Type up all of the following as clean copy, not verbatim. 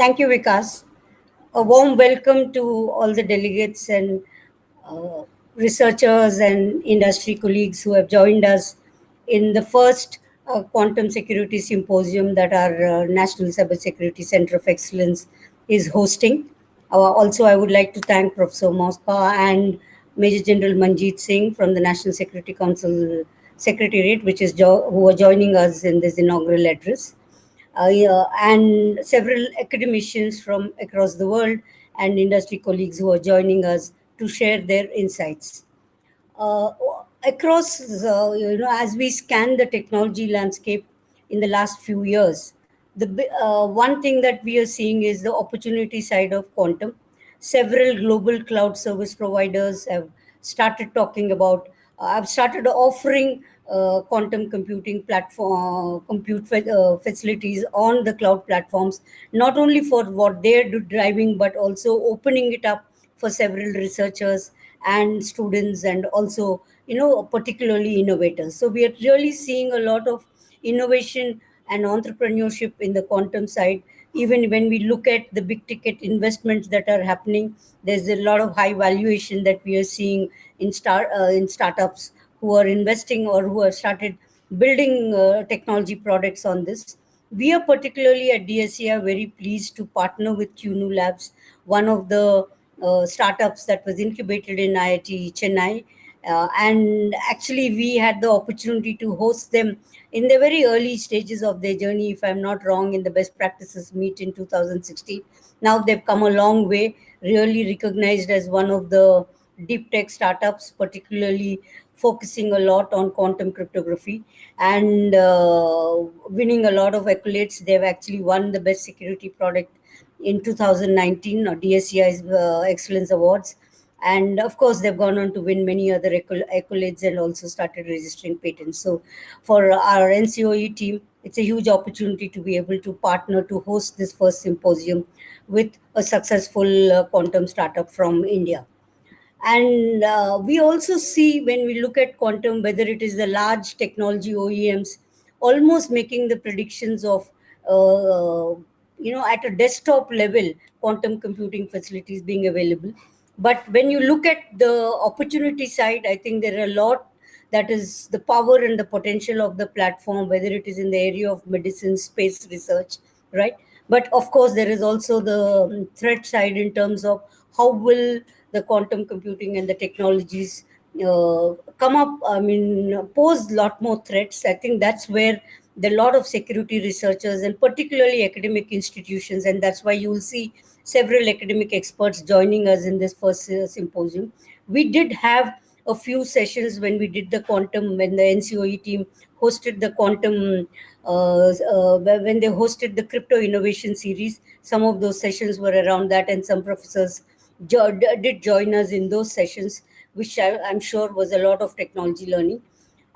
Thank you, Vikas. A warm welcome to all the delegates and uh, researchers and industry colleagues who have joined us in the first Quantum Security Symposium that our National Cybersecurity Center of Excellence is hosting. Also, I would like to thank Professor Mosca and Major General Manjeet Singh from the National Security Council Secretariat, who are joining us in this inaugural address. Yeah, and several academicians from across the world and industry colleagues who are joining us to share their insights. Uh, Across, as we scan the technology landscape in the last few years, one thing that we are seeing is the opportunity side of quantum. Several global cloud service providers started talking about, have started offering quantum computing facilities on the cloud platforms, not only for what they're driving, but also opening it up for several researchers and students, and also particularly innovators. So we are really seeing a lot of innovation and entrepreneurship in the quantum side. Even when we look at the big ticket investments that are happening, there's a lot of high valuation that we are seeing in startups who are investing or who have started building technology products on this. We are particularly at DSCI very pleased to partner with QNU Labs, one of the startups that was incubated in IIT Chennai. And actually, we had the opportunity to host them in the very early stages of their journey, if I'm not wrong, in the best practices meet in 2016. Now they've come a long way, really recognized as one of the deep tech startups, particularly focusing a lot on quantum cryptography and winning a lot of accolades. They've actually won the best security product in 2019 or DSCI's Excellence Awards. And of course, they've gone on to win many other accolades and also started registering patents. So, for our NCOE team, it's a huge opportunity to be able to partner to host this first symposium with a successful quantum startup from India. And we also see, when we look at quantum, whether it is the large technology OEMs almost making the predictions of, at a desktop level, quantum computing facilities being available. But when you look at the opportunity side, I think there are a lot, that is the power and the potential of the platform, whether it is in the area of medicine, space research, right? But of course, there is also the threat side in terms of how will the quantum computing and the technologies come up, pose a lot more threats. I think that's where the lot of security researchers and particularly academic institutions, and that's why you will see several academic experts joining us in this first symposium. We did have a few sessions when we did the quantum, when the NCOE team hosted the quantum, when they hosted the crypto innovation series. Some of those sessions were around that, and some professors did join us in those sessions, which I'm sure was a lot of technology learning.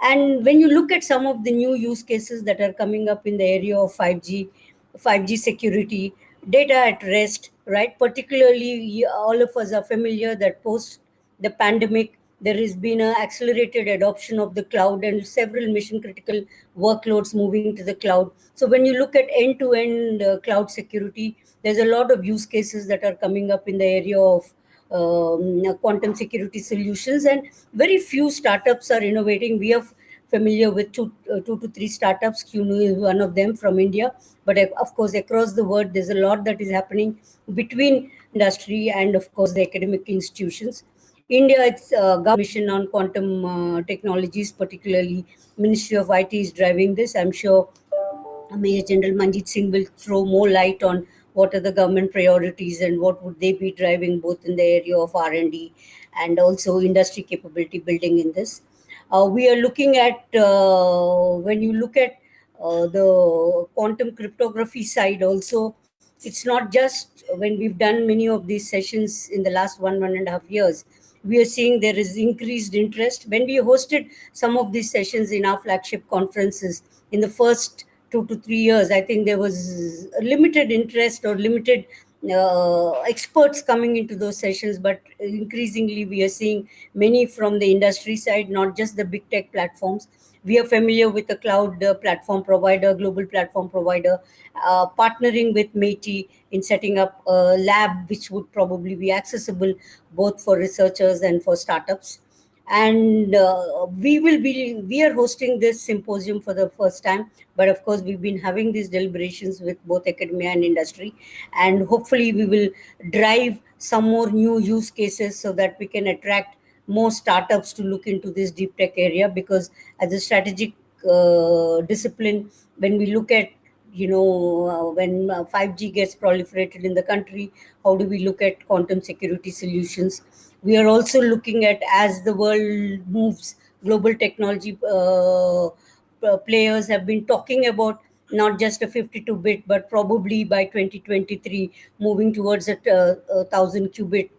And when you look at some of the new use cases that are coming up in the area of 5G security, data at rest, right? Particularly, all of us are familiar that post the pandemic, there has been an accelerated adoption of the cloud and several mission critical workloads moving to the cloud. So when you look at end to end cloud security, there's a lot of use cases that are coming up in the area of quantum security solutions, and very few startups are innovating. We are familiar with two to three startups. QNU is one of them from India, but of course across the world there's a lot that is happening between industry and of course the academic institutions. India, its mission on quantum technologies, particularly Ministry of IT is driving this. I'm sure Major General Manjeet Singh will throw more light on what are the government priorities and what would they be driving both in the area of R&D and also industry capability building in this. We are looking at, when you look at the quantum cryptography side also, it's not just when we've done many of these sessions in the last 1.5 years, we are seeing there is increased interest. When we hosted some of these sessions in our flagship conferences in the first 2 to 3 years, I think there was limited interest or limited experts coming into those sessions. But increasingly, we are seeing many from the industry side, not just the big tech platforms. We are familiar with a cloud platform provider, global platform provider, partnering with METI in setting up a lab which would probably be accessible both for researchers and for startups. And we are hosting this symposium for the first time, but of course we've been having these deliberations with both academia and industry, and hopefully we will drive some more new use cases so that we can attract more startups to look into this deep tech area. Because as a strategic discipline, when we look at, when 5G gets proliferated in the country, how do we look at quantum security solutions? We are also looking at, as the world moves, global technology players have been talking about not just a 52-bit, but probably by 2023 moving towards a 1000 qubit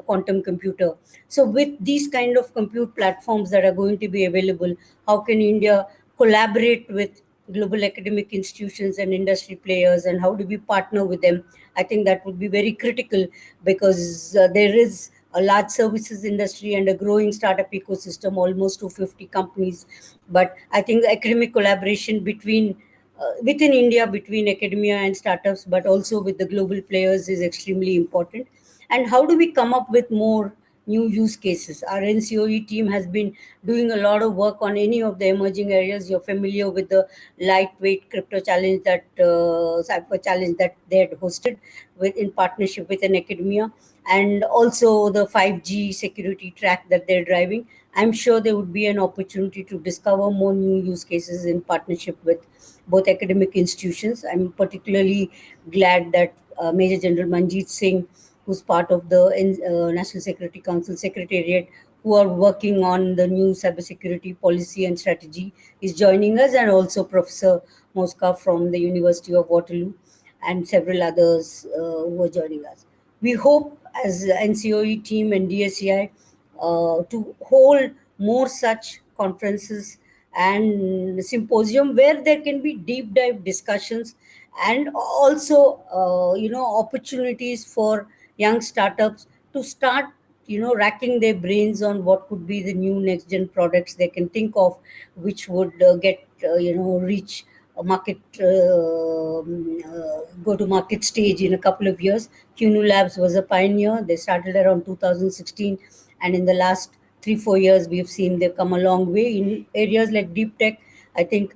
quantum computer. So with these kind of compute platforms that are going to be available, how can India collaborate with global academic institutions and industry players, and how do we partner with them? I think that would be very critical, because there is a large services industry and a growing startup ecosystem, almost 250 companies. But I think the academic collaboration within India, between academia and startups, but also with the global players, is extremely important. And how do we come up with more new use cases? Our NCOE team has been doing a lot of work on any of the emerging areas. You're familiar with the lightweight crypto challenge, that cypher challenge that they had hosted in partnership with an academia, and also the 5G security track that they're driving. I'm sure there would be an opportunity to discover more new use cases in partnership with both academic institutions. I'm particularly glad that Major General Manjeet Singh, who's part of the National Security Council Secretariat, who are working on the new cybersecurity policy and strategy, is joining us, and also Professor Mosca from the University of Waterloo, and several others who are joining us. We hope, as the NCOE team and DSCI, to hold more such conferences and symposium where there can be deep dive discussions, and also opportunities for young startups to start racking their brains on what could be the new next gen products they can think of, which would get reach a market go to market stage in a couple of years. QNU Labs was a pioneer. They started around 2016, and in the last 3-4 years we have seen they've come a long way in areas like deep tech. I think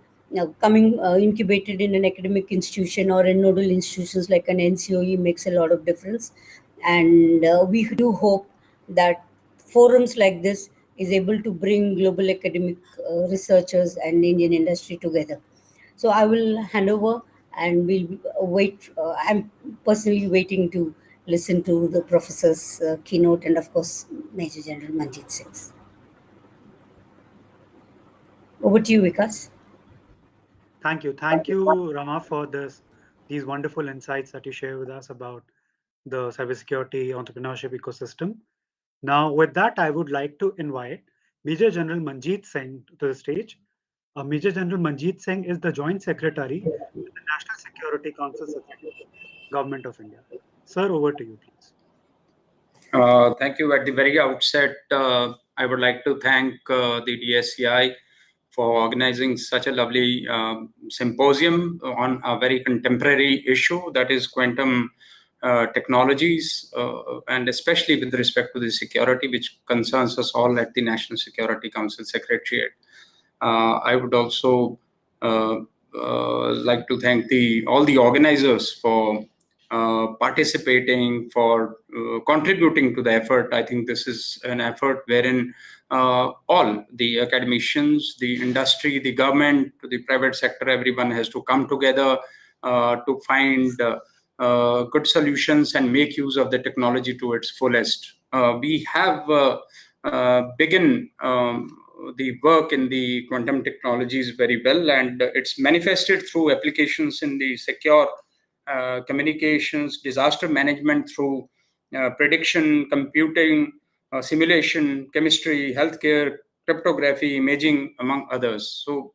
coming incubated in an academic institution or in nodal institutions like an NCOE makes a lot of difference. And we do hope that forums like this is able to bring global academic researchers and Indian industry together. So I will hand over, and we'll wait. I'm personally waiting to listen to the professor's keynote, and of course, Major General Manjeet Singh's. Over to you, Vikas. Thank you, Rama, for these wonderful insights that you share with us about the cybersecurity entrepreneurship ecosystem. Now, with that, I would like to invite Major General Manjeet Singh to the stage. Major General Manjeet Singh is the Joint Secretary with the National Security Council Secretariat, Government of India. Sir, over to you, please. Thank you. At the very outset, I would like to thank the DSCI for organizing such a lovely symposium on a very contemporary issue, that is quantum technologies, and especially with respect to the security, which concerns us all at the National Security Council Secretariat. I would also like to thank all the organizers for participating, for contributing to the effort. I think this is an effort wherein all the academicians, the industry, the government, the private sector, everyone has to come together to find good solutions and make use of the technology to its fullest. We have begun the work in the quantum technologies very well, and it's manifested through applications in the secure communications, disaster management through prediction, computing, simulation, chemistry, healthcare, cryptography, imaging, among others. So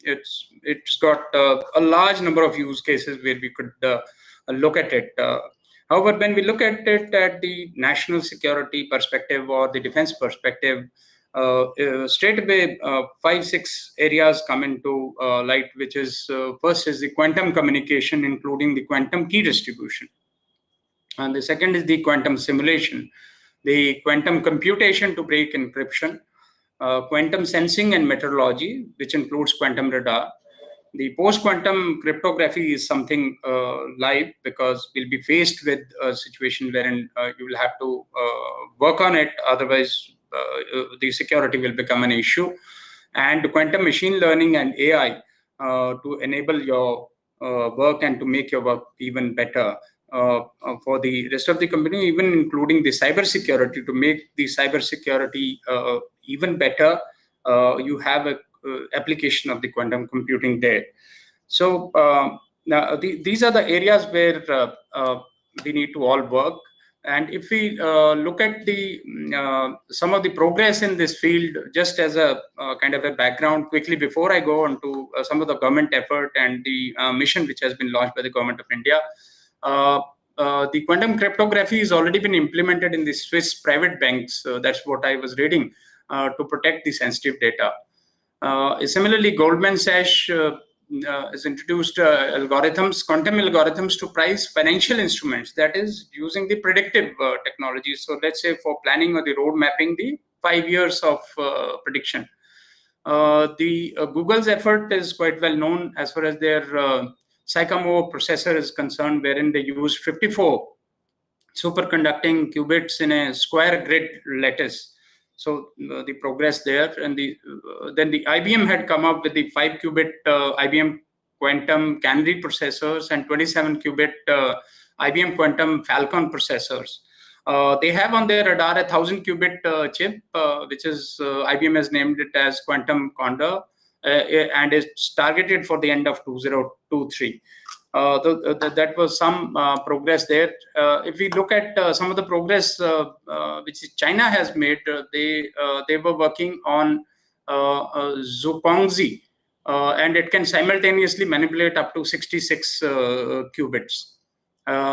it's got a large number of use cases where we could look at it. However, when we look at it at the national security perspective or the defense perspective, straight away 5-6 areas come into light, which is first is the quantum communication, including the quantum key distribution. And the second is the quantum simulation, the quantum computation to break encryption, quantum sensing and metrology, which includes quantum radar. The post-quantum cryptography is something live, because we'll be faced with a situation wherein you will have to work on it, otherwise the security will become an issue. And quantum machine learning and AI to enable your work and to make your work even better. For the rest of the company, even including the cybersecurity, to make the cybersecurity even better, you have a application of the quantum computing there. So now these are the areas where we need to all work. And if we look at the some of the progress in this field, just as a kind of a background quickly before I go on to some of the government effort and the mission which has been launched by the government of India. The quantum cryptography has already been implemented in the Swiss private banks. That's what I was reading, to protect the sensitive data. Similarly, Goldman Sachs has introduced quantum algorithms to price financial instruments, that is using the predictive technology. So let's say for planning or the road mapping, the 5 years of prediction. Google's effort is quite well known as far as their Sycamore processor is concerned, wherein they use 54 superconducting qubits in a square grid lattice. So the progress there, and then the IBM had come up with the 5-qubit IBM quantum canary processors and 27-qubit IBM quantum Falcon processors. They have on their radar a 1,000-qubit chip, which is IBM has named it as Quantum Condor, and is targeted for the end of 2023. That was some progress there. If we look at some of the progress which China has made, they were working on Zhongzi, and it can simultaneously manipulate up to 66 qubits.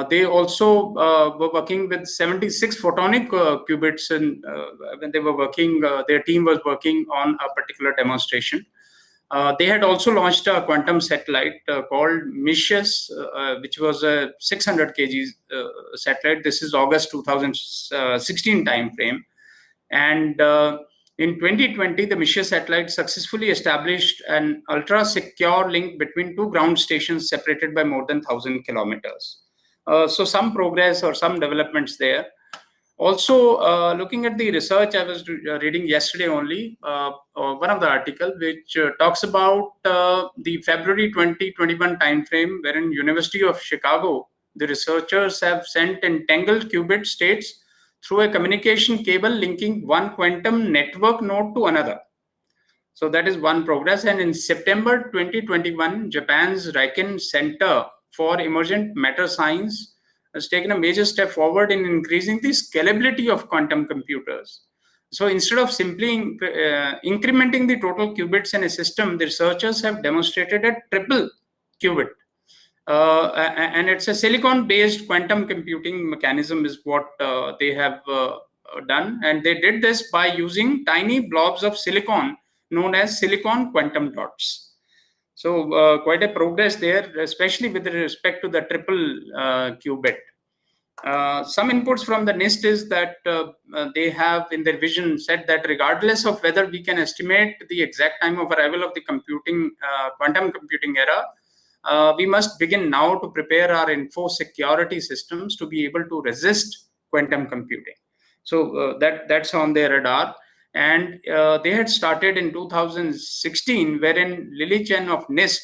They also were working with 76 photonic qubits, and when they were working, their team was working on a particular demonstration. They had also launched a quantum satellite called Mischius, which was a 600 kg satellite. This is August 2016 timeframe. And in 2020, the Mischius satellite successfully established an ultra-secure link between two ground stations separated by more than 1,000 kilometers. So some progress or some developments there. Also, looking at the research, I was reading yesterday only, one of the article which talks about the February 2021 timeframe, wherein University of Chicago, the researchers have sent entangled qubit states through a communication cable linking one quantum network node to another. So that is one progress. And in September 2021, Japan's Riken Center for Emergent Matter Science has taken a major step forward in increasing the scalability of quantum computers. So instead of simply incrementing the total qubits in a system, the researchers have demonstrated a triple qubit. And it's a silicon-based quantum computing mechanism is what they have done. And they did this by using tiny blobs of silicon known as silicon quantum dots. So quite a progress there, especially with respect to the triple qubit. Some inputs from the Nist is that they have in their vision said that regardless of whether we can estimate the exact time of arrival of the quantum computing era, we must begin now to prepare our info security systems to be able to resist quantum computing. So that's on their radar. And they had started in 2016, wherein Lily Chen of Nist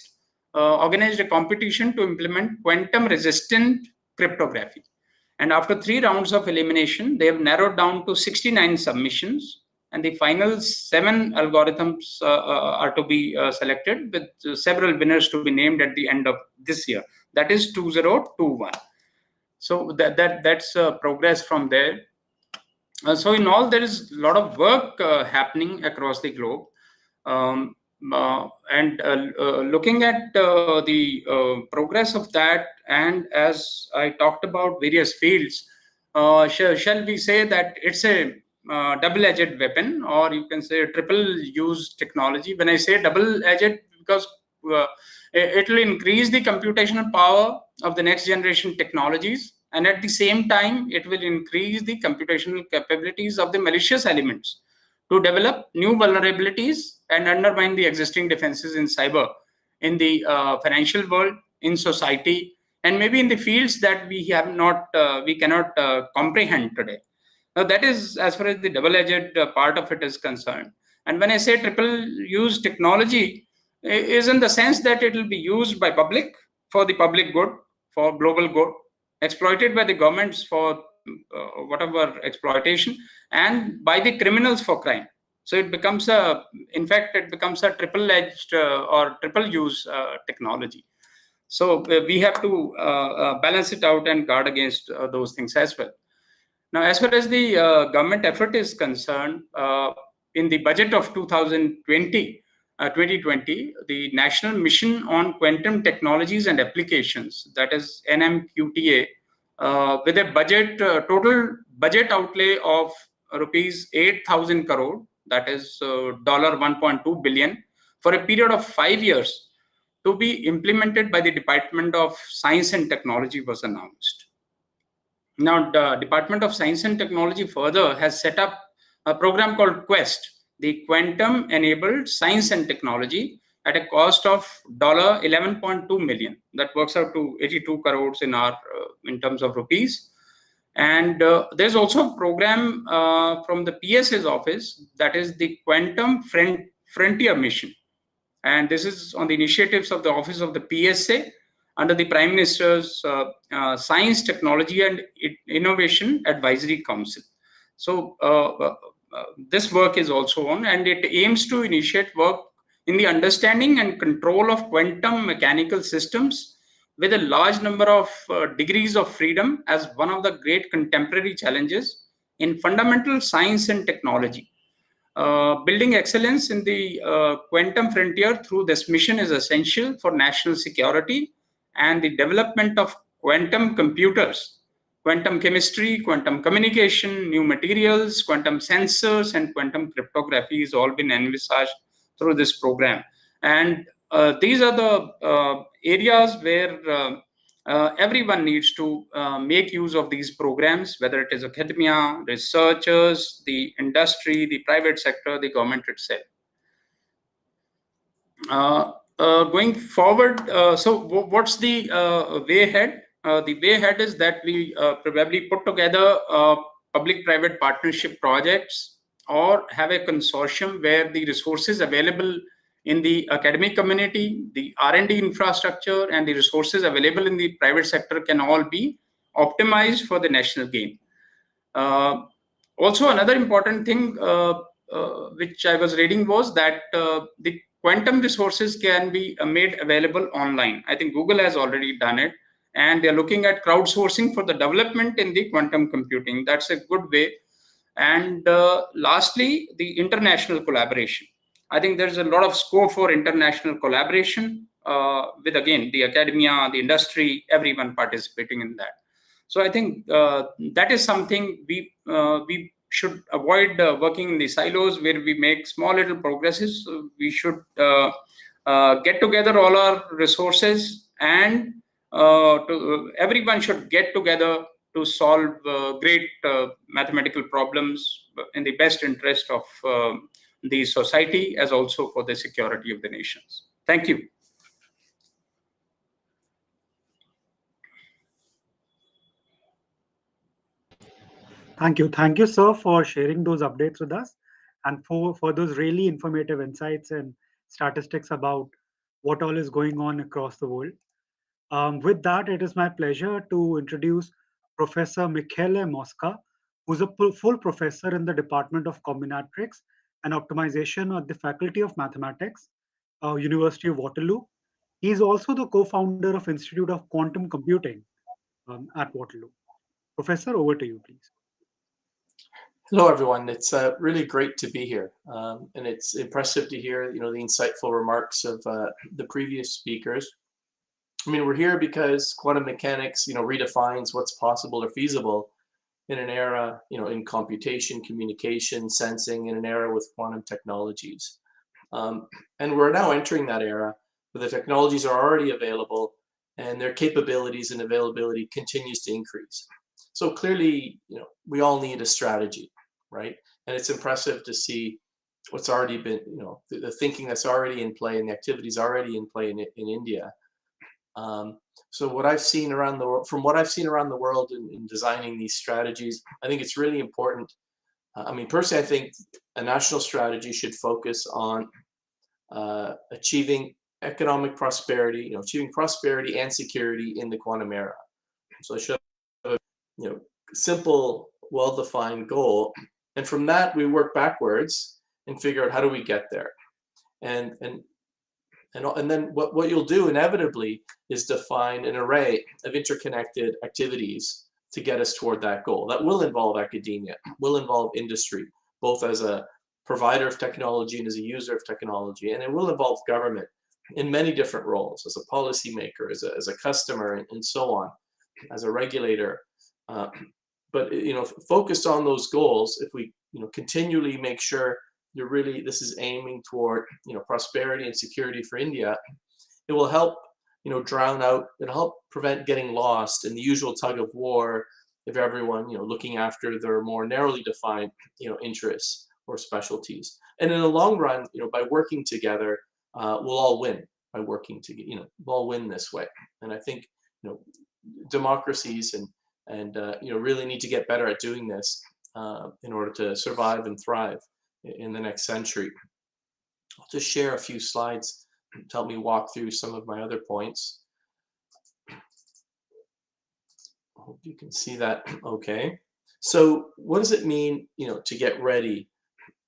organized a competition to implement quantum-resistant cryptography. And after 3 rounds of elimination, they have narrowed down to 69 submissions. And the final 7 algorithms are to be selected, with several winners to be named at the end of this year. That is 2021. So that's progress from there. So in all, there is a lot of work happening across the globe. Looking at the progress of that, and as I talked about various fields, shall we say that it's a double-edged weapon, or you can say triple-use technology. When I say double-edged, because it will increase the computational power of the next generation technologies, and at the same time, it will increase the computational capabilities of the malicious elements to develop new vulnerabilities and undermine the existing defenses in cyber, in the financial world, in society, and maybe in the fields that we cannot comprehend today. Now, that is as far as the double-edged part of it is concerned. And when I say triple-use technology, is in the sense that it will be used by public for the public good, for global good, exploited by the governments for whatever exploitation, and by the criminals for crime. So it becomes in fact, it becomes a triple-edged or triple-use technology. So we have to balance it out and guard against those things as well. Now, as far as the government effort is concerned, in the budget of 2020, the National Mission on Quantum Technologies and Applications, that is NMQTA, with a budget total budget outlay of rupees 8,000 crore, that is $1.2 billion, for a period of 5 years to be implemented by the Department of Science and Technology was announced. Now, the Department of Science and Technology further has set up a program called QUEST, the Quantum Enabled Science and Technology, at a cost of $11.2 million. That works out to 82 crores in terms of rupees. And there's also a program from the PSA's office, that is the Quantum Frontier Mission. And this is on the initiatives of the Office of the PSA under the Prime Minister's Science, Technology and Innovation Advisory Council. So this work is also on, and it aims to initiate work in the understanding and control of quantum mechanical systems with a large number of degrees of freedom as one of the great contemporary challenges in fundamental science and technology. Building excellence in the quantum frontier through this mission is essential for national security and the development of quantum computers, quantum chemistry, quantum communication, new materials, quantum sensors, and quantum cryptography has all been envisaged through this program. And these are the areas where everyone needs to make use of these programs, whether it is academia, researchers, the industry, the private sector, the government itself. Going forward, so what's the way ahead? The way ahead is that we probably put together public-private partnership projects or have a consortium where the resources available in the academic community, the R&D infrastructure, and the resources available in the private sector can all be optimized for the national gain. Also, another important thing which I was reading was that the quantum resources can be made available online. I think Google has already done it, and they're looking at crowdsourcing for the development in the quantum computing. That's a good way. And lastly, the international collaboration. I think there's a lot of scope for international collaboration with, again, the academia, the industry, everyone participating in that. So I think that is something we should avoid working in the silos where we make small little progresses. We should get together all our resources, and everyone should get together to solve great mathematical problems in the best interest of the society, as also for the security of the nations. Thank you. Thank you, sir, for sharing those updates with us, and for those really informative insights and statistics about what all is going on across the world. With that, it is my pleasure to introduce Professor Mikhaile Mosca, who's a full professor in the Department of Combinatorics and Optimization at the Faculty of Mathematics, University of Waterloo. He is also the co-founder of Institute of Quantum Computing at Waterloo. Professor, over to you, please. Hello, everyone. It's really great to be here, and it's impressive to hear, the insightful remarks of the previous speakers. I mean, we're here because quantum mechanics, redefines what's possible or feasible in an era, in computation, communication, sensing, in an era with quantum technologies. And we're now entering that era where the technologies are already available and their capabilities and availability continues to increase. So clearly, we all need a strategy, right? And it's impressive to see what's already been, the thinking that's already in play and the activities already in play in India. So what I've seen around the world, from what I've seen around the world in designing these strategies, I think it's really important. I mean, personally, I think a national strategy should focus on achieving economic prosperity, achieving prosperity and security in the quantum era. So I should have a simple, well-defined goal, and from that we work backwards and figure out how do we get there. And then what you'll do inevitably is define an array of interconnected activities to get us toward that goal. That will involve academia, will involve industry, both as a provider of technology and as a user of technology, and it will involve government in many different roles, as a policymaker, as a customer, and so on, as a regulator. But focused on those goals, if we continually make sure this is aiming toward prosperity and security for India, it will help drown out, it'll help prevent getting lost in the usual tug of war of everyone looking after their more narrowly defined interests or specialties. And in the long run, by working together, we'll all win by working together. We'll all win this way. And I think democracies and really need to get better at doing this in order to survive and thrive in the next century. I'll just share a few slides to help me walk through some of my other points. I hope you can see that okay. So what does it mean, to get ready?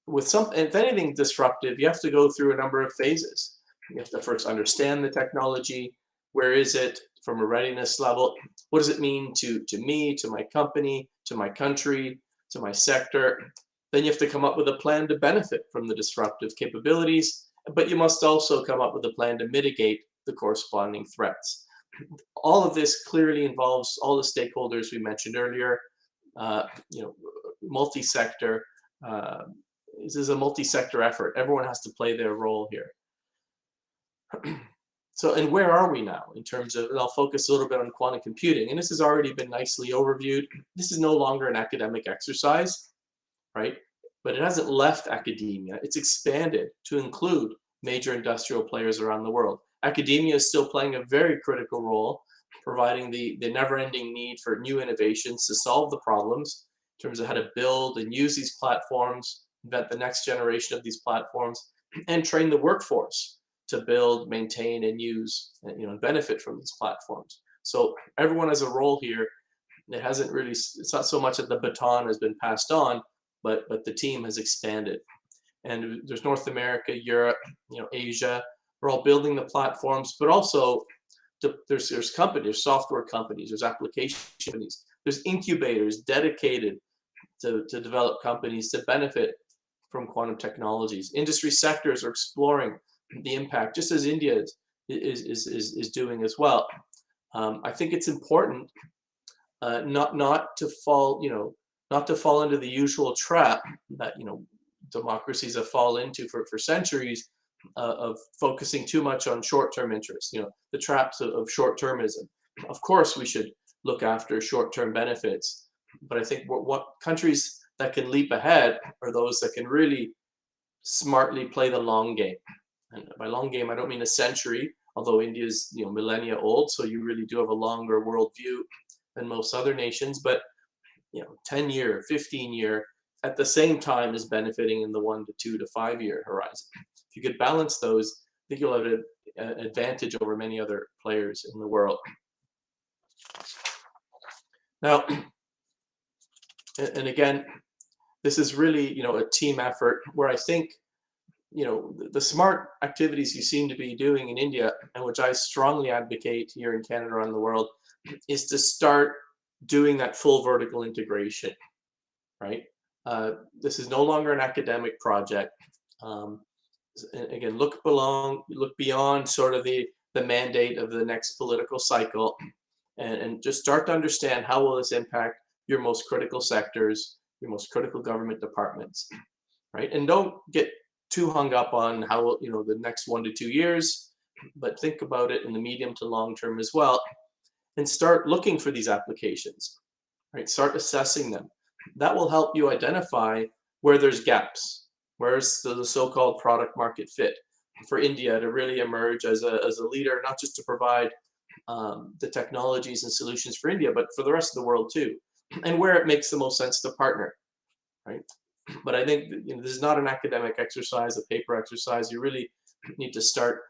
If anything disruptive, you have to go through a number of phases. You have to first understand the technology. Where is it from a readiness level? What does it mean to me, to my company, to my country, to my sector? Then you have to come up with a plan to benefit from the disruptive capabilities, but you must also come up with a plan to mitigate the corresponding threats. All of this clearly involves all the stakeholders we mentioned earlier, multi-sector. This is a multi-sector effort. Everyone has to play their role here. So, and where are we now in terms of, and I'll focus a little bit on quantum computing, and this has already been nicely overviewed. This is no longer an academic exercise, right? But it hasn't left academia. It's expanded to include major industrial players around the world. Academia is still playing a very critical role, providing the never-ending need for new innovations to solve the problems in terms of how to build and use these platforms, invent the next generation of these platforms, and train the workforce to build, maintain, and use, and benefit from these platforms. So everyone has a role here. It's not so much that the baton has been passed on, but the team has expanded. And there's North America, Europe, Asia. We're all building the platforms, but also there's companies, there's software companies, there's application companies, there's incubators dedicated to develop companies to benefit from quantum technologies. Industry sectors are exploring the impact, just as India is doing as well. I think it's important not to fall into the usual trap that democracies have fallen into for centuries of focusing too much on short-term interests. The traps of short-termism. Of course, we should look after short-term benefits, but I think what countries that can leap ahead are those that can really smartly play the long game. And by long game, I don't mean a century, although India is millennia old, so you really do have a longer worldview than most other nations. But 10-year, 15-year, at the same time is benefiting in the 1 to 2 to 5 year horizon. If you could balance those, I think you'll have an advantage over many other players in the world. Now, and again, this is really a team effort where I think the smart activities you seem to be doing in India, and which I strongly advocate here in Canada around the world, is to start doing that full vertical integration, right? This is no longer an academic project. Again, look beyond sort of the mandate of the next political cycle, and just start to understand how will this impact your most critical sectors, your most critical government departments, right? And don't get too hung up on how, the next 1 to 2 years, but think about it in the medium to long term as well, and start looking for these applications, right? Start assessing them. That will help you identify where there's gaps, where's the so-called product market fit for India to really emerge as a leader, not just to provide the technologies and solutions for India, but for the rest of the world too, and where it makes the most sense to partner, right? But I think this is not an academic exercise, a paper exercise. You really need to start.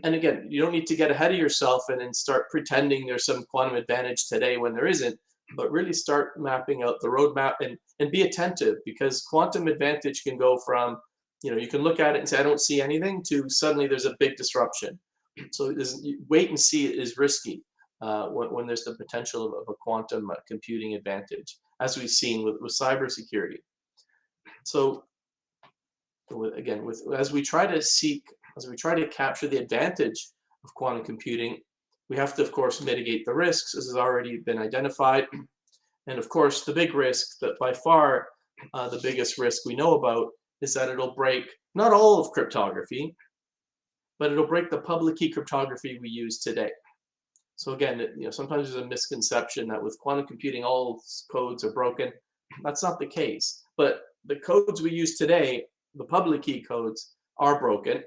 And again, you don't need to get ahead of yourself and then start pretending there's some quantum advantage today when there isn't, but really start mapping out the roadmap and be attentive, because quantum advantage can go from, you can look at it and say, I don't see anything, to suddenly there's a big disruption. So wait and see is risky when there's the potential of a quantum computing advantage, as we've seen with cybersecurity. So again, as we try to capture the advantage of quantum computing, we have to, of course, mitigate the risks, as has already been identified. And of course, the big risk, that by far the biggest risk we know about, is that it'll break not all of cryptography, but it'll break the public key cryptography we use today. So again, sometimes there's a misconception that with quantum computing all codes are broken. That's not the case. But the codes we use today, the public key codes, are broken.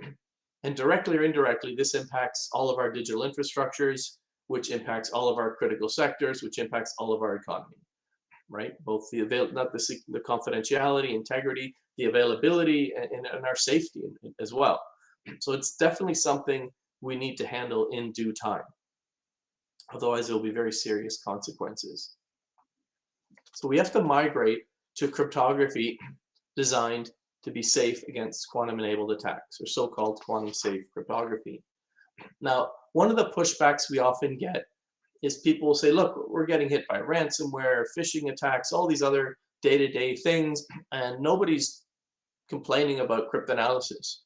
And directly or indirectly, this impacts all of our digital infrastructures, which impacts all of our critical sectors, which impacts all of our economy, right? Both the confidentiality, integrity, the availability, and our safety as well. So it's definitely something we need to handle in due time. Otherwise, there will be very serious consequences. So we have to migrate to cryptography designed to be safe against quantum-enabled attacks, or so-called quantum-safe cryptography. Now, one of the pushbacks we often get is people will say, look, we're getting hit by ransomware, phishing attacks, all these other day-to-day things, and nobody's complaining about cryptanalysis.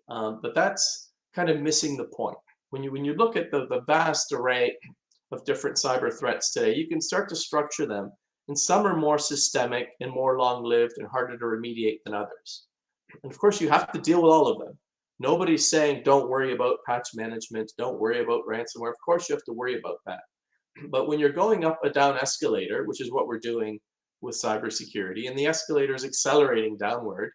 But that's kind of missing the point. When you look at the vast array of different cyber threats today, you can start to structure them, and some are more systemic and more long-lived and harder to remediate than others. And of course, you have to deal with all of them. Nobody's saying don't worry about patch management, don't worry about ransomware. Of course, you have to worry about that. But when you're going up a down escalator, which is what we're doing with cybersecurity, and the escalator is accelerating downward,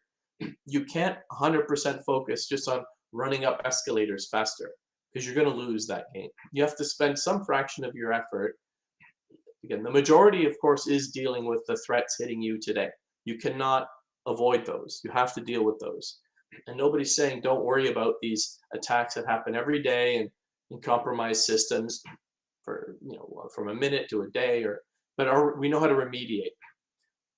you can't 100% focus just on running up escalators faster, because you're going to lose that game. You have to spend some fraction of your effort. Again, the majority, of course, is dealing with the threats hitting you today. You cannot avoid those. You have to deal with those. And nobody's saying don't worry about these attacks that happen every day and compromise systems for, from a minute to a day, but we know how to remediate.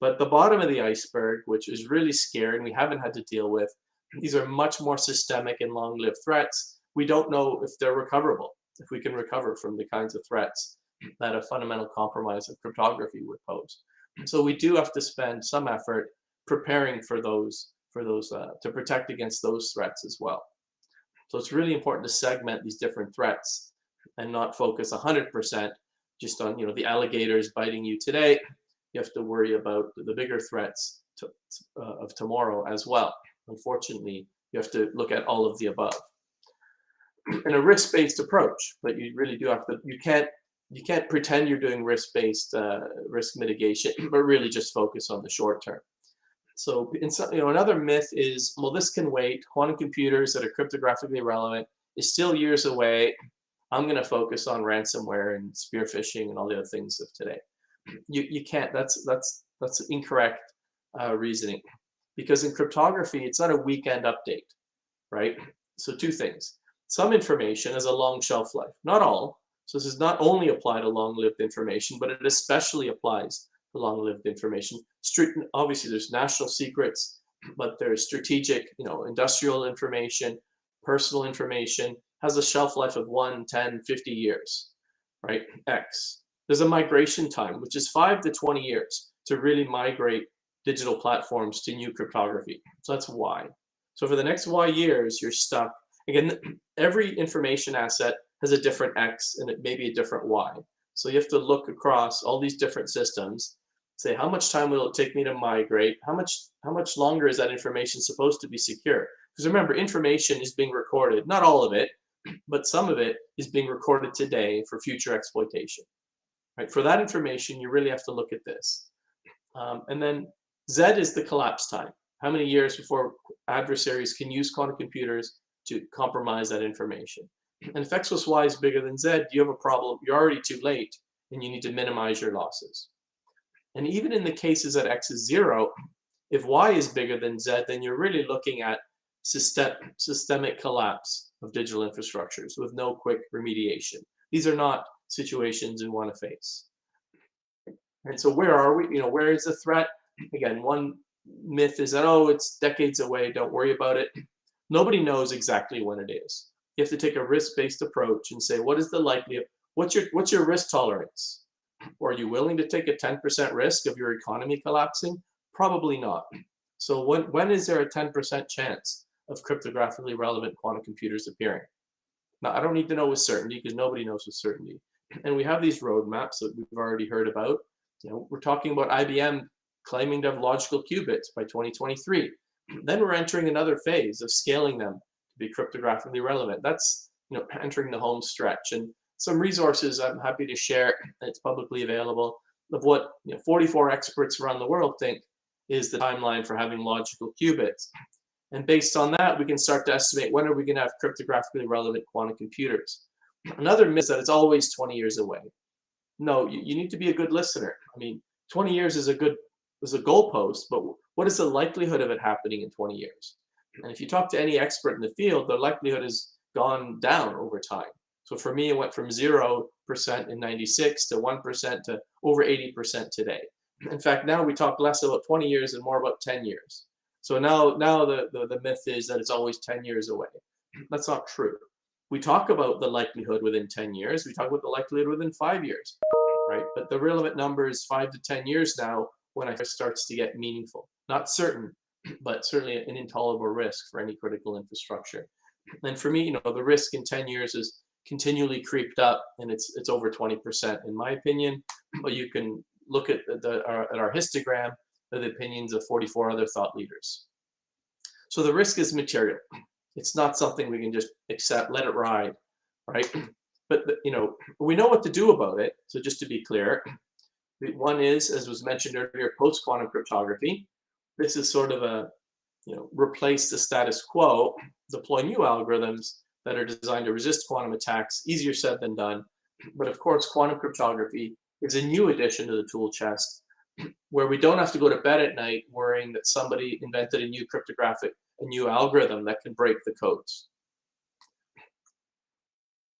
But the bottom of the iceberg, which is really scary and we haven't had to deal with, these are much more systemic and long-lived threats. We don't know if they're recoverable, if we can recover from the kinds of threats that a fundamental compromise of cryptography would pose. So we do have to spend some effort preparing for those to protect against those threats as well. So it's really important to segment these different threats and not focus 100% just on the alligators biting you today. You have to worry about the bigger threats of tomorrow as well. Unfortunately, you have to look at all of the above in a risk-based approach. But you really do have to. You can't pretend you're doing risk-based risk mitigation, but really just focus on the short term. So, another myth is, well, this can wait. Quantum computers that are cryptographically relevant is still years away. I'm going to focus on ransomware and spear phishing and all the other things of today. You can't. That's incorrect reasoning, because in cryptography, it's not a weekend update, right? So two things. Some information has a long shelf life. Not all. So this does not only apply to long-lived information, but it especially applies to long-lived information. Obviously, there's national secrets, but there's strategic, industrial information, personal information, has a shelf life of 1, 10, 50 years, right? X. There's a migration time, which is 5 to 20 years to really migrate digital platforms to new cryptography. So that's Y. So for the next Y years, you're stuck. Again, every information asset has a different X and it may be a different Y. So you have to look across all these different systems say, how much time will it take me to migrate? How much longer is that information supposed to be secure? Because remember, information is being recorded, not all of it, but some of it is being recorded today for future exploitation. Right? For that information, you really have to look at this. And then Z is the collapse time. How many years before adversaries can use quantum computers to compromise that information? And if X plus Y is bigger than Z, you have a problem. You're already too late, and you need to minimize your losses. And even in the cases that X is 0, if Y is bigger than Z, then you're really looking at systemic collapse of digital infrastructures with no quick remediation. These are not situations we want to face. And so where are we? Where is the threat? Again, one myth is that, oh, it's decades away, don't worry about it. Nobody knows exactly when it is. You have to take a risk-based approach and say, what is the likelihood? What's your risk tolerance? Or are you willing to take a 10% risk of your economy collapsing? Probably not. So when is there a 10% chance of cryptographically relevant quantum computers appearing? Now, I don't need to know with certainty because nobody knows with certainty. And we have these roadmaps that we've already heard about. We're talking about IBM claiming to have logical qubits by 2023. Then we're entering another phase of scaling them to be cryptographically relevant. That's entering the home stretch. And some resources I'm happy to share, it's publicly available, of what 44 experts around the world think is the timeline for having logical qubits. And based on that, we can start to estimate when are we going to have cryptographically relevant quantum computers. Another myth is that it's always 20 years away. No, you need to be a good listener. I mean, 20 years is a goalpost, but what is the likelihood of it happening in 20 years? And if you talk to any expert in the field, the likelihood has gone down over time. So for me, it went from 0% in 96 to 1% to over 80% today. In fact, now we talk less about 20 years and more about 10 years. So now the myth is that it's always 10 years away. That's not true. We talk about the likelihood within 10 years. We talk about the likelihood within 5 years, right? But the relevant number is 5 to 10 years now when it starts to get meaningful. Not certain, but certainly an intolerable risk for any critical infrastructure. And for me, the risk in 10 years is continually creeped up, and it's over 20% in my opinion. But you can look at our histogram of the opinions of 44 other thought leaders. So the risk is material. It's not something we can just accept, let it ride, right? But we know what to do about it. So just to be clear, one is, as was mentioned earlier, post-quantum cryptography. This is sort of a replace the status quo, deploy new algorithms that are designed to resist quantum attacks. Easier said than done. But of course, quantum cryptography is a new addition to the tool chest, where we don't have to go to bed at night worrying that somebody invented a new algorithm that can break the codes.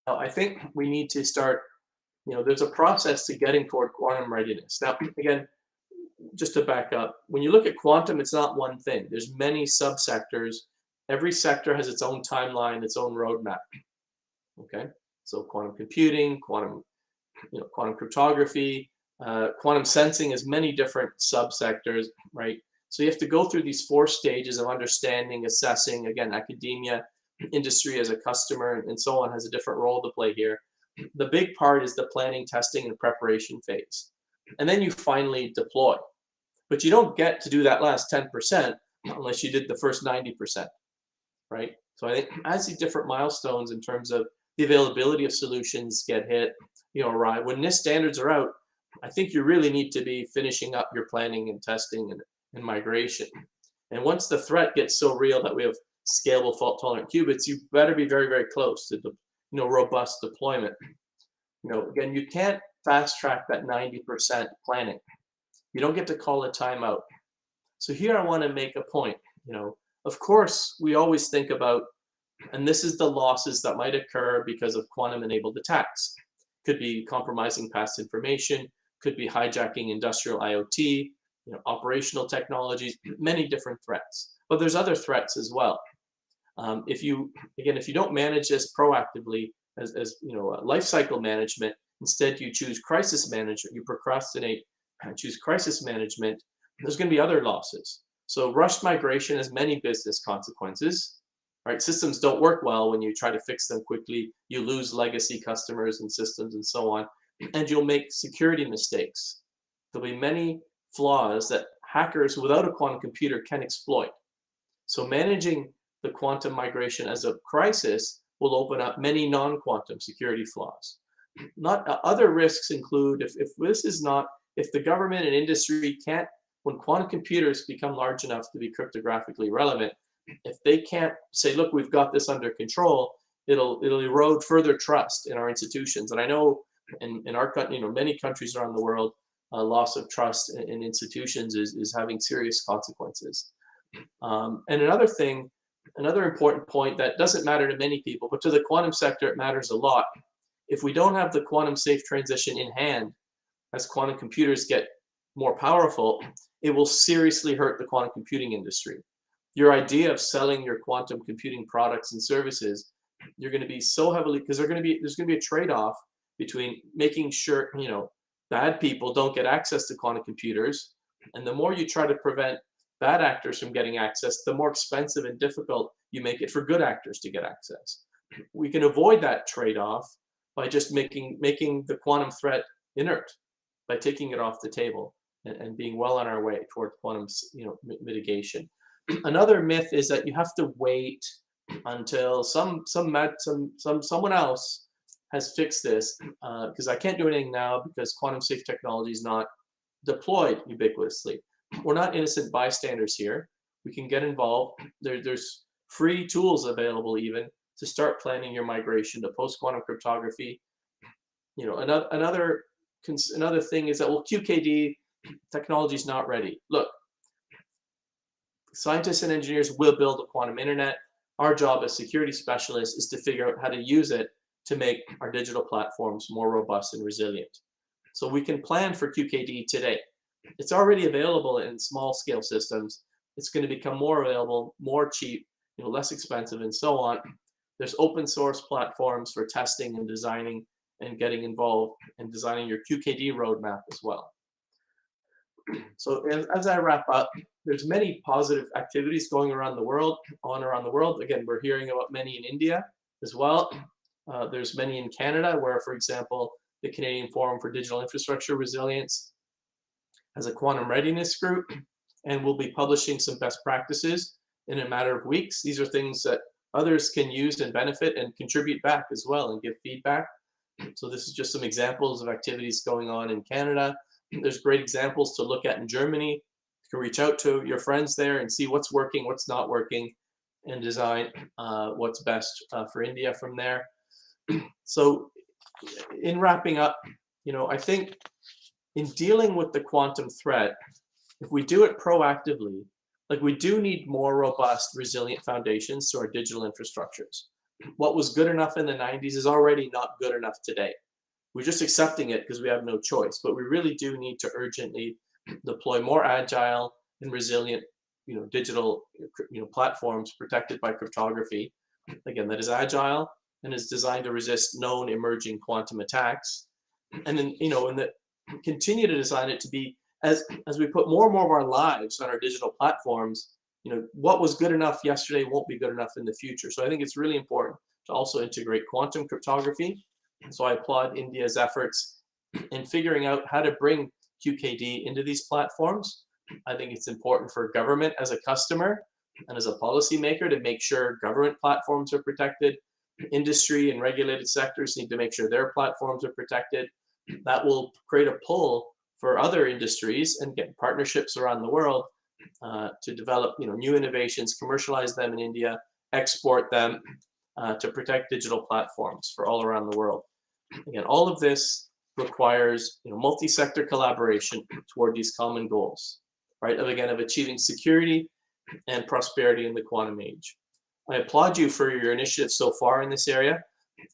Now, I think we need to start, there's a process to getting toward quantum readiness. Now, again, just to back up, when you look at quantum, it's not one thing. There's many subsectors. Every sector has its own timeline, its own roadmap. Okay, so quantum computing, quantum cryptography, quantum sensing has many different subsectors, right? So you have to go through these 4 stages of understanding, assessing. Again, academia, industry as a customer, and so on has a different role to play here. The big part is the planning, testing, and preparation phase. And then you finally deploy. But you don't get to do that last 10% unless you did the first 90%, right? So I think as these different milestones in terms of the availability of solutions get hit, right, when Nist standards are out, I think you really need to be finishing up your planning and testing and migration. And once the threat gets so real that we have scalable fault-tolerant qubits, you better be very, very close to robust deployment. Again, you can't fast-track that 90% planning. You don't get to call a timeout. So here I want to make a point. Of course, we always think about, and this is the losses that might occur because of quantum-enabled attacks. Could be compromising past information, could be hijacking industrial IoT, operational technologies, many different threats. But there's other threats as well. If you don't manage this proactively as life cycle management, instead you choose crisis management, you procrastinate and choose crisis management, there's going to be other losses. So rushed migration has many business consequences. Right? Systems don't work well when you try to fix them quickly. You lose legacy customers and systems and so on, and you'll make security mistakes. There'll be many flaws that hackers without a quantum computer can exploit. So managing the quantum migration as a crisis will open up many non-quantum security flaws. Other risks include if the government and industry can't, when quantum computers become large enough to be cryptographically relevant, if they can't say, look, we've got this under control, it'll erode further trust in our institutions. And I know in our country, many countries around the world, loss of trust in institutions is having serious consequences. And another important point that doesn't matter to many people, but to the quantum sector, it matters a lot. If we don't have the quantum safe transition in hand, as quantum computers get more powerful, it will seriously hurt the quantum computing industry. Your idea of selling your quantum computing products and services, you're going to be so heavily, because there's going to be a trade-off between making sure, bad people don't get access to quantum computers. And the more you try to prevent bad actors from getting access, the more expensive and difficult you make it for good actors to get access. We can avoid that trade-off by just making the quantum threat inert, by taking it off the table and being well on our way toward quantum mitigation. Another myth is that you have to wait until someone else has fixed this, because I can't do anything now because quantum safe technology is not deployed ubiquitously. We're not innocent bystanders here. We can get involved. There's free tools available even to start planning your migration to post-quantum cryptography. Another thing is that, well, QKD technology is not ready. Look, scientists and engineers will build a quantum internet. Our job as security specialists is to figure out how to use it to make our digital platforms more robust and resilient. So we can plan for QKD today. It's already available in small scale systems. It's going to become more available, more cheap, less expensive, and so on. There's open source platforms for testing and designing and getting involved and designing your QKD roadmap as well. So as I wrap up, there's many positive activities going around the world. Again, we're hearing about many in India as well. There's many in Canada where, for example, the Canadian Forum for Digital Infrastructure Resilience has a quantum readiness group, and we'll be publishing some best practices in a matter of weeks. These are things that others can use and benefit and contribute back as well and give feedback. So this is just some examples of activities going on in Canada. There's great examples to look at in Germany. You can reach out to your friends there and see what's working, what's not working, and design what's best for India from there. So in wrapping up, I think in dealing with the quantum threat, if we do it proactively, like, we do need more robust, resilient foundations to our digital infrastructures. What was good enough in the 90s is already not good enough today. We're just accepting it because we have no choice, but we really do need to urgently deploy more agile and resilient, digital, platforms protected by cryptography. Again, that is agile and is designed to resist known emerging quantum attacks. And then, continue to design it to be, as we put more and more of our lives on our digital platforms, what was good enough yesterday won't be good enough in the future. So I think it's really important to also integrate quantum cryptography. So I applaud India's efforts in figuring out how to bring QKD into these platforms. I think it's important for government as a customer and as a policymaker to make sure government platforms are protected. Industry and regulated sectors need to make sure their platforms are protected. That will create a pull for other industries and get partnerships around the world to develop new innovations, commercialize them in India, export them to protect digital platforms for all around the world. Again, all of this requires multi-sector collaboration toward these common goals, right? Of achieving security and prosperity in the quantum age. I applaud you for your initiatives so far in this area.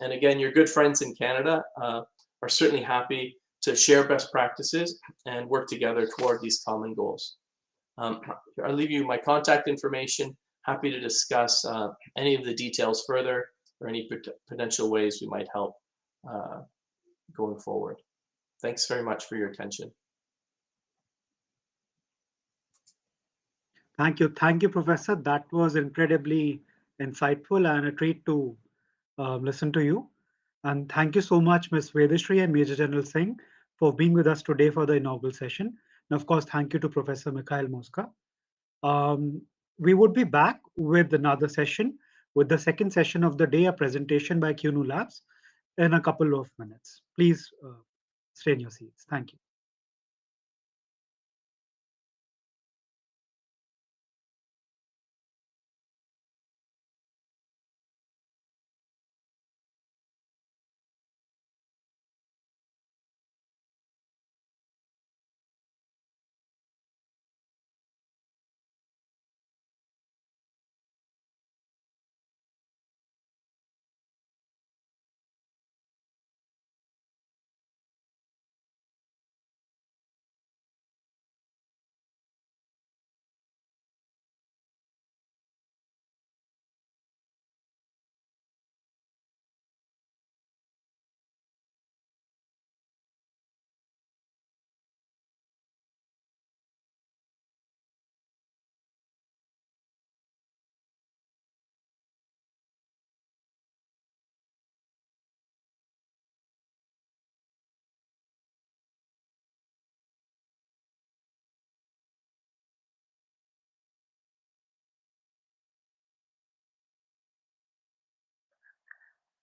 And again, your good friends in Canada are certainly happy to share best practices and work together toward these common goals. I'll leave you my contact information. Happy to discuss any of the details further or any potential ways we might help going forward. Thanks very much for your attention. Thank you, Professor. That was incredibly insightful and a treat to listen to you. And thank you so much, Ms. Vedashree and Major General Singh, for being with us today for the inaugural session. And of course, thank you to Professor Mikhail Mosca. We would be back with another session, with the second session of the day, a presentation by QNU Labs in a couple of minutes. Please stay in your seats. Thank you.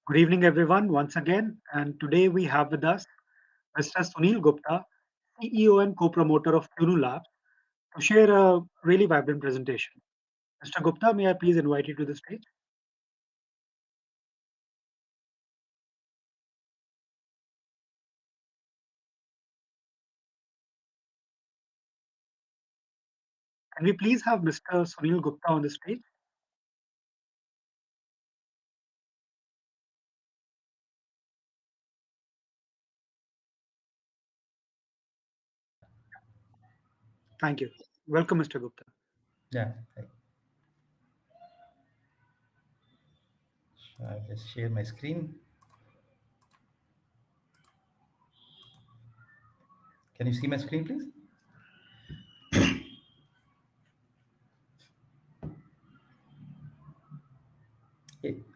Good evening, everyone, once again. And today we have with us Mr. Sunil Gupta, CEO and co-promoter of QNU Labs, to share a really vibrant presentation. Mr. Gupta, may I please invite you to the stage? Can we please have Mr. Sunil Gupta on the stage? Thank you. Welcome, Mr. Gupta. Yeah. So I'll just share my screen. Can you see my screen, please?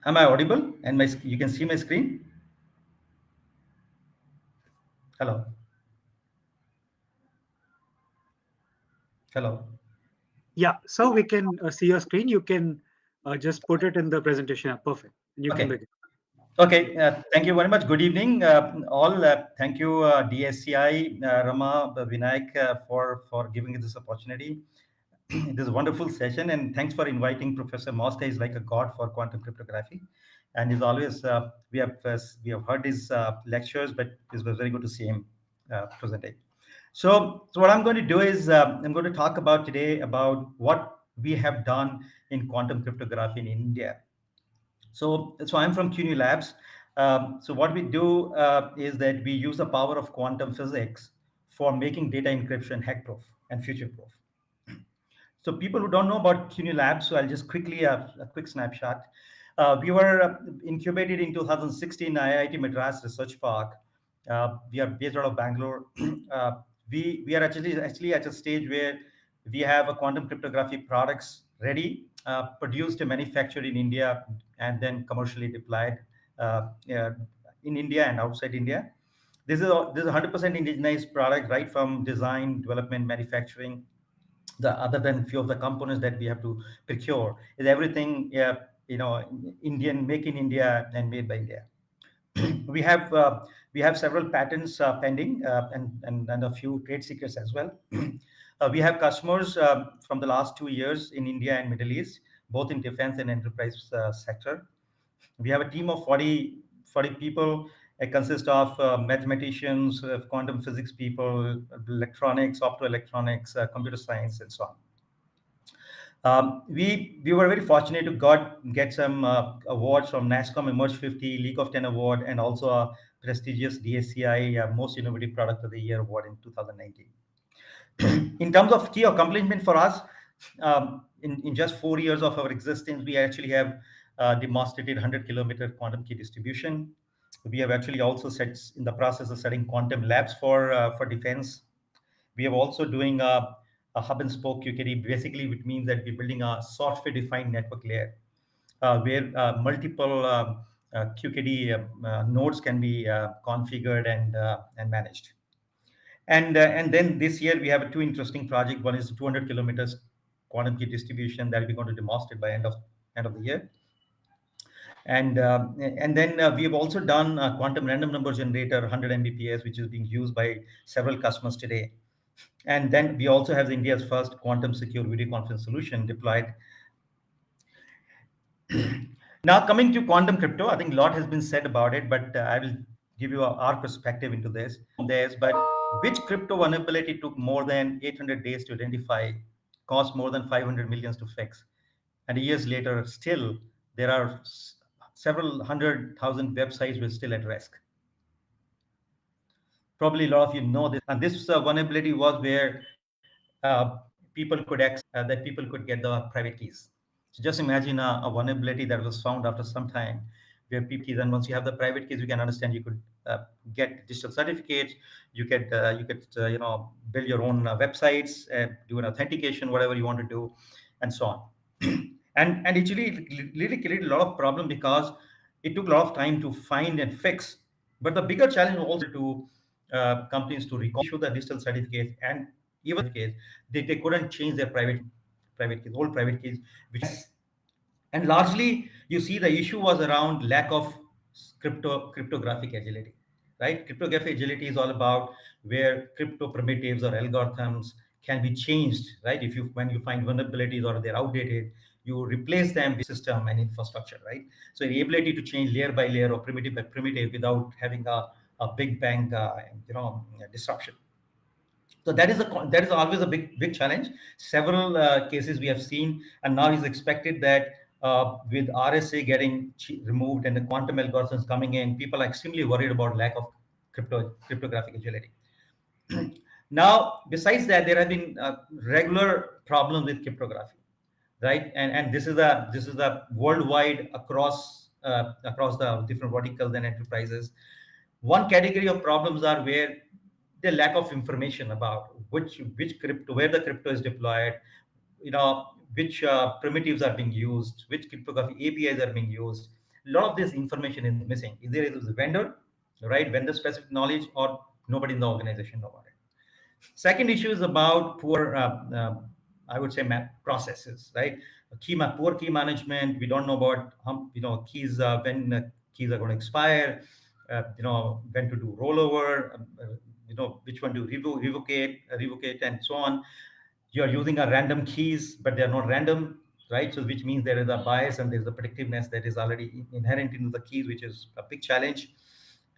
Am I audible? And you can see my screen? Hello? Hello? Yeah, so we can see your screen. You can just put it in the presentation. Perfect. And you can begin. Okay, thank you very much. Good evening, all. Thank you, DSCI, Rama, Vinayak, for giving us this opportunity. It is a wonderful session, and thanks for inviting Professor Mosca. He's like a god for quantum cryptography, and he's always we have heard his lectures, but it was very good to see him presenting. So what I'm going to do is I'm going to talk about today about what we have done in quantum cryptography in India. So I'm from CUNY Labs. So what we do is that we use the power of quantum physics for making data encryption hack-proof and future-proof. So people who don't know about CUNY Labs, so I'll just quickly a quick snapshot. We were incubated in 2016 IIT Madras Research Park. We are based out of Bangalore. We are actually at a stage where we have a quantum cryptography products ready, produced and manufactured in India, and then commercially deployed in India and outside India. This is a 100% indigenized product, right from design, development, manufacturing. The other than few of the components that we have to procure is everything, Indian, make in India and made by India. we have several patents pending and a few trade secrets as well. We have customers from the last 2 years in India and Middle East, both in defense and enterprise sector. We have a team of 40 people. It consists of mathematicians, quantum physics people, electronics, optoelectronics, computer science, and so on. We were very fortunate to get some awards from NASCOM Emerge 50, League of 10 award, and also a prestigious DSCI Most Innovative Product of the Year award in 2019. In terms of key accomplishment for us, in just 4 years of our existence, we actually have demonstrated 100-kilometer quantum key distribution. We have actually also in the process of setting quantum labs for defense. We are also doing a hub and spoke QKD, basically, which means that we're building a software-defined network layer where multiple QKD nodes can be configured and managed. And then this year we have two interesting projects. One is 200 kilometers quantum key distribution that we're going to demonstrate by end of the year. And then we have also done a quantum random number generator 100 Mbps, which is being used by several customers today. And then we also have India's first quantum secure video conference solution deployed. Now, coming to quantum crypto, I think a lot has been said about it, but I will give you our perspective into this. But which crypto vulnerability took more than 800 days to identify, cost more than 500 millions to fix, and years later, still there are several 100,000 websites were still at risk. Probably a lot of you know this, and this vulnerability was where people could that people could get the private keys. So just imagine a vulnerability that was found after some time, where people keys, and once you have the private keys, you can understand you could get digital certificates, you could build your own websites, do an authentication, whatever you want to do, and so on. And it really created a lot of problem because it took a lot of time to find and fix. But the bigger challenge was also to companies to issue the digital certificates, and even case they couldn't change their private keys, old private keys, which and largely you see the issue was around lack of cryptographic agility, right? Cryptographic agility is all about where crypto primitives or algorithms can be changed, right? If you when you find vulnerabilities or they're outdated, you replace them with system and infrastructure, right? So the ability to change layer by layer or primitive by primitive without having a big bang disruption. So that is always a big challenge. Several cases we have seen, and now it's expected that with RSA getting removed and the quantum algorithms coming in, people are extremely worried about lack of cryptographic agility. Now, besides that, there have been regular problems with cryptography, right? And this is a worldwide across the different verticals and enterprises. One category of problems are where the lack of information about which crypto, where the crypto is deployed, which primitives are being used, which cryptography APIs are being used. A lot of this information is missing. Either it is a vendor, right, vendor specific knowledge, or nobody in the organization know about it. Second issue is about poor, I would say, processes, right? Poor key management. We don't know about keys when keys are going to expire, when to do rollover, which one to revocate, and so on. You are using a random keys, but they are not random, right? So which means there is a bias and there is a predictiveness that is already inherent into the keys, which is a big challenge,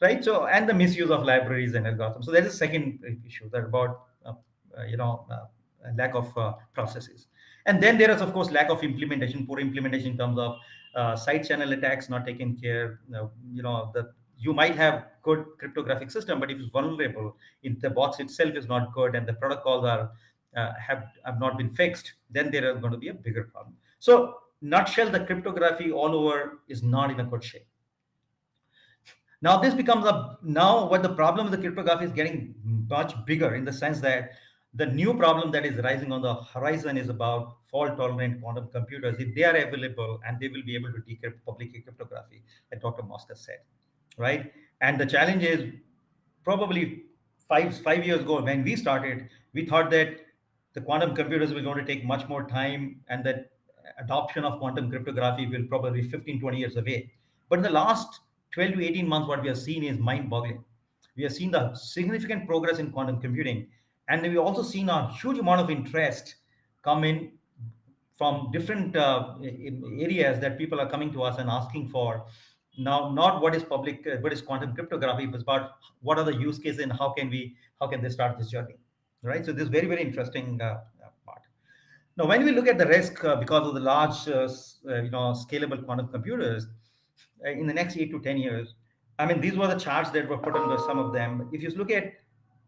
right? So, and the misuse of libraries and algorithms. So there's a second issue that about lack of processes. And then there is, of course, lack of implementation, poor implementation in terms of side channel attacks not taken care. You might have good cryptographic system, but if it's vulnerable, if the box itself is not good and the protocols are have not been fixed, then there is going to be a bigger problem. So, nutshell, the cryptography all over is not in a good shape. Now this becomes now what the problem with the cryptography is getting much bigger, in the sense that the new problem that is rising on the horizon is about fault tolerant quantum computers. If they are available and they will be able to decrypt public key cryptography, as Dr. Mosca said, right? And the challenge is probably five years ago when we started, we thought that the quantum computers were going to take much more time, and that adoption of quantum cryptography will probably be 15, 20 years away. But in the last 12 to 18 months, what we have seen is mind-boggling. We have seen the significant progress in quantum computing, and we've also seen a huge amount of interest come in from different areas, that people are coming to us and asking for now, not what is what is quantum cryptography, but about what are the use cases and how can they start this journey, right? So this is very, very interesting part. Now, when we look at the risk because of the large, scalable quantum computers in the next 8 to 10 years, I mean, these were the charts that were put on some of them. If you look at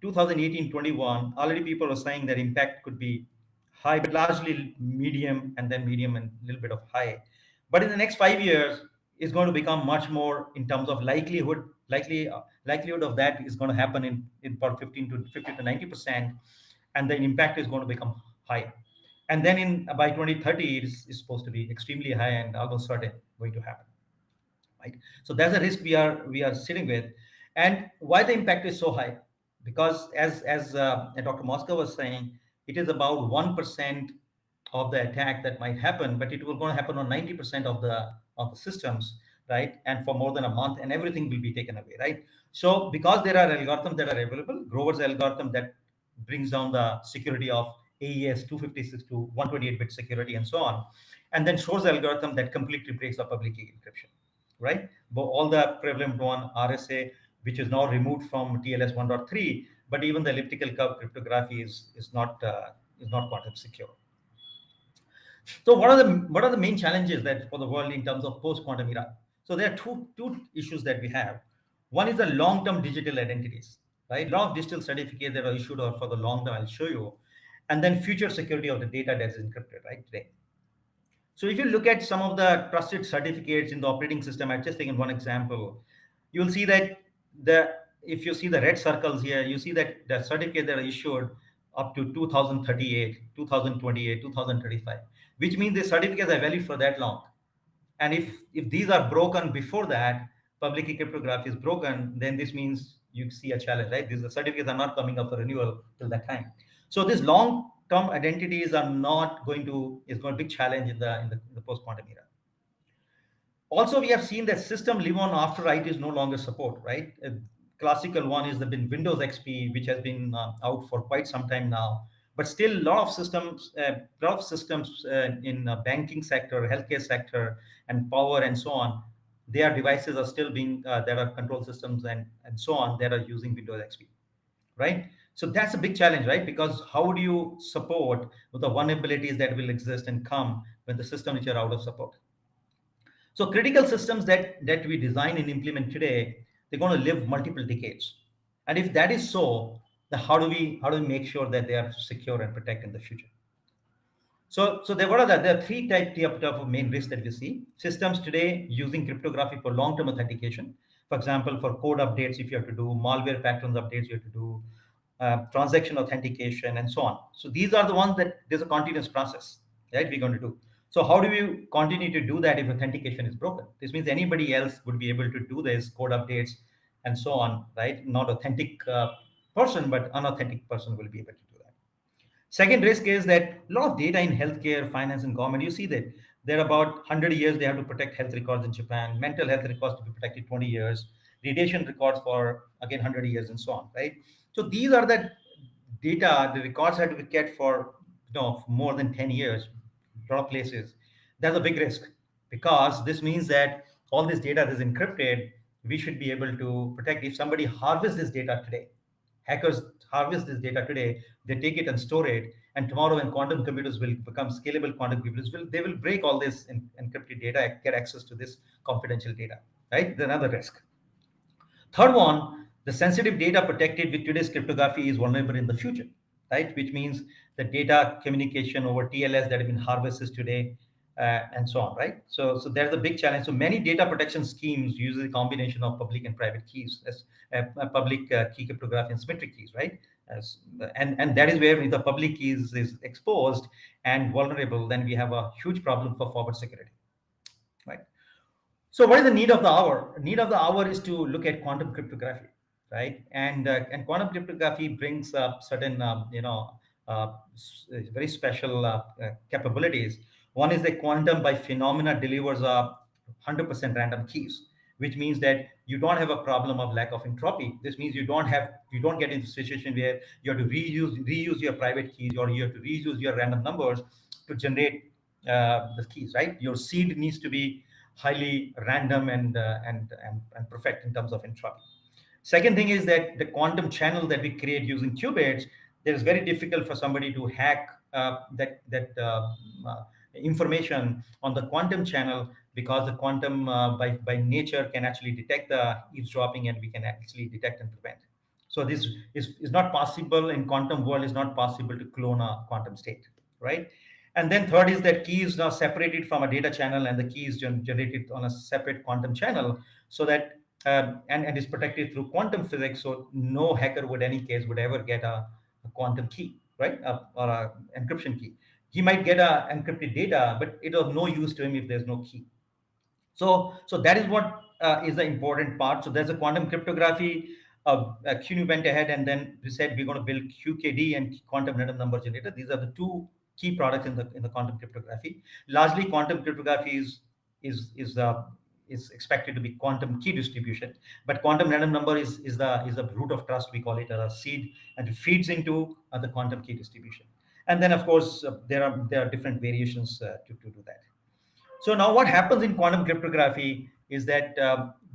2018-21, already people are saying that impact could be high, but largely medium, and then medium and a little bit of high. But in the next 5 years, it's going to become much more in terms of likelihood of that is going to happen in about 50 to 90%, and the impact is going to become high. And then by 2030, it's supposed to be extremely high and almost certain going to happen. Right? So that's a risk we are sitting with. And why the impact is so high? because as Dr. Mosca was saying, it is about 1% of the attack that might happen, but it will going to happen on 90% of the systems, right? And for more than a month, and everything will be taken away, right? So because there are algorithms that are available, Grover's algorithm that brings down the security of AES 256 to 128-bit security and so on, and then Shor's algorithm that completely breaks the public key encryption, right? But all the prevalent one, RSA, which is now removed from TLS 1.3, but even the elliptical curve cryptography is not quantum secure. So what are the main challenges that for the world in terms of post quantum era? So there are two issues that we have. One is the long-term digital identities, right? A lot of digital certificates that are issued or for the long term, I'll show you, and then future security of the data that's encrypted, right, today. So if you look at some of the trusted certificates in the operating system, I've just taken one example. You'll see that if you see the red circles here, you see that the certificates that are issued up to 2038, 2028, 2035, which means the certificates are valid for that long. And if these are broken before that, public key cryptography is broken, then this means you see a challenge, right? These certificates are not coming up for renewal till that time. So these long-term identities are not going to is going to be a big challenge in the post-quantum era. Also, we have seen that system live on after IT is no longer support, right? A classical one is the Windows XP, which has been out for quite some time now. But still, a lot of systems in banking sector, healthcare sector, and power and so on, their devices are still being there are control systems and so on that are using Windows XP, right? So that's a big challenge, right? Because how do you support the vulnerabilities that will exist and come when the systems are out of support? So critical systems that we design and implement today, they're going to live multiple decades. And if that is so, then how do we make sure that they are secure and protected in the future? So there are three types of main risks that we see. Systems today using cryptography for long-term authentication. For example, for code updates, if you have to do malware patterns updates, you have to do transaction authentication and so on. So these are the ones that there's a continuous process, right? We're going to do. So how do we continue to do that if authentication is broken? This means anybody else would be able to do this code updates and so on, right? Not authentic person, but unauthentic person will be able to do that. Second risk is that a lot of data in healthcare, finance, and government, you see that there are about 100 years they have to protect health records in Japan, mental health records to be protected 20 years, radiation records for, again, 100 years and so on, right? So these are the data, the records have to be kept for more than 10 years, a lot of places. That's a big risk because this means that all this data is encrypted. We should be able to protect. If somebody harvests this data today, hackers harvest this data today, they take it and store it, and tomorrow when quantum computers will become scalable quantum computers, they will break all this encrypted data, get access to this confidential data, right? Another risk. Third one, the sensitive data protected with today's cryptography is vulnerable in the future, right? Which means the data communication over TLS that have been harvested today and so on, right? So there's a big challenge. So many data protection schemes use a combination of public and private keys as public key cryptography and symmetric keys, right? And that is where the public keys is exposed and vulnerable, then we have a huge problem for forward security, right? So what is the need of the hour? Need of the hour is to look at quantum cryptography, right? And quantum cryptography brings up certain, very special capabilities. One is that quantum by phenomena delivers a 100% random keys, which means that you don't have a problem of lack of entropy. This means you don't get into a situation where you have to reuse your private keys, or you have to reuse your random numbers to generate the keys, right? Your seed needs to be highly random and perfect in terms of entropy. Second thing is that the quantum channel that we create using qubits, it is very difficult for somebody to hack that information on the quantum channel, because the quantum by nature can actually detect the eavesdropping, and we can actually detect and prevent. So this is not possible in quantum world. Is not possible to clone a quantum state, right? And then third is that key is now separated from a data channel, and the key is generated on a separate quantum channel, so that and is protected through quantum physics. So no hacker would any case would ever get a quantum key, right? Or a encryption key. He might get a encrypted data, but it of no use to him if there's no key. So that is what is the important part. So there's a quantum cryptography CUNY went ahead and then we said we're going to build QKD and quantum random number generator. These are the two key products in the quantum cryptography. Largely, quantum cryptography is expected to be quantum key distribution, but quantum random number is the root of trust. We call it a seed, and it feeds into the quantum key distribution. And then, of course, there are different variations to do that. So now what happens in quantum cryptography is that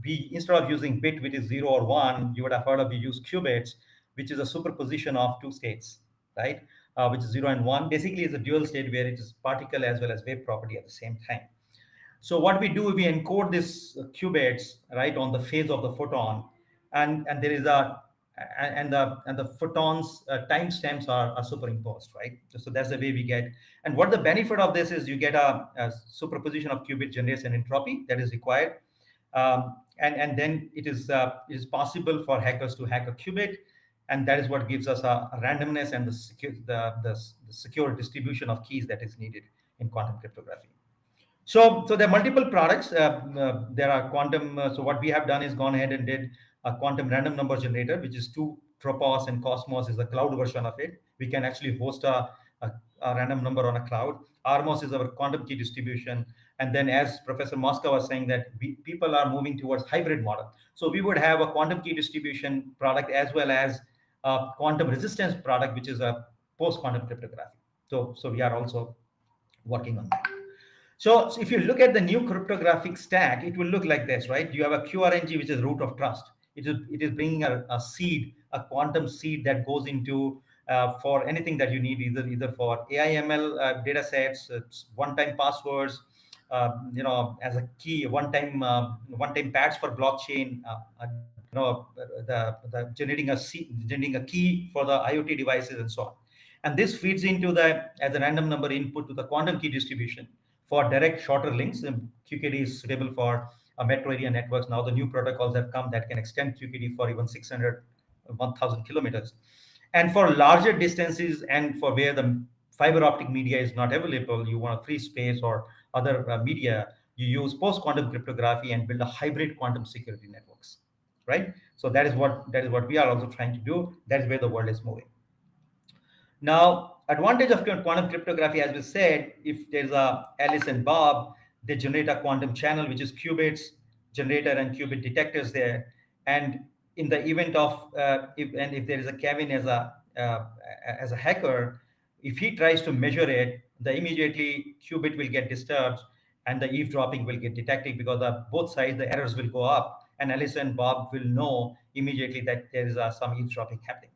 we, instead of using bit, which is 0 or 1, you would have heard of, we use qubits, which is a superposition of two states, right? Which is 0 and 1. Basically, it's a dual state where it is particle as well as wave property at the same time. So what we do, we encode this qubits right on the phase of the photon, and there is a and the photons timestamps are superimposed, right? So that's the way we get. And what the benefit of this is, you get a superposition of qubit generates an entropy that is required, and then it is possible for hackers to hack a qubit, and that is what gives us a randomness and the secure distribution of keys that is needed in quantum cryptography. So there are multiple products. There are quantum. So what we have done is gone ahead and did a quantum random number generator, which is two Tropos, and Cosmos is the cloud version of it. We can actually host a random number on a cloud. Armos is our quantum key distribution. And then, as Professor Mosca was saying, that people are moving towards hybrid model. So we would have a quantum key distribution product as well as a quantum resistance product, which is a post-quantum cryptography. So we are also working on that. So if you look at the new cryptographic stack, it will look like this, right? You have a QRNG, which is root of trust. It is bringing a seed, a quantum seed that goes into for anything that you need, either for AI/ML data sets, one-time passwords, as a key, one-time pads for blockchain, the generating a key for the IoT devices and so on. And this feeds into as a random number input to the quantum key distribution for direct shorter links. And QKD is suitable for metro area networks. Now the new protocols have come that can extend QKD for even 600, 1,000 kilometers. And for larger distances and for where the fiber optic media is not available, you want a free space or other media, you use post-quantum cryptography and build a hybrid quantum security networks, right? So that is what we are also trying to do. That is where the world is moving. Now, advantage of quantum cryptography, as we said, if there's a Alice and Bob, they generate a quantum channel, which is qubits generator and qubit detectors there. And in the event of if there is a Kevin as a hacker, if he tries to measure it, the immediately qubit will get disturbed and the eavesdropping will get detected, because both sides the errors will go up, and Alice and Bob will know immediately that there is some eavesdropping happening.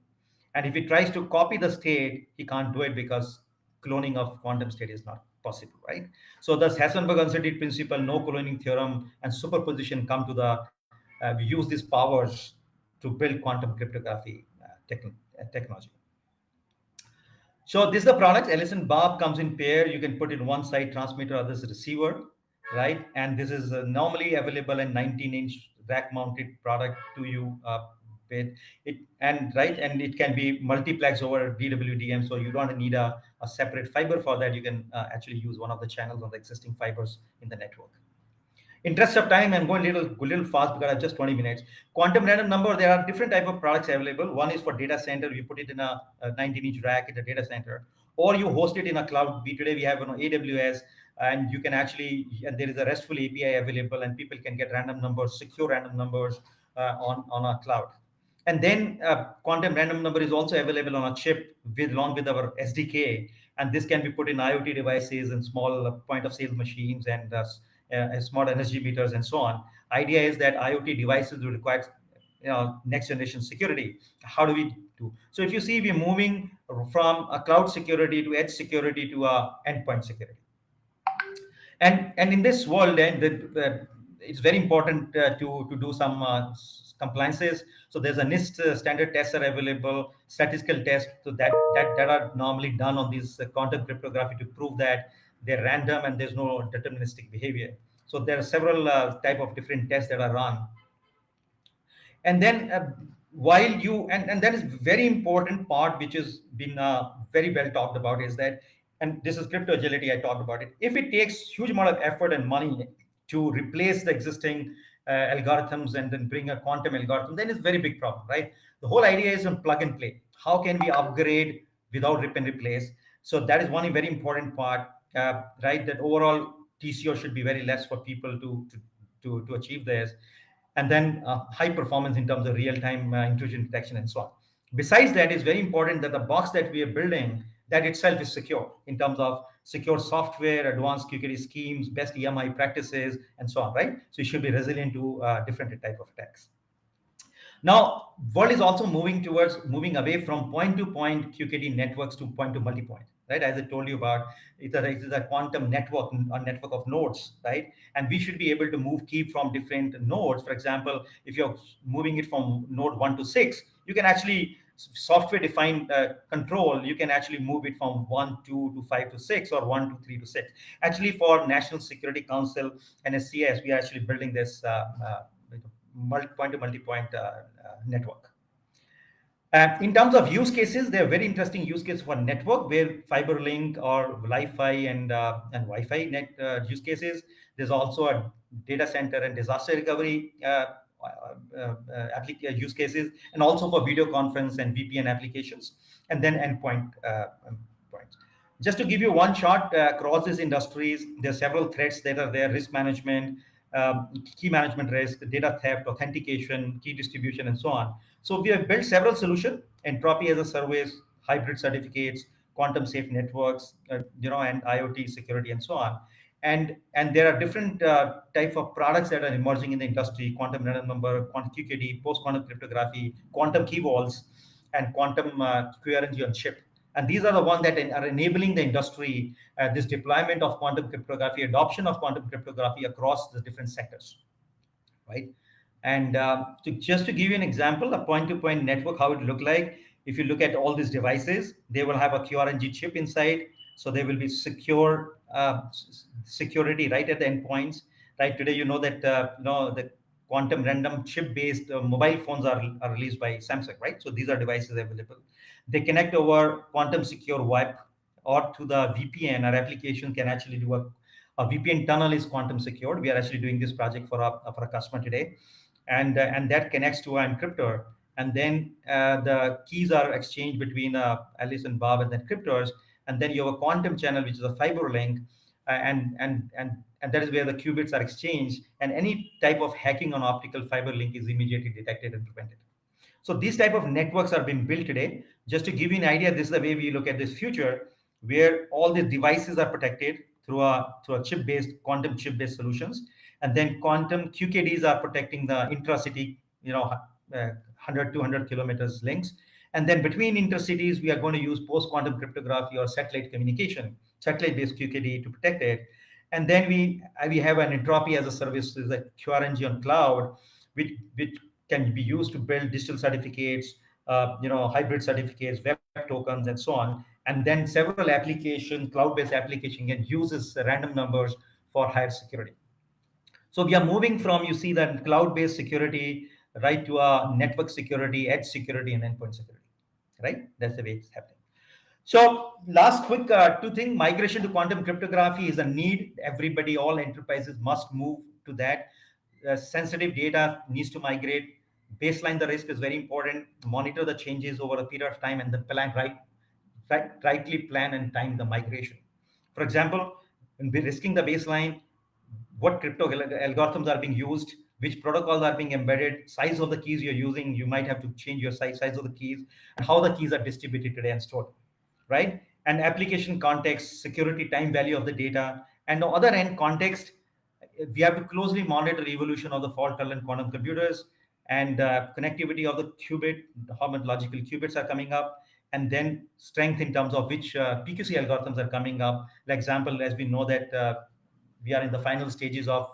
And if he tries to copy the state, he can't do it because cloning of quantum state is not possible, right? So thus Hasselberg uncertainty principle, no cloning theorem, and superposition come to we use these powers to build quantum cryptography technology. So this is the product. Alice and Bob comes in pair. You can put in one side transmitter, others receiver, right? And this is normally available in 19-inch rack-mounted product to you. And it can be multiplex over DWDM, so you don't need a separate fiber for that. You can actually use one of the channels on the existing fibers in the network. Interest of time, I'm going a little fast because I have just 20 minutes. Quantum random number, there are different type of products available. One is for data center. You put it in a 19-inch rack in the data center, or you host it in a cloud. Today we have AWS, and you can actually, and there is a RESTful API available, and people can get random numbers, secure random numbers on a cloud. And then quantum random number is also available on a chip along with our SDK, and this can be put in IoT devices and small point of sale machines and smart energy meters and so on. Idea is that IoT devices will require next generation security. How do we do? So if you see, we're moving from a cloud security to edge security to endpoint security. And in this world, it's very important to do some compliances. So there's a Nist standard tests are available, statistical tests, so that are normally done on these quantum cryptography to prove that they're random and there's no deterministic behavior. So there are several type of different tests that are run. And then while you, and that is very important part, which has been very well talked about, is that, and this is crypto agility, I talked about it. If it takes huge amount of effort and money to replace the existing algorithms and then bring a quantum algorithm, then it's a very big problem, right? The whole idea is on plug and play. How can we upgrade without rip and replace? So that is one very important part, right? That overall TCO should be very less for people to achieve this, and then high performance in terms of real-time intrusion detection and so on. Besides that, it's very important that the box that we are building, that itself is secure in terms of secure software, advanced QKD schemes, best EMI practices, and so on, right? So it should be resilient to different type of attacks. Now, world is also moving away from point-to-point QKD networks to point-to-multipoint, right? As I told you about, it is a quantum network, a network of nodes, right? And we should be able to move key from different nodes. For example, if you're moving it from node 1 to 6, you can actually software-defined control. You can actually move it from 1, 2 to 5 to 6, or 1 to 3 to 6. Actually, for National Security Council and SCS, we are actually building this point-to-multipoint network. In terms of use cases, there are very interesting use cases for network where fiber link or Wi-Fi and Wi-Fi net use cases. There's also a data center and disaster recovery use cases, and also for video conference and VPN applications, and then endpoint points. Just to give you one shot across these industries, there are several threats that are there: risk management, key management risk, data theft, authentication, key distribution, and so on. So we have built several solutions: entropy as a service, hybrid certificates, quantum safe networks, and IoT security, and so on. And there are different type of products that are emerging in the industry: quantum random number, quantum QKD, post quantum cryptography, quantum key vaults, and quantum QRNG on chip. And these are the ones that are enabling the industry, this deployment of quantum cryptography, adoption of quantum cryptography across the different sectors, right? And just to give you an example, a point-to-point network, how it look like. If you look at all these devices, they will have a QRNG chip inside, so they will be secure, security right at the endpoints. Right today, you know that the quantum random chip-based mobile phones are released by Samsung, right? So these are devices available. They connect over quantum secure web or to the VPN. Our application can actually do a VPN tunnel is quantum secured. We are actually doing this project for a customer today, and that connects to our encryptor. And then the keys are exchanged between Alice and Bob and the encryptors. And then you have a quantum channel, which is a fiber link, and that is where the qubits are exchanged. And any type of hacking on optical fiber link is immediately detected and prevented. So these type of networks are being built today. Just to give you an idea, this is the way we look at this future, where all the devices are protected through a chip-based, quantum chip-based solutions. And then quantum QKDs are protecting the intra-city, 100, 200 kilometers links. And then between intercities, we are going to use post-quantum cryptography or satellite communication, satellite-based QKD to protect it. And then we have an entropy as a service, is a QRNG on cloud, which can be used to build digital certificates, hybrid certificates, web tokens, and so on. And then several applications, cloud-based application, can uses random numbers for higher security. So we are moving from, you see, that cloud-based security right to a network security, edge security, and endpoint security, right? That's the way it's happening. So last quick two things: migration to quantum cryptography is a need. Everybody, all enterprises must move to that. Sensitive data needs to migrate. Baseline the risk is very important. Monitor the changes over a period of time, and then rightly plan and time the migration. For example, in risking the baseline, what crypto algorithms are being used, which protocols are being embedded, size of the keys you're using. You might have to change your size of the keys, and how the keys are distributed today and stored, right? And application context, security, time value of the data. And on the other end, context, we have to closely monitor evolution of the fault-tolerant quantum computers and connectivity of the qubit, how much logical qubits are coming up, and then strength in terms of which PQC algorithms are coming up. For example, as we know that we are in the final stages of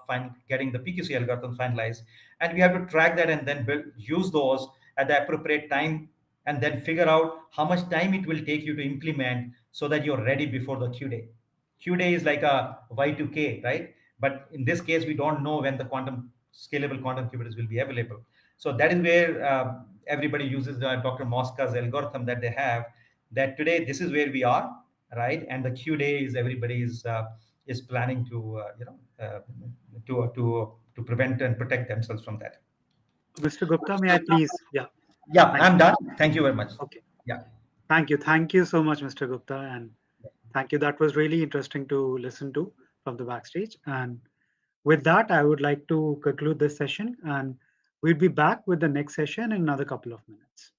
getting the PQC algorithm finalized, and we have to track that and then use those at the appropriate time, and then figure out how much time it will take you to implement so that you're ready before the Q day. Q day is like a Y2K, right? But in this case, we don't know when the scalable quantum computers will be available. So that is where everybody uses Dr. Mosca's algorithm that they have, that today this is where we are, right? And the Q day is everybody is planning to prevent and protect themselves from that. Mr. Gupta, may I please? Yeah. Yeah, Thank I'm you. done. Thank you very much. Okay. Yeah. Thank you. Thank you so much, Mr. Gupta. And thank you. That was really interesting to listen to from the backstage. And with that, I would like to conclude this session, and we'll be back with the next session in another couple of minutes.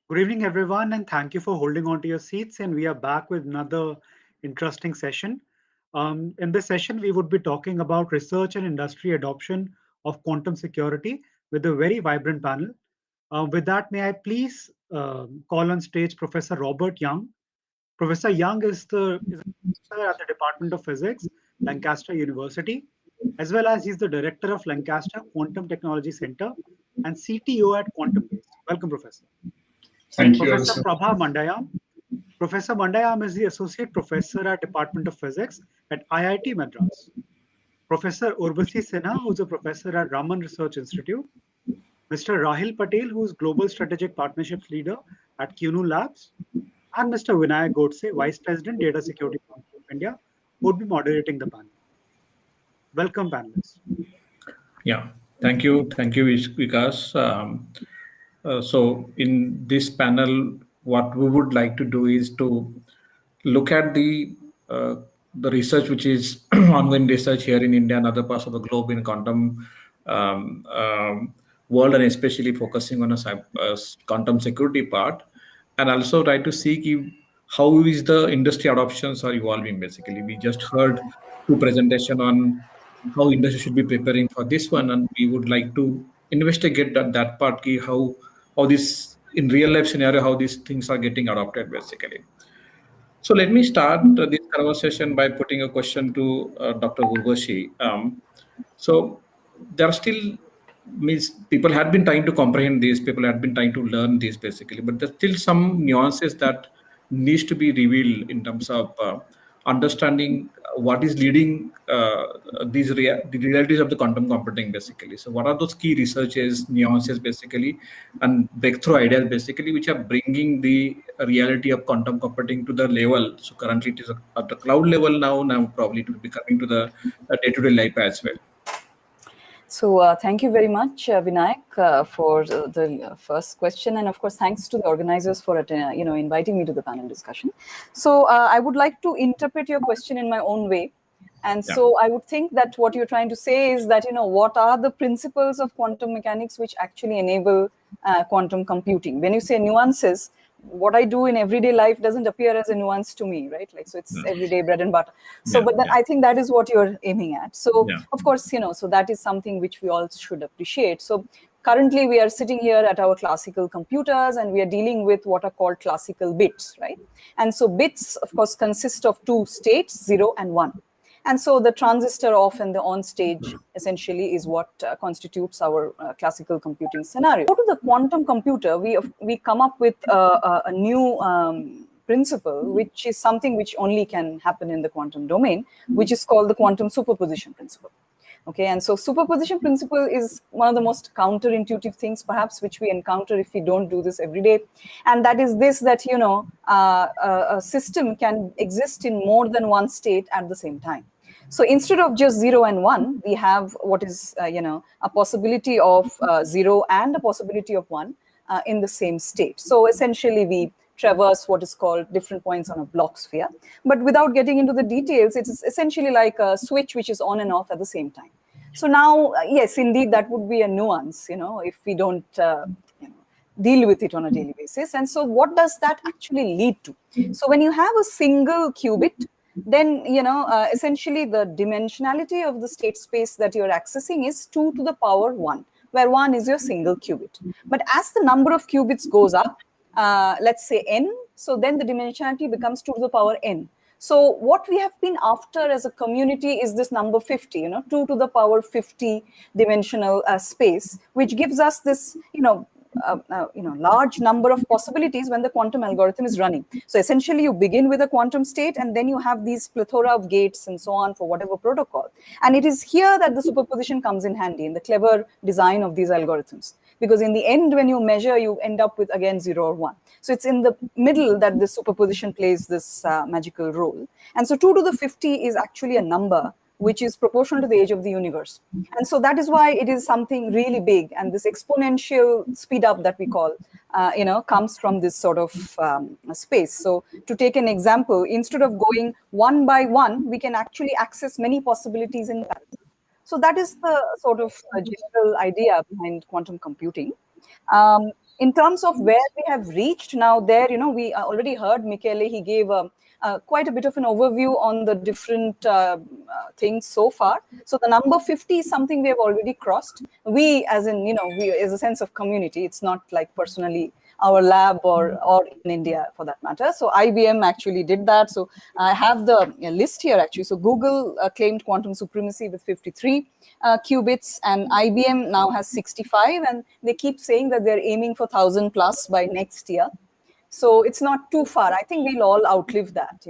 Good evening, everyone, and thank you for holding on to your seats. And we are back with another interesting session. In this session, we would be talking about research and industry adoption of quantum security with a very vibrant panel. With that, may I please call on stage Professor Robert Young. Professor Young is a professor at the Department of Physics, Lancaster University, as well as he's the director of Lancaster Quantum Technology Center and CTO at Quantum Base. Welcome, Professor. Thank you. Professor Prabha Mandayam. Professor Mandayam is the Associate Professor at Department of Physics at IIT Madras. Professor Urbasi Sinha, who's a professor at Raman Research Institute. Mr. Rahil Patel, who's Global Strategic Partnerships Leader at QNU Labs. And Mr. Vinayak Godse, Vice President, Data Security Council of India, who would be moderating the panel. Welcome, panelists. Yeah, thank you. Thank you, Vikas. So in this panel, what we would like to do is to look at the research which is ongoing research here in India and other parts of the globe in quantum world, and especially focusing on a quantum security part, and also try to see how is the industry adoptions are evolving. Basically, we just heard two presentation on how industry should be preparing for this one, and we would like to investigate that part, how this in real life scenario, how these things are getting adopted basically. So let me start this conversation by putting a question to Dr. Urvashi. So there are still means people had been trying to comprehend this, people had been trying to learn this basically, but there's still some nuances that needs to be revealed in terms of understanding what is leading the realities of the quantum computing basically. So what are those key researches, nuances basically, and breakthrough ideas basically, which are bringing the reality of quantum computing to the level. So currently it is at the cloud level now probably it will be coming to the day-to-day life as well. So thank you very much, Vinayak, for the first question, and of course, thanks to the organizers for inviting me to the panel discussion. So I would like to interpret your question in my own way, and so I would think that what you're trying to say is that what are the principles of quantum mechanics which actually enable quantum computing. When you say nuances, what I do in everyday life doesn't appear as a nuance to me, right? Like, so it's everyday bread and butter. So, but then I think that is what you're aiming at. So, of course, so that is something which we all should appreciate. So currently we are sitting here at our classical computers and we are dealing with what are called classical bits, right? And so bits, of course, consist of two states, 0 and 1. And so the transistor off and the on stage essentially is what constitutes our classical computing scenario. Go to the quantum computer, we come up with a new principle, which is something which only can happen in the quantum domain, which is called the quantum superposition principle. Okay, and so superposition principle is one of the most counterintuitive things, perhaps, which we encounter if we don't do this every day. And that is this, that, a system can exist in more than one state at the same time. So instead of just 0 and 1, we have what is, a possibility of 0 and a possibility of 1 in the same state. So essentially, we traverse what is called different points on a block sphere. But without getting into the details, it is essentially like a switch which is on and off at the same time. So now, yes, indeed, that would be a nuance, if we don't deal with it on a daily basis. And so what does that actually lead to? So when you have a single qubit, then, essentially the dimensionality of the state space that you're accessing is 2 to the power 1, where 1 is your single qubit. But as the number of qubits goes up, let's say n, so then the dimensionality becomes 2 to the power n. So what we have been after as a community is this number 50, 2 to the power 50 dimensional space, which gives us this, large number of possibilities when the quantum algorithm is running. So essentially you begin with a quantum state and then you have these plethora of gates and so on for whatever protocol. And it is here that the superposition comes in handy in the clever design of these algorithms. Because in the end, when you measure, you end up with, again, 0 or 1. So it's in the middle that the superposition plays this magical role. And so 2 to the 50 is actually a number which is proportional to the age of the universe. And so that is why it is something really big. And this exponential speed up that we call, comes from this sort of space. So to take an example, instead of going 1 by 1, we can actually access many possibilities in parallel. So that is the sort of general idea behind quantum computing. In terms of where we have reached now, there, we already heard Mikhaile, he gave quite a bit of an overview on the different things so far. So the number 50 is something we have already crossed. We, as in, we as a sense of community, it's not like personally our lab or in India for that matter. So IBM actually did that. So I have the list here actually. So Google claimed quantum supremacy with 53 qubits, and IBM now has 65, and they keep saying that they're aiming for 1,000 plus by next year. So it's not too far. I think we'll all outlive that,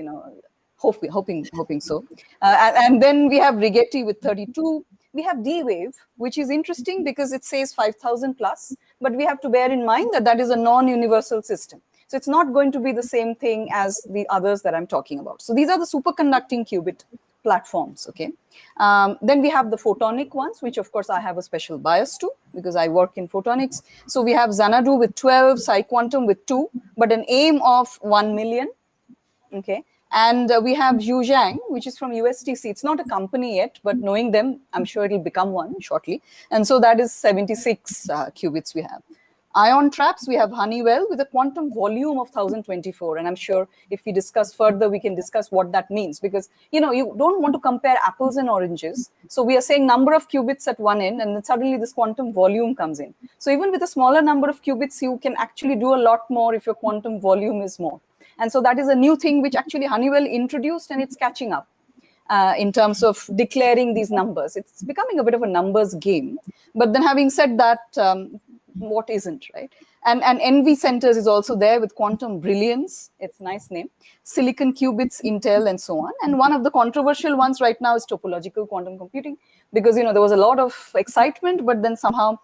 hoping so. And then we have Rigetti with 32. We have D-Wave, which is interesting because it says 5,000 plus, but we have to bear in mind that that is a non-universal system. So it's not going to be the same thing as the others that I'm talking about. So these are the superconducting qubit platforms, okay? Then we have the photonic ones, which of course I have a special bias to because I work in photonics. So we have Xanadu with 12, PsiQuantum with 2, but an aim of 1 million, okay? And we have Zhujiang, which is from USTC. It's not a company yet, but knowing them, I'm sure it'll become one shortly. And so that is 76 qubits we have. Ion traps, we have Honeywell with a quantum volume of 1024. And I'm sure if we discuss further, we can discuss what that means. Because, you don't want to compare apples and oranges. So we are saying number of qubits at one end, and then suddenly this quantum volume comes in. So even with a smaller number of qubits, you can actually do a lot more if your quantum volume is more. And so that is a new thing which actually Honeywell introduced, and it's catching up in terms of declaring these numbers. It's becoming a bit of a numbers game. But then having said that, what isn't, right? And NV Centers is also there with quantum brilliance. It's a nice name. Silicon qubits, Intel, and so on. And one of the controversial ones right now is topological quantum computing, because, there was a lot of excitement, but then somehow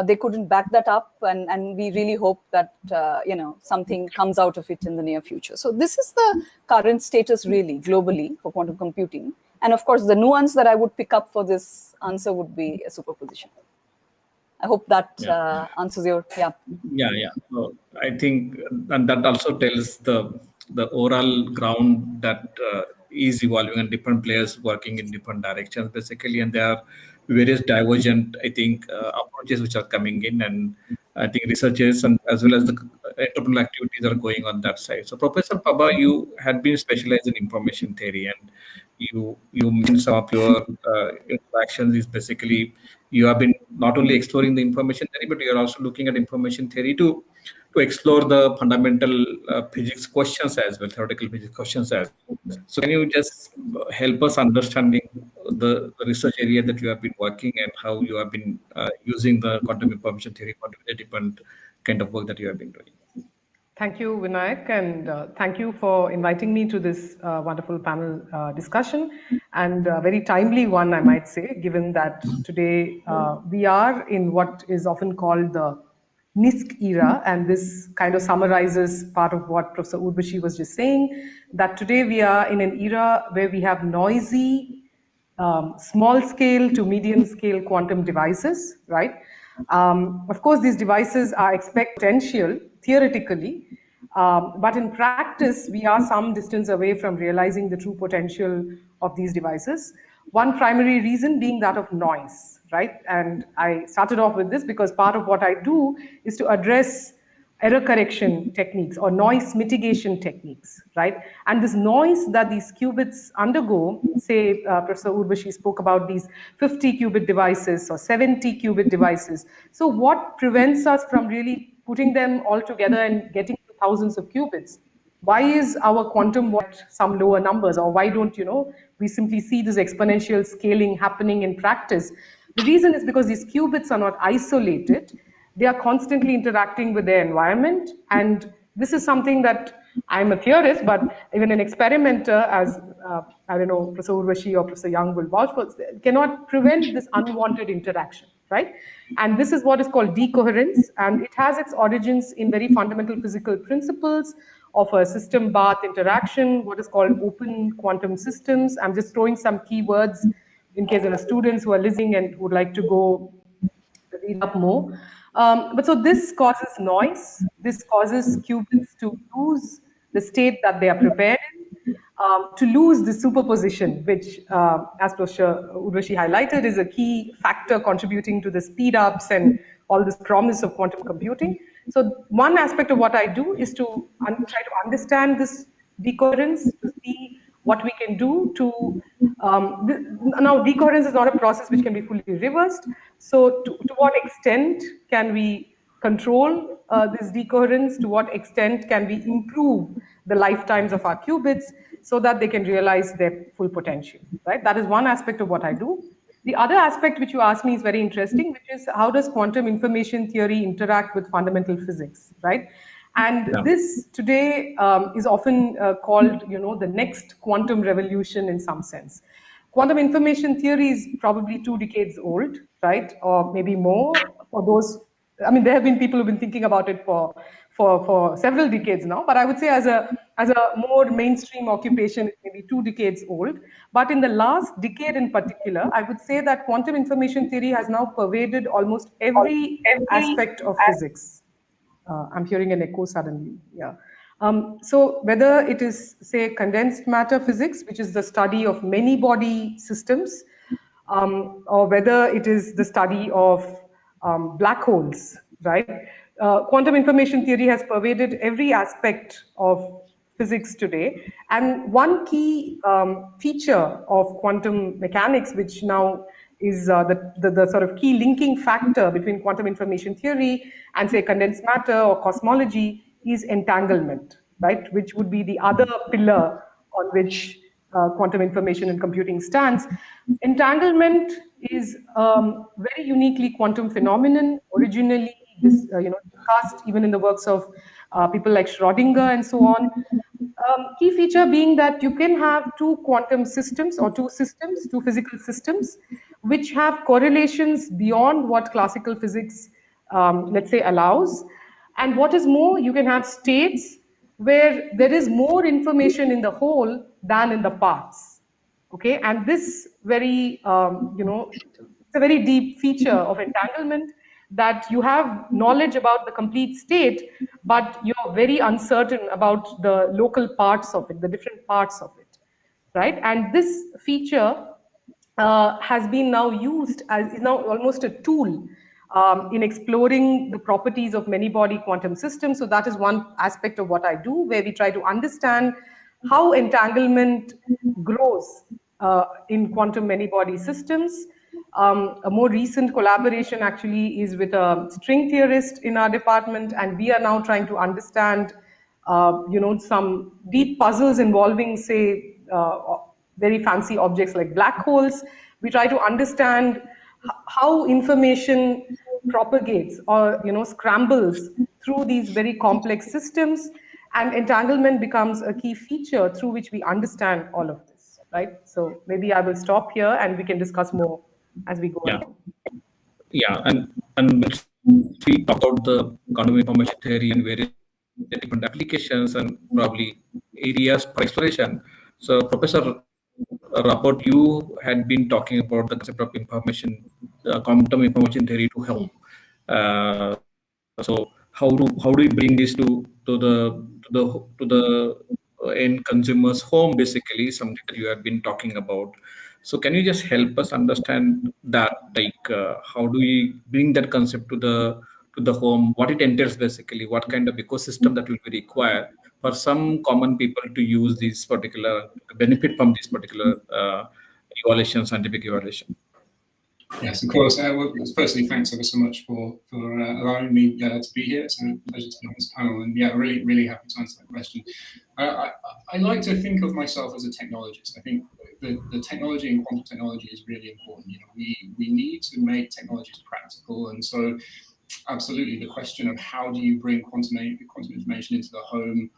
they couldn't back that up, and we really hope that something comes out of it in the near future. So this is the current status really globally for quantum computing. And of course, the nuance that I would pick up for this answer would be a superposition. I hope that answers your, Yeah. So I think, and that also tells the overall ground that is evolving and different players working in different directions, basically. And there are various divergent, I think, approaches which are coming in. And I think researchers and as well as the entrepreneurial activities are going on that side. So Professor Pabba, you had been specialized in information theory, and you mentioned some of your interactions is basically you have been not only exploring the information theory, but you are also looking at information theory to explore the fundamental physics questions as well, theoretical physics questions as well. So can you just help us understanding the research area that you have been working and how you have been using the quantum information theory, quantum different kind of work that you have been doing? Thank you, Vinayak, and thank you for inviting me to this wonderful panel discussion, and a very timely one, I might say, given that today we are in what is often called the Nist era, and this kind of summarizes part of what Professor Urvashi was just saying, that today we are in an era where we have noisy, small scale to medium scale quantum devices, right? Of course, these devices are exponential theoretically, but in practice, we are some distance away from realizing the true potential of these devices. One primary reason being that of noise, right? And I started off with this because part of what I do is to address error correction techniques or noise mitigation techniques, right? And this noise that these qubits undergo, say Professor Urvashi spoke about these 50 qubit devices or 70 qubit devices. So what prevents us from really putting them all together and getting to thousands of qubits? Why is our quantum at some lower numbers, or why don't we simply see this exponential scaling happening in practice? The reason is because these qubits are not isolated. They are constantly interacting with their environment, and this is something that I'm a theorist, but even an experimenter, as I don't know, Professor Urvashi or Professor Young will vouch for, cannot prevent this unwanted interaction, right? And this is what is called decoherence, and it has its origins in very fundamental physical principles of a system-bath interaction, what is called open quantum systems. I'm just throwing some keywords in case there are students who are listening and would like to go read up more. But so this causes noise. This causes qubits to lose the state that they are prepared in, to lose the superposition, which, as Professor Urvashi highlighted, is a key factor contributing to the speed ups and all this promise of quantum computing. So one aspect of what I do is to try to understand this decoherence, to see what we can do to now decoherence is not a process which can be fully reversed. So to what extent can we control this decoherence? To what extent can we improve the lifetimes of our qubits so that they can realize their full potential, right? That is one aspect of what I do. The other aspect which you asked me is very interesting, which is how does quantum information theory interact with fundamental physics, right? And this today is often called, the next quantum revolution in some sense. Quantum information theory is probably 2 decades old, right? Or maybe more for those. I mean, there have been people who've been thinking about it for several decades now, but I would say as a more mainstream occupation, it may be 2 decades old. But in the last decade in particular, I would say that quantum information theory has now pervaded almost every aspect of physics. I'm hearing an echo suddenly. Yeah. So whether it is, say, condensed matter physics, which is the study of many body systems, or whether it is the study of black holes, right? Quantum information theory has pervaded every aspect of physics today. And one key feature of quantum mechanics, which now is the sort of key linking factor between quantum information theory and, say, condensed matter or cosmology, is entanglement, right? Which would be the other pillar on which quantum information and computing stands. Entanglement is very uniquely quantum phenomenon, originally discussed even in the works of people like Schrödinger and so on. Key feature being that you can have 2 quantum systems or 2 systems, 2 physical systems, which have correlations beyond what classical physics, let's say, allows. And what is more, you can have states where there is more information in the whole than in the parts. Okay, and this very, it's a very deep feature of entanglement, that you have knowledge about the complete state, but you're very uncertain about the local parts of it, the different parts of it, right? And this feature has been now used as, is now almost a tool in exploring the properties of many body quantum systems. So that is one aspect of what I do, where we try to understand how entanglement grows in quantum many body systems. A more recent collaboration actually is with a string theorist in our department, and we are now trying to understand, some deep puzzles involving, say, very fancy objects like black holes. We try to understand how information propagates or scrambles through these very complex systems, and entanglement becomes a key feature through which we understand all of this, right? So maybe I will stop here and we can discuss more as we go along. Yeah, and we talk about the quantum information theory and various different applications and probably areas for exploration. So, Professor Rapport, you had been talking about the concept of quantum information theory to home. So, how do we bring this to the end consumer's home? Basically, something that you have been talking about. So, can you just help us understand that? Like, how do we bring that concept to to the home, what it entails basically, what kind of ecosystem that will be required for some common people to use these particular, benefit from this particular evaluation, scientific evaluation. Yes, of course. Well, firstly, thanks ever so much for allowing me to be here. It's a pleasure to be on this panel, and yeah, really happy to answer that question. I like to think of myself as a technologist. I think the technology in quantum technology is really important. You know, we need to make technologies practical, and so absolutely the question of how do you bring quantum information into the home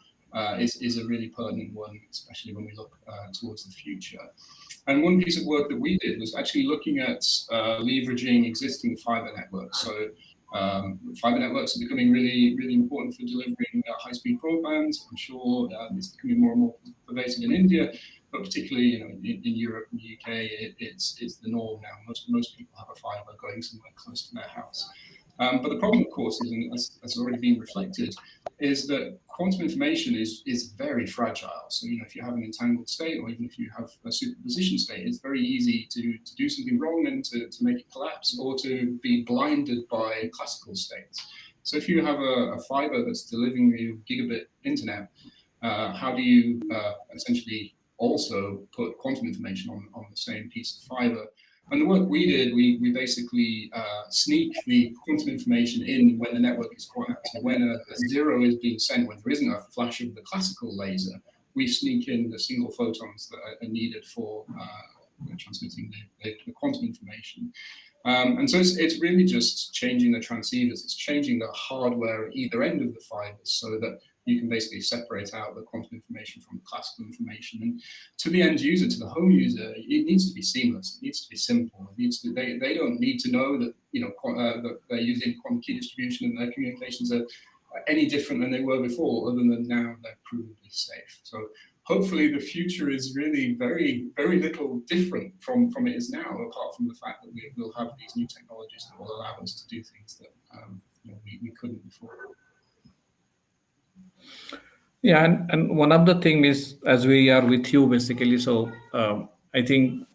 is a really pertinent one, especially when we look towards the future. And one piece of work that we did was actually looking at leveraging existing fiber networks. So fiber networks are becoming really important for delivering high-speed broadband. I'm sure it's becoming more and more pervasive in India, but particularly in Europe and the UK, it's the norm now. Most people have a fiber going somewhere close to their house. But the problem, of course, is, and as already been reflected, is that quantum information is very fragile. So, if you have an entangled state, or even if you have a superposition state, it's very easy to do something wrong and to make it collapse, or to be blinded by classical states. So if you have a fiber that's delivering you gigabit internet, how do you essentially also put quantum information on the same piece of fiber? And the work we did, we basically sneak the quantum information in when the network is quiet. So when a zero is being sent, when there isn't a flash of the classical laser, we sneak in the single photons that are needed for transmitting the quantum information. And so it's really just changing the transceivers. It's changing the hardware at either end of the fibers so that you can basically separate out the quantum information from the classical information. And to the end user, to the home user, it needs to be seamless. It needs to be simple. It needs to, they don't need to know that that they're using quantum key distribution and their communications are any different than they were before, other than now they're provably safe. So hopefully the future is really very little different from it is now, apart from the fact that we will have these new technologies that will allow us to do things that we couldn't before. Yeah, and one of the things is, as we are with you basically, so I think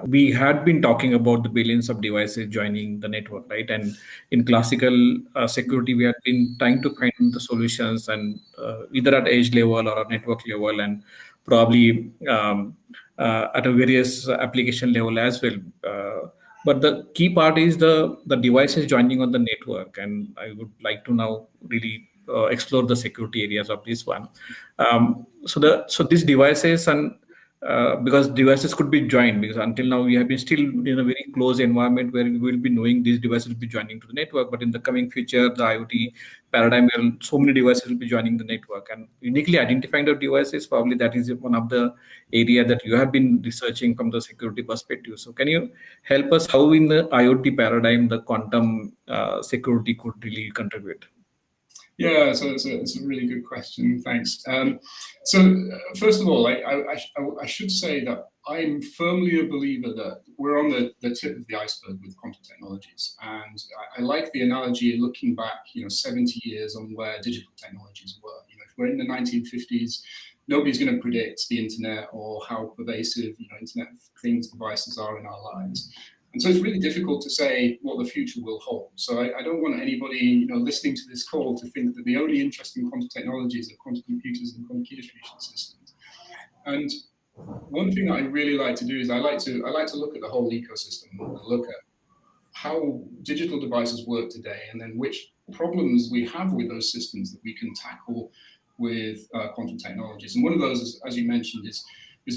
we had been talking about the billions of devices joining the network, right? And in classical security, we had been trying to find the solutions, and either at edge level or at network level, and probably at a various application level as well. But the key part is the devices joining on the network, and I would like to now really explore the security areas of this one. So these devices, and because devices could be joined, because until now we have been still in a very close environment where we will be knowing these devices will be joining to the network. But in the coming future, the IoT paradigm, where so many devices will be joining the network, and uniquely identifying the devices, probably that is one of the area that you have been researching from the security perspective. So can you help us how in the IoT paradigm the quantum security could really contribute? Yeah, so it's a really good question. Thanks. So first of all, I should say that I'm firmly a believer that we're on the tip of the iceberg with quantum technologies, and I like the analogy looking back, 70 years on where digital technologies were. If we're in the 1950s, nobody's going to predict the internet or how pervasive Internet of Things devices are in our lives. And so it's really difficult to say what the future will hold. So I don't want anybody listening to this call to think that the only interesting quantum technologies are quantum computers and quantum key distribution systems. And one thing that I really like to do is I like to look at the whole ecosystem and look at how digital devices work today, and then which problems we have with those systems that we can tackle with quantum technologies. And one of those, as you mentioned, is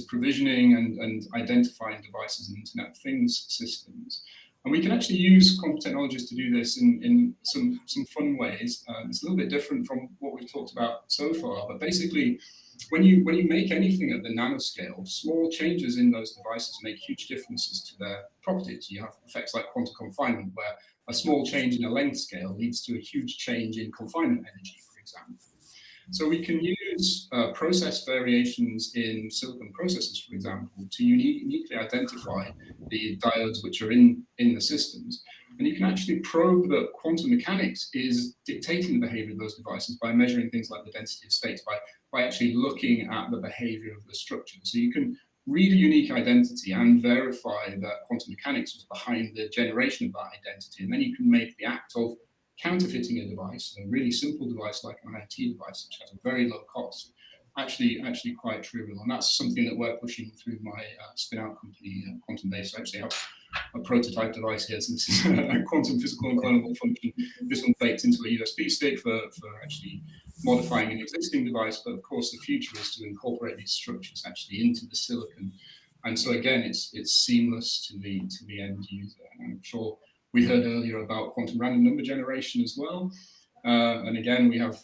provisioning and identifying devices and Internet of Things systems. And we can actually use quantum technologies to do this in some fun ways. It's a little bit different from what we've talked about so far, but basically, when you make anything at the nanoscale, small changes in those devices make huge differences to their properties. You have effects like quantum confinement, where a small change in a length scale leads to a huge change in confinement energy, for example. So we can use process variations in silicon processors, for example, to uniquely identify the diodes which are in the systems. And you can actually probe that quantum mechanics is dictating the behavior of those devices by measuring things like the density of states, by actually looking at the behavior of the structure. So you can read a unique identity and verify that quantum mechanics was behind the generation of that identity. And then you can make the act of counterfeiting a device, a really simple device like an IoT device, which has a very low cost, actually quite trivial. And that's something that we're pushing through my spin-out company, Quantum Base. I actually have a prototype device here. So this is a quantum physical and clonable function. This one baked into a USB stick for actually modifying an existing device. But of course, the future is to incorporate these structures actually into the silicon. And so again, it's seamless to the end user. And I'm sure we heard earlier about quantum random number generation as well. And again, we have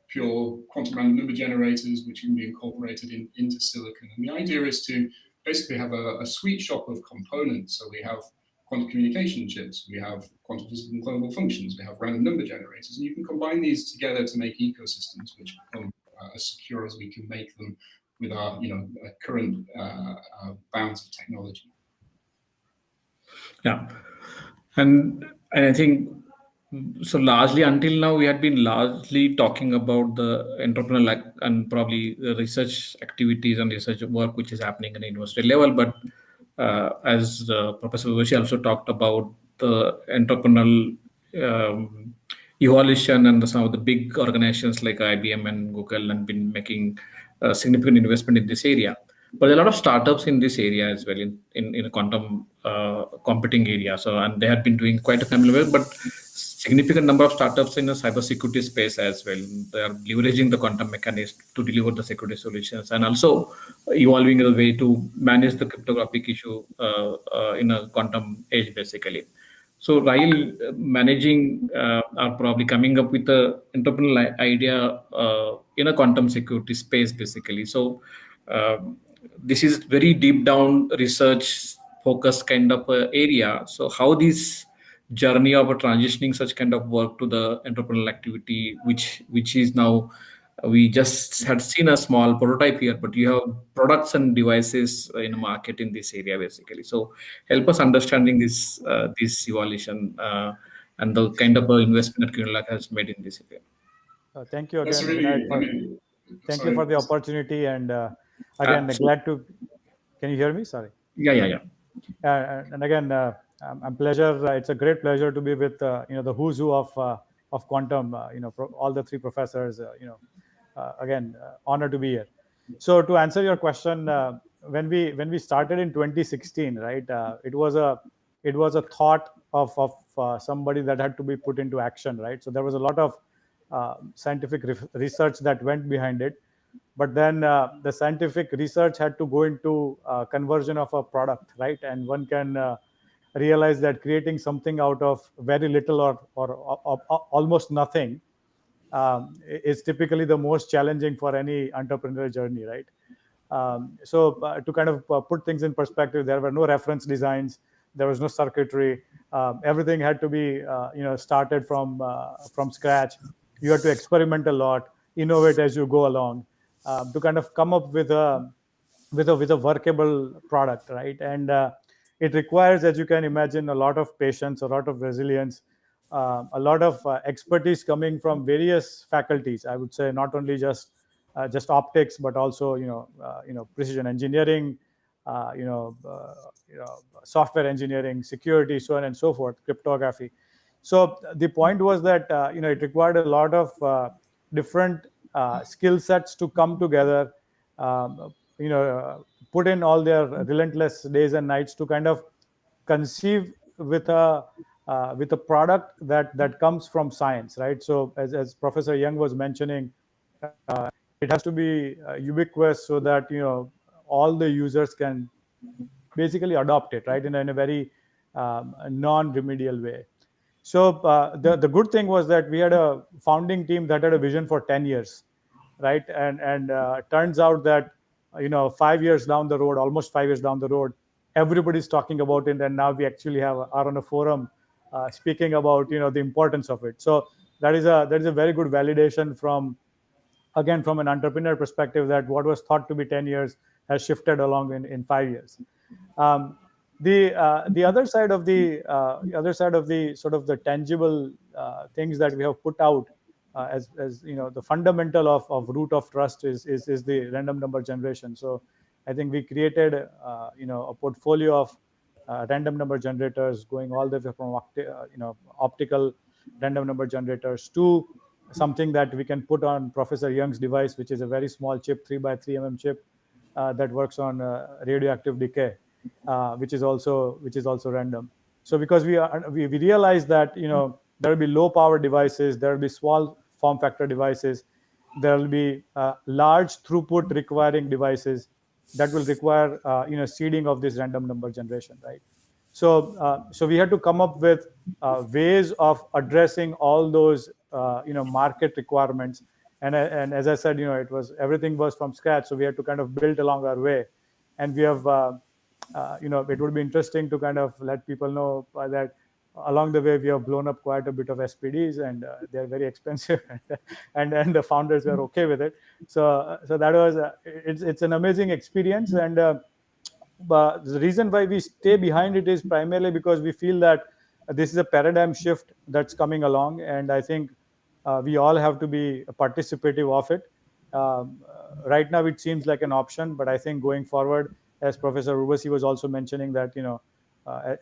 pure quantum random number generators which can be incorporated into silicon. And the idea is to basically have a sweet shop of components. So we have quantum communication chips, we have quantum physical and clonable functions, we have random number generators, and you can combine these together to make ecosystems which become as secure as we can make them with our current bounds of technology. Yeah, and I think so. Largely until now, we had been largely talking about the entrepreneurial and probably the research activities and research work which is happening at the university level. But as Professor Vashi also talked about the entrepreneurial evolution, and some of the big organizations like IBM and Google have been making significant investment in this area. But there are a lot of startups in this area as well, in a quantum computing area. So, and they have been doing quite a familiar way, but significant number of startups in the cybersecurity space as well. They are leveraging the quantum mechanics to deliver the security solutions, and also evolving the way to manage the cryptographic issue in a quantum age, basically. So while managing or probably coming up with a entrepreneurial idea in a quantum security space, basically. So this is very deep down research focused kind of area. So how this journey of transitioning such kind of work to the entrepreneurial activity, which is now, we just had seen a small prototype here, but you have products and devices in the market in this area, basically. So help us understanding this evolution and the kind of investment that Kunal has made in this area. Thank you That's again, really, Vinayak, thank you sorry. for the opportunity, and again, glad to. Can you hear me? Sorry. Yeah. And again, I'm pleasure. It's a great pleasure to be with the who's who of quantum. All the three professors. Again, honor to be here. So to answer your question, when we started in 2016, right? It was a thought of somebody that had to be put into action, right? So there was a lot of scientific research that went behind it, but then the scientific research had to go into conversion of a product, right? And one can realize that creating something out of very little or almost nothing is typically the most challenging for any entrepreneurial journey, right? So to kind of put things in perspective, there were no reference designs, there was no circuitry. Everything had to be started from scratch. You had to experiment a lot, innovate as you go along, to kind of come up with a workable product, right? And it requires, as you can imagine, a lot of patience, a lot of resilience, a lot of expertise coming from various faculties. I would say not only just optics, but also precision engineering, software engineering, security, so on and so forth, cryptography. So the point was that it required a lot of different skill sets to come together. Put in all their relentless days and nights to kind of conceive with a product that comes from science, right? So as Professor Young was mentioning, it has to be ubiquitous so that all the users can basically adopt it, right, in a very non-remedial way. So the good thing was that we had a founding team that had a vision for 10 years, right? And turns out that 5 years down the road, almost 5 years down the road, everybody's talking about it, and now we actually are on a forum speaking about the importance of it. So that is a very good validation from an entrepreneur perspective, that what was thought to be 10 years has shifted along in 5 years. The other side of the sort of the tangible things that we have put out as the fundamental of root of trust is the random number generation. So I think we created a portfolio of random number generators going all the way from optical random number generators, to something that we can put on Professor Young's device, which is a very small chip, 3x3 chip, that works on radioactive decay, which is also random. So because we realize that there will be low power devices, there will be small form factor devices, there will be large throughput requiring devices that will require seeding of this random number generation, right? So so we had to come up with ways of addressing all those market requirements. And as I said, everything was from scratch, so we had to kind of build along our way. And we have it would be interesting to kind of let people know that along the way we have blown up quite a bit of SPDs, and they're very expensive, and the founders were okay with it. So that was it's an amazing experience. And but the reason why we stay behind it is primarily because we feel that this is a paradigm shift that's coming along, and I think we all have to be participative of it. Right now it seems like an option, but I think going forward, as Professor Urvashi was also mentioning, that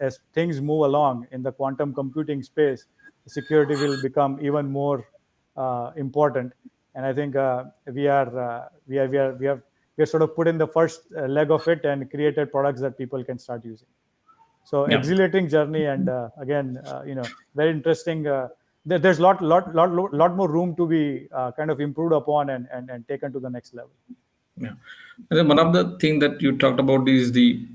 as things move along in the quantum computing space, security will become even more important. And I think we have sort of put in the first leg of it and created products that people can start using. So exhilarating journey, and again, very interesting. There's lot more room to be kind of improved upon and taken to the next level. Yeah, and then one of the things that you talked about is the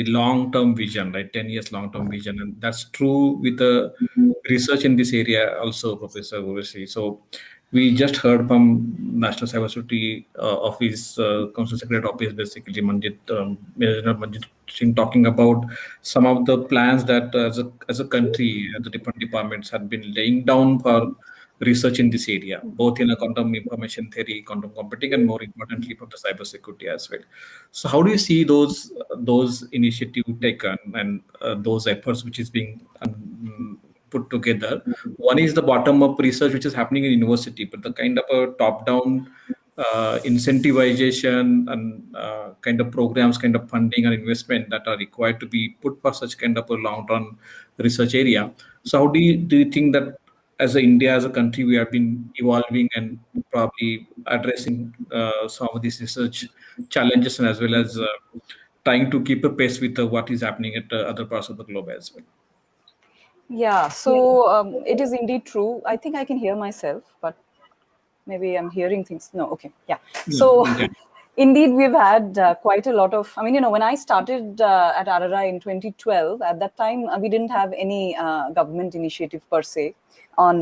long-term vision, right? 10 years long-term vision, and that's true with the research in this area also, Professor Urvashi. So we just heard from National Cybersecurity Office, Council Secretary Office, basically Manjit Singh, talking about some of the plans that as a country, the different departments have been laying down for research in this area, both in a quantum information theory, quantum computing, and more importantly for the cybersecurity as well. So how do you see those initiatives taken and those efforts which is being put together? One is the bottom-up research which is happening in university, but the kind of a top-down incentivization and kind of programs, kind of funding and investment that are required to be put for such kind of a long-term research area. So how do you think that as India, as a country, we have been evolving and probably addressing some of these research challenges, and as well as trying to keep a pace with what is happening at other parts of the globe as well? Yeah, so it is indeed true. I think I can hear myself, but maybe I'm hearing things. No, okay, yeah. So indeed, we've had quite a lot of, I mean, when I started at RRI in 2012, at that time, we didn't have any government initiative per se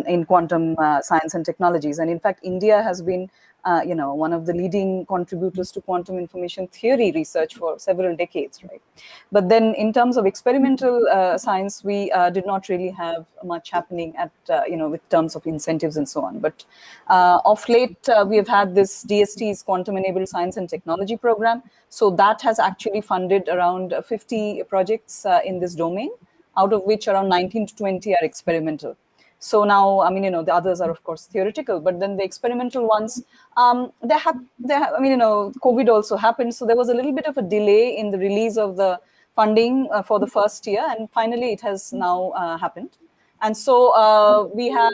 in quantum science and technologies. And in fact, India has been, one of the leading contributors to quantum information theory research for several decades, right? But then in terms of experimental science, we did not really have much happening at, with terms of incentives and so on. But of late, we have had this DST's Quantum Enabled Science and Technology program. So that has actually funded around 50 projects in this domain, out of which around 19 to 20 are experimental. So now, I mean, the others are, of course, theoretical, but then the experimental ones, COVID also happened. So there was a little bit of a delay in the release of the funding for the first year. And finally, it has now happened. And so we have,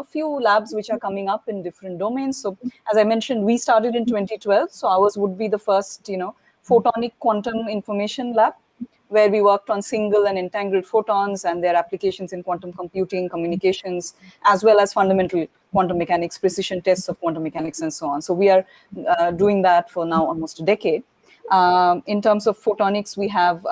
few labs which are coming up in different domains. So as I mentioned, we started in 2012. So ours would be the first, photonic quantum information lab, where we worked on single and entangled photons and their applications in quantum computing, communications, as well as fundamental quantum mechanics, precision tests of quantum mechanics, and so on. So we are doing that for now almost a decade. In terms of photonics, we have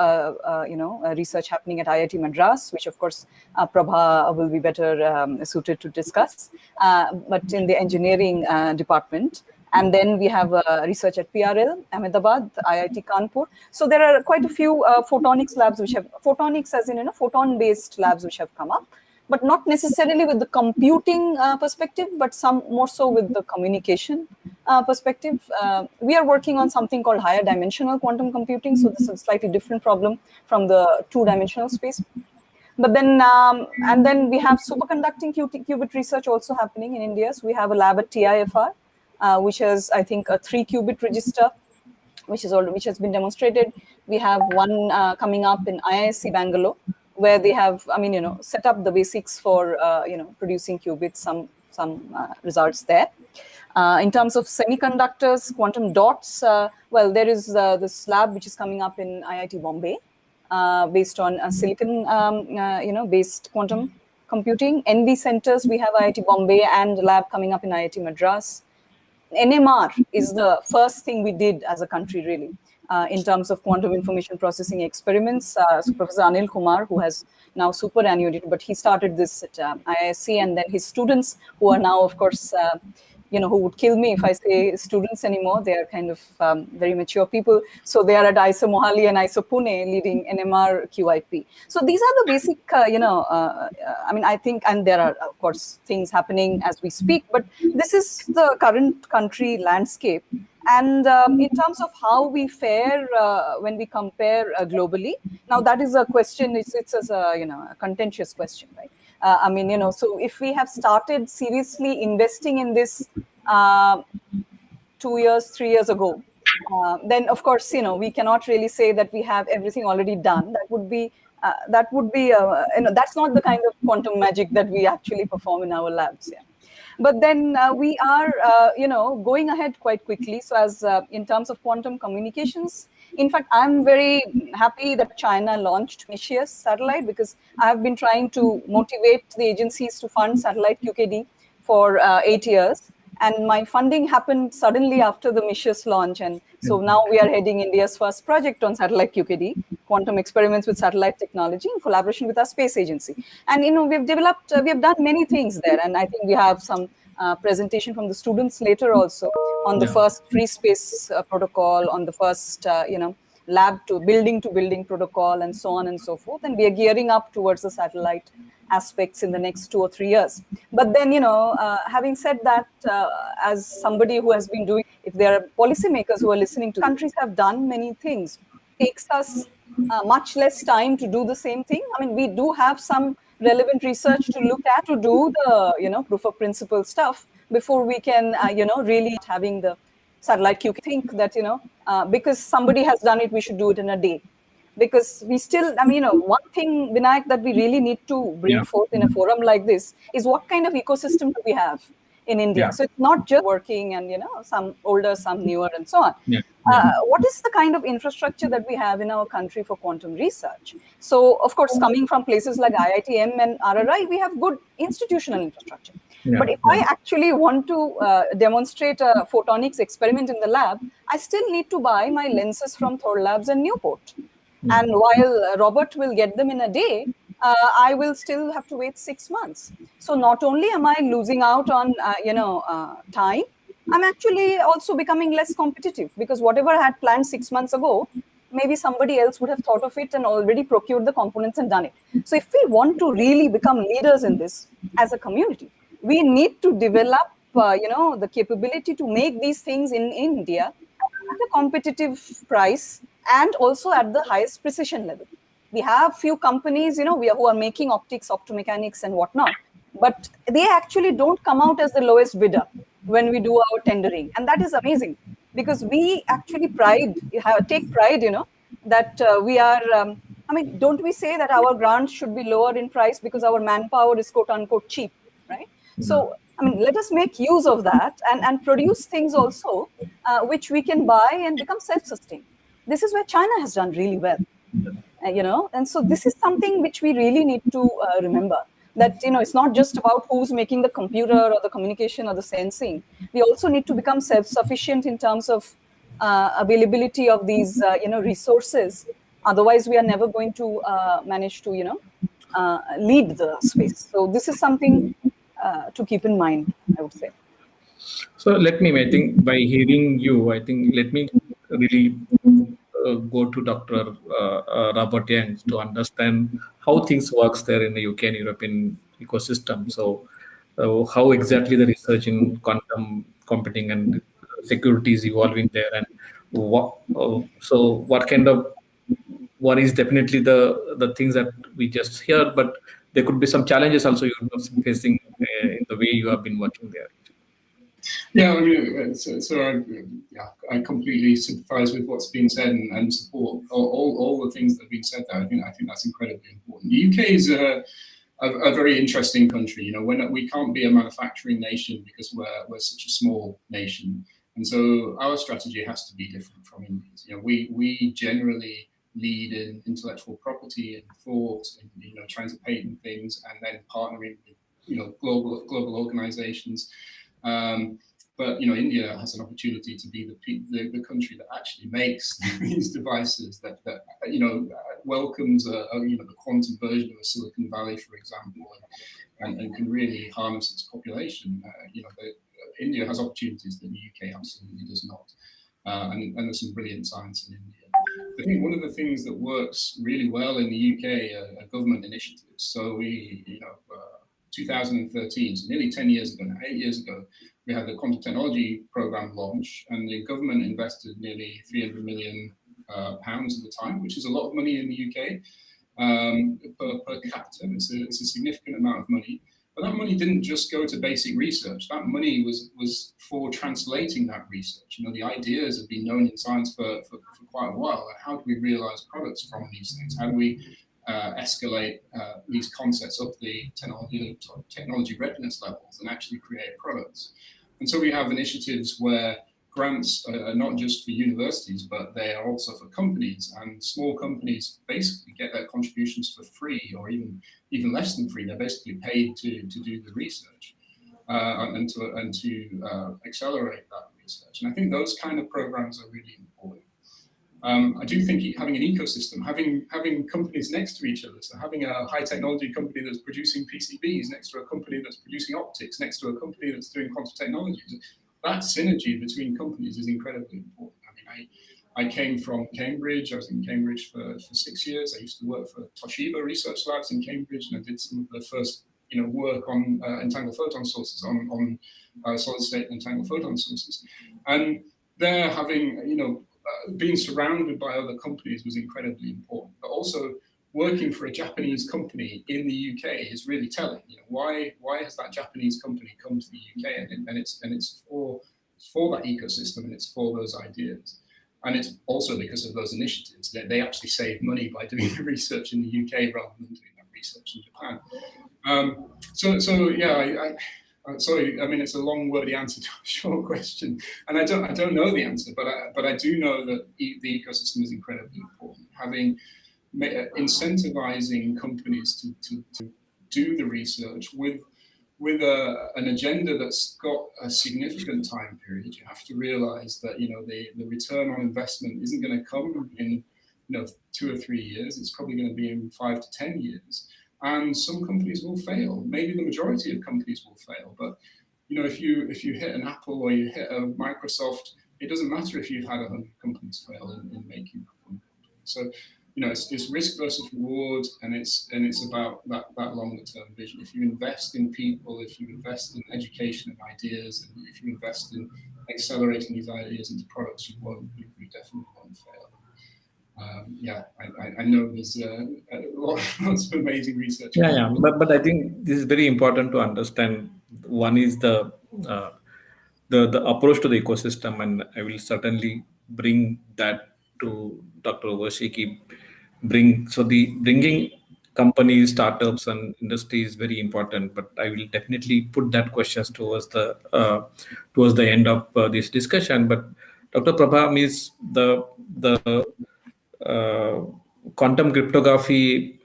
research happening at IIT Madras, which of course Prabha will be better suited to discuss, but in the engineering department. And then we have research at PRL, Ahmedabad, IIT Kanpur. So there are quite a few photonics labs which have, photonics as in, photon-based labs which have come up, but not necessarily with the computing perspective, but some more so with the communication perspective. We are working on something called higher dimensional quantum computing. So this is a slightly different problem from the two-dimensional space. But then, and then we have superconducting qubit research also happening in India. So we have a lab at TIFR, which has, I think, a 3-qubit register, which has been demonstrated. We have one coming up in IISc Bangalore, where they have, set up the basics for, producing qubits, some results there. In terms of semiconductors, quantum dots, well, there is this lab which is coming up in IIT Bombay, based on silicon, based quantum computing. NV centers, we have IIT Bombay and a lab coming up in IIT Madras. NMR is the first thing we did as a country, really, in terms of quantum information processing experiments. So Professor Anil Kumar, who has now superannuated, but he started this at IISc, and then his students, who are now, of course, who would kill me if I say students anymore. They are kind of very mature people. So they are at IISc Mohali and IISc Pune leading NMR QIP. So these are the basic, I think, and there are, of course, things happening as we speak, but this is the current country landscape. And in terms of how we fare when we compare globally, now that is a question, it's a contentious question, right? So if we have started seriously investing in this 2 years, 3 years ago, then of course, we cannot really say that we have everything already done. That would be that's not the kind of quantum magic that we actually perform in our labs. Yeah. But then we are, going ahead quite quickly. So as in terms of quantum communications, in fact, I'm very happy that China launched Messias satellite, because I have been trying to motivate the agencies to fund satellite QKD for 8 years. And my funding happened suddenly after the Messias launch. And so now we are heading India's first project on satellite QKD, quantum experiments with satellite technology in collaboration with our space agency. And, we've done many things there. And I think we have some presentation from the students later also on the first free space protocol, on the first, lab to building protocol, and so on and so forth. And we are gearing up towards the satellite aspects in the next 2 or 3 years. But then, having said that, as somebody who has been doing, if there are policymakers who are listening to, countries have done many things. It takes us much less time to do the same thing. We do have some relevant research to look at, to do the, proof of principle stuff before we can, really having the satellite QK. Think that, because somebody has done it, we should do it in a day. Because we still, one thing, Vinayak, that we really need to bring forth in a forum like this is what kind of ecosystem do we have in India? So it's not just working and, some older, some newer, and so on. What is the kind of infrastructure that we have in our country for quantum research? So, of course, coming from places like IITM and RRI, we have good institutional infrastructure. But if I actually want to demonstrate a photonics experiment in the lab, I still need to buy my lenses from Thor Labs and Newport. And while Robert will get them in a day, I will still have to wait 6 months. So not only am I losing out on, time, I'm actually also becoming less competitive, because whatever I had planned 6 months ago, maybe somebody else would have thought of it and already procured the components and done it. So if we want to really become leaders in this as a community, we need to develop, the capability to make these things in India at a competitive price, and also at the highest precision level. We have few companies, who are making optics, optomechanics, and whatnot, but they actually don't come out as the lowest bidder when we do our tendering. And that is amazing, because we actually take pride, that we are, don't we say that our grants should be lower in price because our manpower is quote unquote cheap, right? So, let us make use of that and produce things also which we can buy and become self-sustained. This is where China has done really well, and so this is something which we really need to remember, that, it's not just about who's making the computer or the communication or the sensing. We also need to become self-sufficient in terms of availability of these, resources. Otherwise, we are never going to manage to, lead the space. So this is something to keep in mind, I would say. So I think by hearing you, let me really go to Dr. Robert Young to understand how things works there in the UK and European ecosystem. So how exactly the research in quantum computing and security is evolving there, and what is definitely the things that we just heard, but there could be some challenges also you're facing in the way you have been working there. Yeah, I mean, I completely sympathise with what's been said and support all the things that have been said there. I think that's incredibly important. The UK is a very interesting country. You know, we can't be a manufacturing nation because we're such a small nation, and so our strategy has to be different from India's. You know, we generally lead in intellectual property and thought, and trying to patent things, and then partnering with global organisations. But India has an opportunity to be the country that actually makes these devices that welcomes the quantum version of a Silicon Valley, for example, and can really harness its population. India has opportunities that the UK absolutely does not, and there's some brilliant science in India. I think one of the things that works really well in the UK are government initiatives. So 2013, so nearly 10 years ago, 8 years ago, we had the quantum technology program launch, and the government invested nearly 300 million pounds at the time, which is a lot of money in the UK per capita. It's a significant amount of money. But that money didn't just go to basic research. That money was for translating that research. The ideas have been known in science for quite a while. How do we realize products from these things? How do we escalate these concepts up the technology readiness levels and actually create products? And so we have initiatives where grants are not just for universities, but they are also for companies, and small companies basically get their contributions for free, or even less than free. They're basically paid to do the research and to accelerate that research. And I think those kind of programs are really important. I do think having an ecosystem, having companies next to each other, so having a high technology company that's producing PCBs next to a company that's producing optics, next to a company that's doing quantum technologies, that synergy between companies is incredibly important. I mean, I came from Cambridge. I was in Cambridge for 6 years. I used to work for Toshiba Research Labs in Cambridge, and I did some of the first work on entangled photon sources, on solid state entangled photon sources. And there, having being surrounded by other companies was incredibly important. But also working for a Japanese company in the UK is really telling. Why has that Japanese company come to the UK? And it's for that ecosystem, and it's for those ideas. And it's also because of those initiatives that they actually save money by doing the research in the UK rather than doing that research in Japan. Sorry, I mean, it's a long, wordy answer to a short question, and I don't know the answer, but I do know that the ecosystem is incredibly important. Incentivizing companies to do the research with an agenda that's got a significant time period. You have to realize that the return on investment isn't going to come in 2 or 3 years. It's probably going to be in 5 to 10 years. And some companies will fail. Maybe the majority of companies will fail. But if you hit an Apple or you hit a Microsoft, it doesn't matter if you've had 100 companies fail in making that one company. So it's risk versus reward, and it's about that longer term vision. If you invest in people, if you invest in education and ideas, and if you invest in accelerating these ideas into products, you definitely won't fail. I know there's lots of amazing research. But I think this is very important to understand. One is the approach to the ecosystem, and I will certainly bring that to Dr. Overshiki. Bringing companies, startups, and industry is very important. But I will definitely put that questions towards the end of this discussion. But Dr. Prabha is the quantum cryptography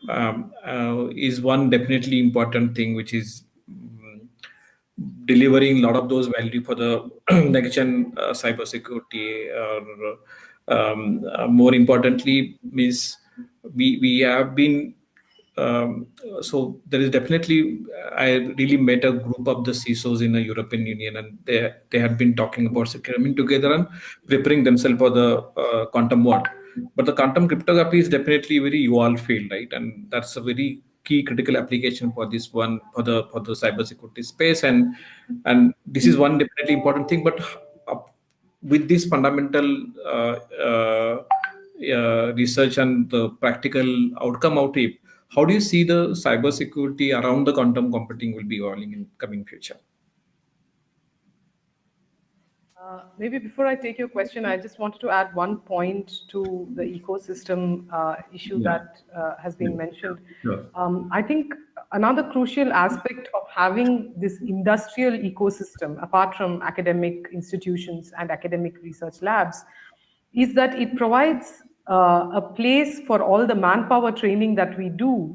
is one definitely important thing, which is delivering a lot of those value for the next gen cybersecurity. Or more importantly, means we have been. So there is definitely, I really met a group of the CISOs in the European Union, and they had been talking about coming together and preparing themselves for the quantum world. But the quantum cryptography is definitely a very evolved field, right? And that's a very key critical application for this one, for the cybersecurity space, and this is one definitely important thing. But with this fundamental research and the practical outcome out of it, how do you see the cybersecurity around the quantum computing will be evolving in coming future? Maybe before I take your question, I just wanted to add one point to the ecosystem issue that has been mentioned. Sure. I think another crucial aspect of having this industrial ecosystem, apart from academic institutions and academic research labs, is that it provides a place for all the manpower training that we do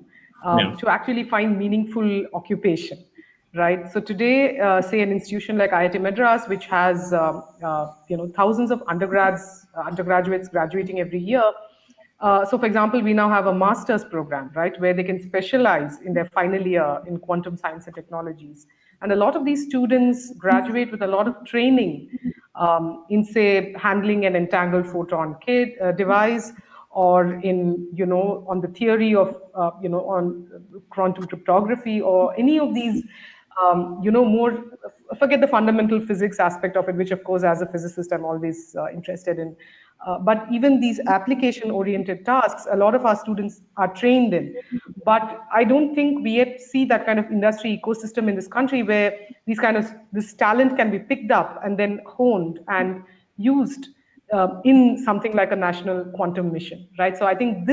to actually find meaningful occupation. Right. So today, say an institution like IIT Madras, which has thousands of undergraduates graduating every year. So, for example, we now have a master's program, right, where they can specialize in their final year in quantum science and technologies. And a lot of these students graduate with a lot of training in, say, handling an entangled photon device, or in, on the theory of, on quantum cryptography, or any of these, more, forget the fundamental physics aspect of it, which of course, as a physicist, I'm always interested in. But even these application-oriented tasks, a lot of our students are trained in. But I don't think we yet see that kind of industry ecosystem in this country where this talent can be picked up and then honed and used in something like a national quantum mission, right? So I think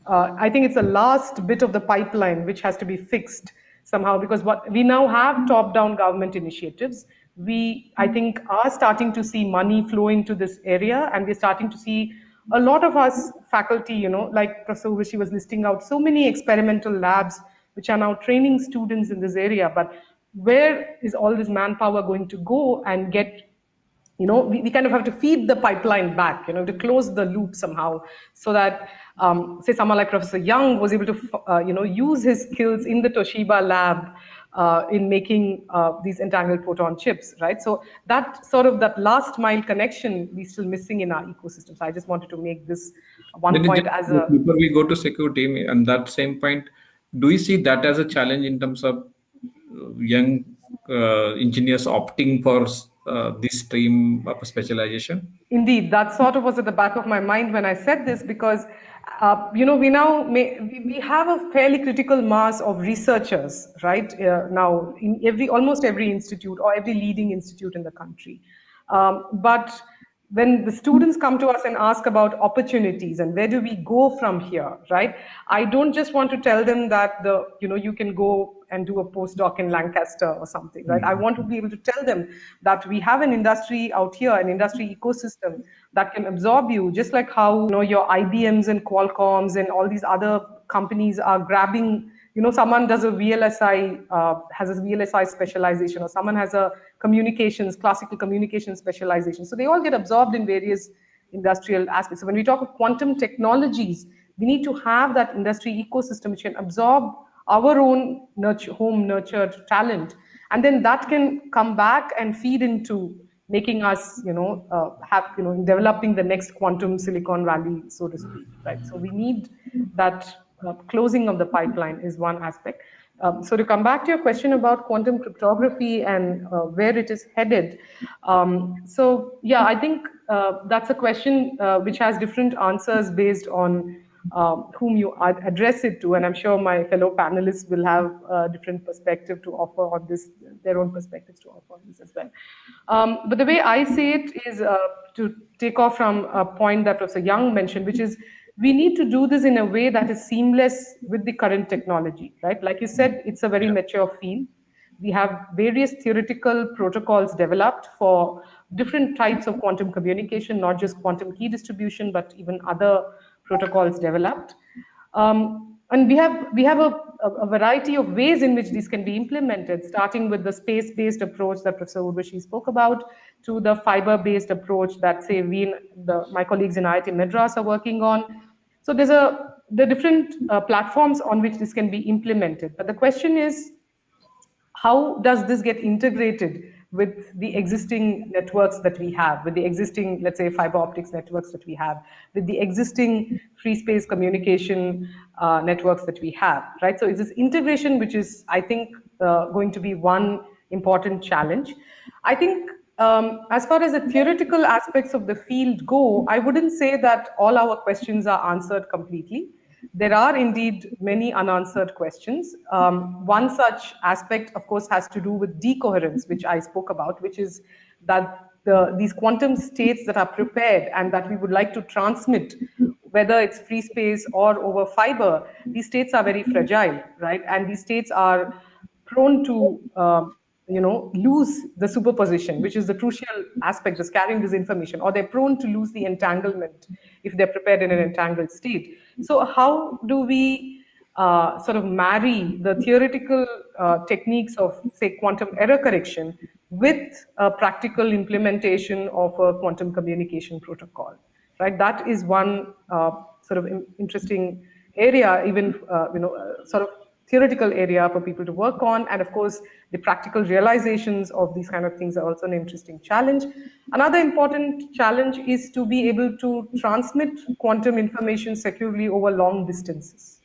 I think it's the last bit of the pipeline which has to be fixed somehow, because what we now have top-down government initiatives. I think, are starting to see money flow into this area, and we're starting to see a lot of us faculty, like Professor Urvashi was listing out, so many experimental labs which are now training students in this area. But where is all this manpower going to go and get? We kind of have to feed the pipeline back, to close the loop somehow, so that, say, someone like Professor Young was able to, use his skills in the Toshiba lab in making these entangled photon chips, right? So that last mile connection we're still missing in our ecosystem. So I just wanted to make this one point as a... Before we go to security, and that same point, do you see that as a challenge in terms of young engineers opting for this stream of specialization? Indeed, that sort of was at the back of my mind when I said this, because we have a fairly critical mass of researchers, right? Now in almost every institute, or every leading institute in the country, but when the students come to us and ask about opportunities and where do we go from here, right? I don't just want to tell them that you can go and do a postdoc in Lancaster or something, right? I want to be able to tell them that we have an industry out here, an industry ecosystem that can absorb you, just like how your IBMs and Qualcomms and all these other companies are grabbing. Someone does a VLSI, has a VLSI specialization, or someone has a classical communications specialization. So they all get absorbed in various industrial aspects. So when we talk of quantum technologies, we need to have that industry ecosystem which can absorb our own home nurtured talent. And then that can come back and feed into making us, developing the next quantum Silicon Valley, so to speak, right? So we need that closing of the pipeline is one aspect. So to come back to your question about quantum cryptography and where it is headed. So yeah, I think that's a question which has different answers based on whom you address it to. And I'm sure my fellow panelists will have a different perspective to offer on this, their own perspectives to offer on this as well. But the way I see it is to take off from a point that Professor Young mentioned, which is we need to do this in a way that is seamless with the current technology, right? Like you said, it's a very mature field. We have various theoretical protocols developed for different types of quantum communication, not just quantum key distribution, but even other protocols developed. And we have a variety of ways in which these can be implemented, starting with the space-based approach that Professor Urvashi spoke about, to the fiber-based approach that, say, my colleagues in IIT Madras are working on. So there are different platforms on which this can be implemented. But the question is, how does this get integrated with the existing networks that we have, with the existing, let's say, fiber optics networks that we have, with the existing free space communication networks that we have, right? So it's this integration which is, I think, going to be one important challenge. I think as far as the theoretical aspects of the field go, I wouldn't say that all our questions are answered completely. There are indeed many unanswered questions. One such aspect, of course, has to do with decoherence, which I spoke about, which is that these quantum states that are prepared and that we would like to transmit, whether it's free space or over fiber, these states are very fragile, right? And these states are prone to lose the superposition, which is the crucial aspect that's carrying this information, or they're prone to lose the entanglement if they're prepared in an entangled state. So how do we sort of marry the theoretical techniques of, say, quantum error correction with a practical implementation of a quantum communication protocol, right? That is one sort of interesting area, even sort of theoretical area for people to work on. And of course, the practical realizations of these kind of things are also an interesting challenge. Another important challenge is to be able to transmit quantum information securely over long distances,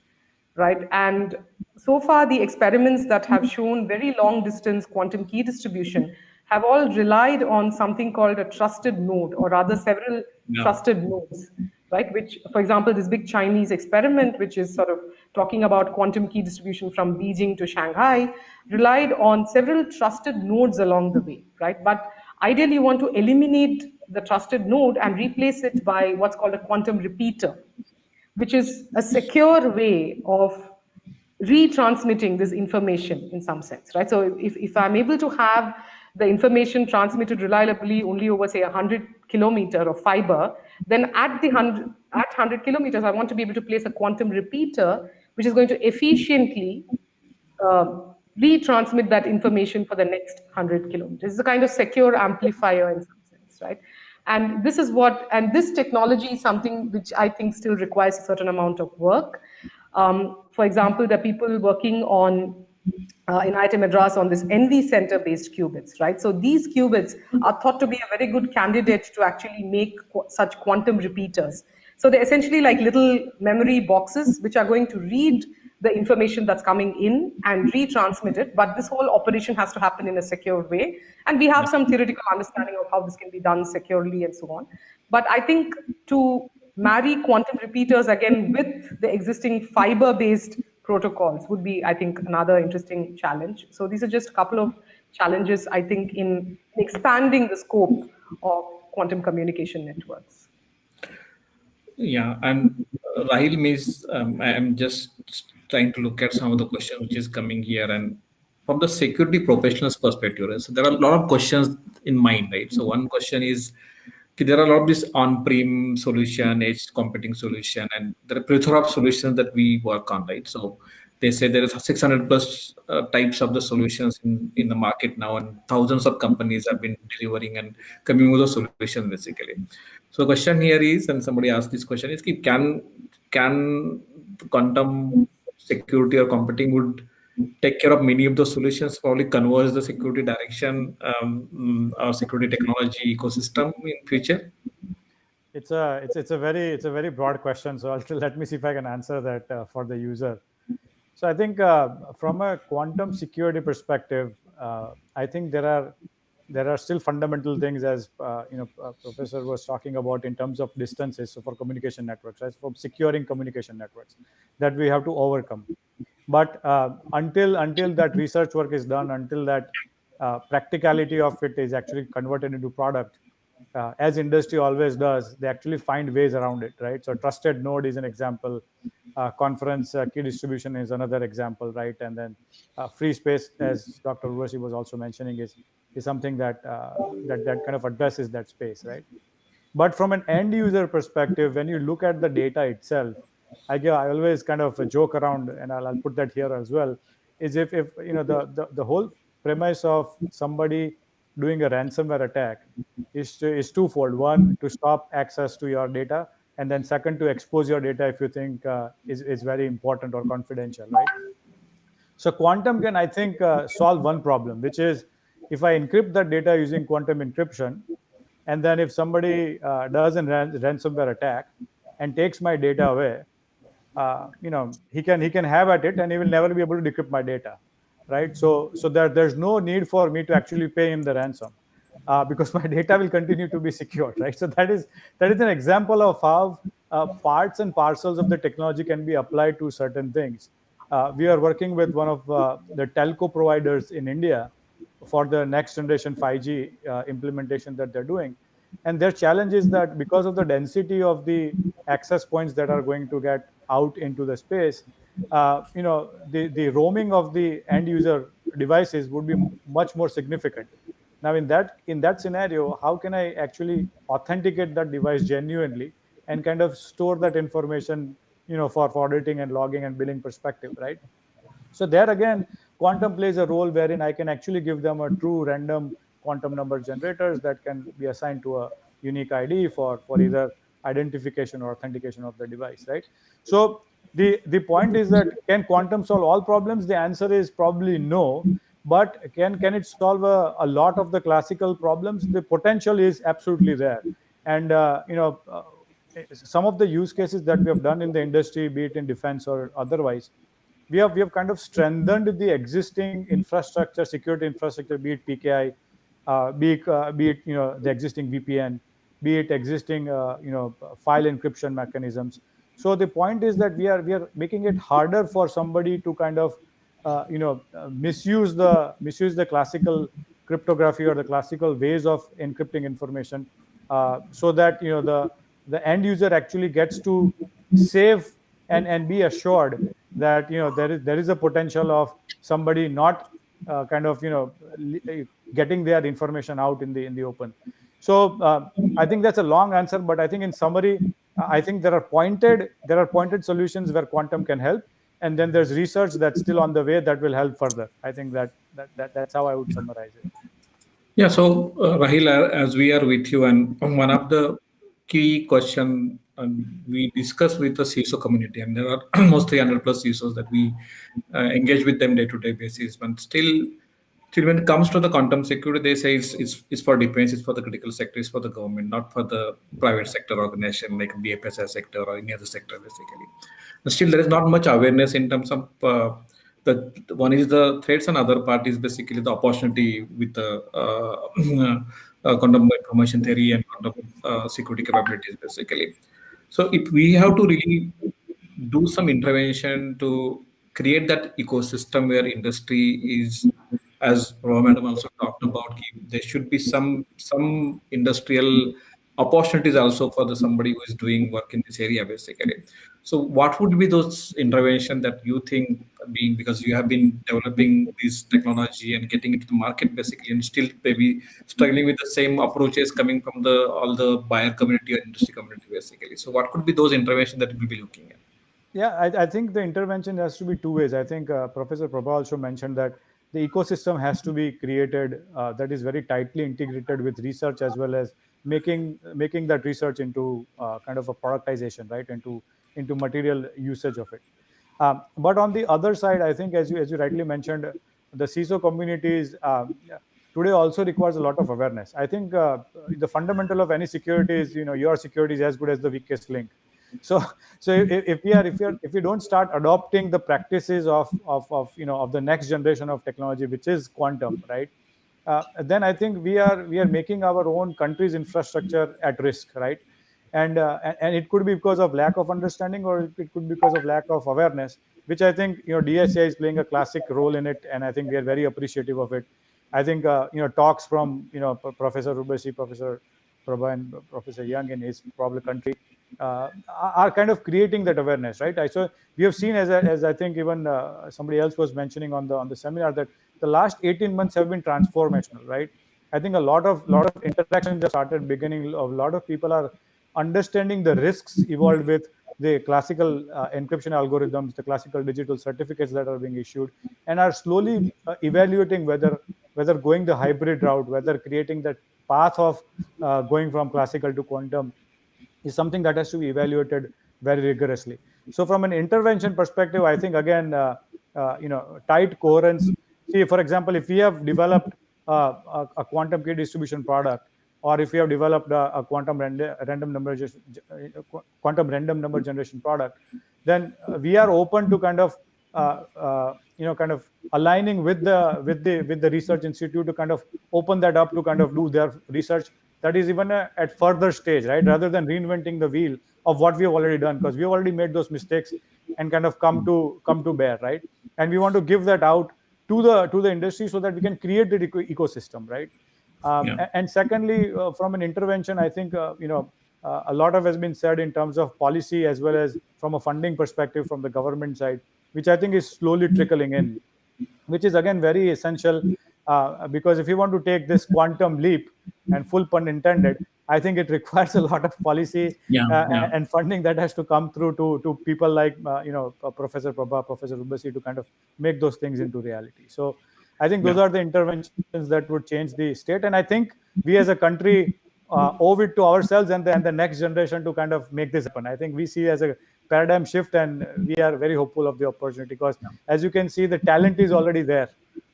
right? And so far, the experiments that have shown very long distance quantum key distribution have all relied on something called a trusted node, or rather several trusted nodes, right? Which, for example, this big Chinese experiment, which is sort of talking about quantum key distribution from Beijing to Shanghai, relied on several trusted nodes along the way, right? But ideally, you want to eliminate the trusted node and replace it by what's called a quantum repeater, which is a secure way of retransmitting this information in some sense, right? So if I'm able to have the information transmitted reliably only over, say, 100 kilometer of fiber, then at 100 kilometers, I want to be able to place a quantum repeater, which is going to efficiently retransmit that information for the next 100 kilometers. It's a kind of secure amplifier in some sense, right? And this is and this technology is something which I think still requires a certain amount of work. For example, the people working on in IIT Madras on this NV center-based qubits, right? So these qubits are thought to be a very good candidate to actually make such quantum repeaters. So they're essentially like little memory boxes which are going to read the information that's coming in and retransmit it, but this whole operation has to happen in a secure way. And we have some theoretical understanding of how this can be done securely and so on. But I think to marry quantum repeaters again with the existing fiber-based protocols would be, I think, another interesting challenge. So these are just a couple of challenges, I think, in expanding the scope of quantum communication networks. Yeah, and Rahil means I'm just trying to look at some of the questions which is coming here, and from the security professionals perspective, right? So there are a lot of questions in mind, right? So one question is, there are a lot of this on-prem solution, edge computing solution, and there are plethora of solutions that we work on, right? So they say there is 600 plus types of the solutions in the market now, and thousands of companies have been delivering and coming with a solution basically. So the question here is, and somebody asked this question, is can quantum security or computing would take care of many of the solutions, probably converge the security direction or security technology ecosystem in future? It's a very broad question. So let me see if I can answer that for the user. So I think from a quantum security perspective, I think there are still fundamental things, as Professor was talking about, in terms of distances. So for communication networks, right? For securing communication networks, that we have to overcome. But until that research work is done, until that practicality of it is actually converted into product, as industry always does, they actually find ways around it, right? So trusted node is an example. Conference key distribution is another example, right? And then free space, as Dr. Urvashi was also mentioning, is something that that kind of addresses that space, right? But from an end user perspective, when you look at the data itself, I always kind of joke around, and I'll put that here as well, is if the whole premise of somebody doing a ransomware attack is twofold. One, to stop access to your data, and then second, to expose your data if you think is very important or confidential, right? So quantum can, I think, solve one problem, which is if I encrypt that data using quantum encryption, and then if somebody does a ransomware attack and takes my data away, he can have at it, and he will never be able to decrypt my data, right? So there's no need for me to actually pay him the ransom, because my data will continue to be secured, right? So that is an example of how parts and parcels of the technology can be applied to certain things. We are working with one of the telco providers in India, for the next generation 5G implementation that they're doing. And their challenge is that because of the density of the access points that are going to get out into the space, the roaming of the end user devices would be much more significant. Now, in that scenario, how can I actually authenticate that device genuinely and kind of store that information, for auditing and logging and billing perspective, right? So there again, quantum plays a role wherein I can actually give them a true random quantum number generators that can be assigned to a unique ID for either identification or authentication of the device, right? So the point is that can quantum solve all problems? The answer is probably no. But can it solve a lot of the classical problems? The potential is absolutely there. And some of the use cases that we have done in the industry, be it in defense or otherwise, we have kind of strengthened the existing infrastructure, security infrastructure, be it PKI, be it the existing VPN, be it existing file encryption mechanisms. So the point is that we are making it harder for somebody to kind of misuse the classical cryptography or the classical ways of encrypting information, so that the end user actually gets to save and be assured that there is a potential of somebody not kind of getting their information out in the open. So I think that's a long answer, but I think in summary, I think there are pointed solutions where quantum can help, and then there's research that's still on the way that will help further. I think that's how I would summarize it. Yeah, so Rahil, as we are with you, and one of the key question we discuss with the CISO community, and there are almost 300 plus CISOs that we engage with them day-to-day basis. But still when it comes to the quantum security, they say it's for defense, it's for the critical sector, it's for the government, not for the private sector organization like BFSI sector or any other sector, basically. But still, there is not much awareness in terms of the one is the threats, and other part is basically the opportunity with the quantum information theory and quantum security capabilities, basically. So if we have to really do some intervention to create that ecosystem where industry is, as Roha Madam also talked about, there should be some industrial opportunities also for somebody who is doing work in this area, basically. So what would be those intervention that you think being, because you have been developing this technology and getting it to the market, basically, and still maybe struggling with the same approaches coming from all the buyer community or industry community, basically. So what could be those interventions that we'll be looking at? Yeah, I think the intervention has to be two ways. I think Professor Prabha also mentioned that the ecosystem has to be created that is very tightly integrated with research, as well as making that research into kind of a productization, right, into material usage of it. But on the other side, I think, as you rightly mentioned, the CISO communities today also requires a lot of awareness. I think the fundamental of any security is, your security is as good as the weakest link. So if we don't start adopting the practices of the next generation of technology, which is quantum, right, then I think we are making our own country's infrastructure at risk, right? And it could be because of lack of understanding, or it could be because of lack of awareness, which I think DSCI is playing a classic role in it, and I think we are very appreciative of it. I think talks from Professor Rubesi, Professor Prabha, and Professor Young in his probably country are kind of creating that awareness, right? So we have seen, as I think even somebody else was mentioning on the seminar, that the last 18 months have been transformational, right? I think a lot of interactions have started beginning. A lot of people are understanding the risks evolved with the classical encryption algorithms, the classical digital certificates that are being issued, and are slowly evaluating whether going the hybrid route, whether creating that path of going from classical to quantum is something that has to be evaluated very rigorously. So from an intervention perspective, I think, again, tight coherence. See, for example, if we have developed a quantum key distribution product, or if we have developed a quantum random number generation product, then we are open to kind of aligning with the research institute to kind of open that up to kind of do their research that is even at further stage, right, rather than reinventing the wheel of what we have already done, because we have already made those mistakes and kind of come to bear, right? And we want to give that out to the industry so that we can create the ecosystem, right? And secondly, from an intervention, I think a lot of has been said in terms of policy as well as from a funding perspective from the government side, which I think is slowly trickling in, which is again very essential, because if you want to take this quantum leap, and full pun intended, I think it requires a lot of policy and funding that has to come through to people like Professor Prabha, Professor Urbasi, to kind of make those things into reality. So I think those are the interventions that would change the state, and I think we as a country owe it to ourselves and the next generation to kind of make this happen. I think we see as a paradigm shift, and we are very hopeful of the opportunity, because as you can see, the talent is already there,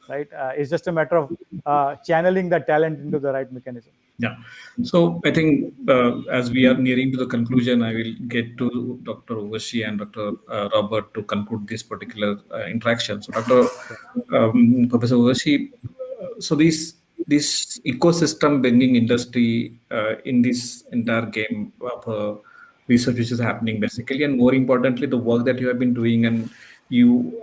right? It's just a matter of channeling that talent into the right mechanism. Yeah. So I think as we are nearing to the conclusion, I will get to Dr. Uvashi and Dr. Robert to conclude this particular interaction. So Dr. Professor Uvashi, so this ecosystem bringing industry in this entire game of research which is happening basically, and more importantly, the work that you have been doing, and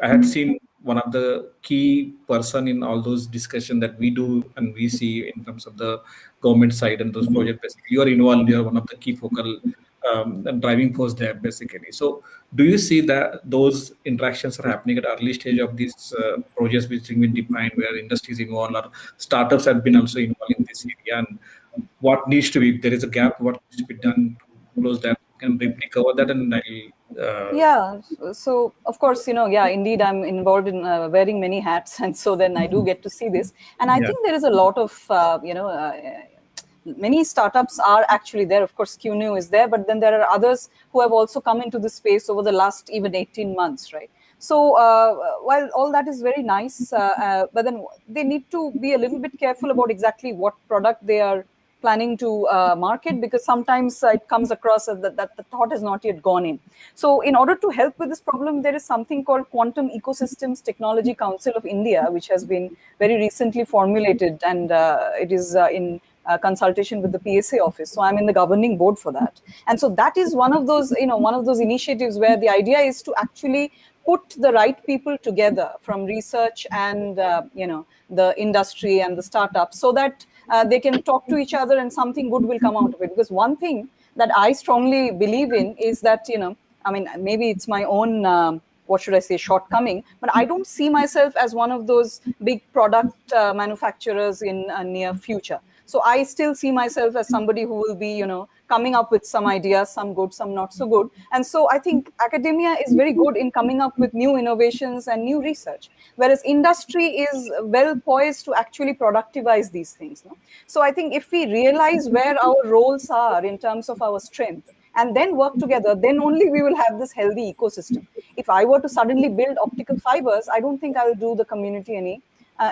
I had seen one of the key person in all those discussions that we do and we see in terms of the government side and those projects. Basically, you are involved. You are one of the key focal driving force there, basically. So, do you see that those interactions are happening at early stage of these projects which have been defined, where industries involved or startups have been also involved in this area, and what needs to be, there is a gap, what needs to be done to close that? Can briefly cover that, and yeah, so of course, indeed, I'm involved in wearing many hats, and so then I do get to see this, and I think there is a lot of many startups are actually there. Of course, QNU is there, but then there are others who have also come into the space over the last even 18 months, right? So while all that is very nice, but then they need to be a little bit careful about exactly what product they are planning to market, because sometimes it comes across as that the thought has not yet gone in. So in order to help with this problem, there is something called Quantum Ecosystems Technology Council of India, which has been very recently formulated, and it is in consultation with the PSA office. So I'm in the governing board for that. And so that is one of those initiatives where the idea is to actually put the right people together from research and the industry and the startups, so that they can talk to each other and something good will come out of it. Because one thing that I strongly believe in is that, maybe it's my own, shortcoming, but I don't see myself as one of those big product manufacturers in a near future. So I still see myself as somebody who will be, coming up with some ideas, some good, some not so good. And so I think academia is very good in coming up with new innovations and new research, whereas industry is well poised to actually productivize these things. No? So I think if we realize where our roles are in terms of our strength, and then work together, then only we will have this healthy ecosystem. If I were to suddenly build optical fibers, I don't think I will do the community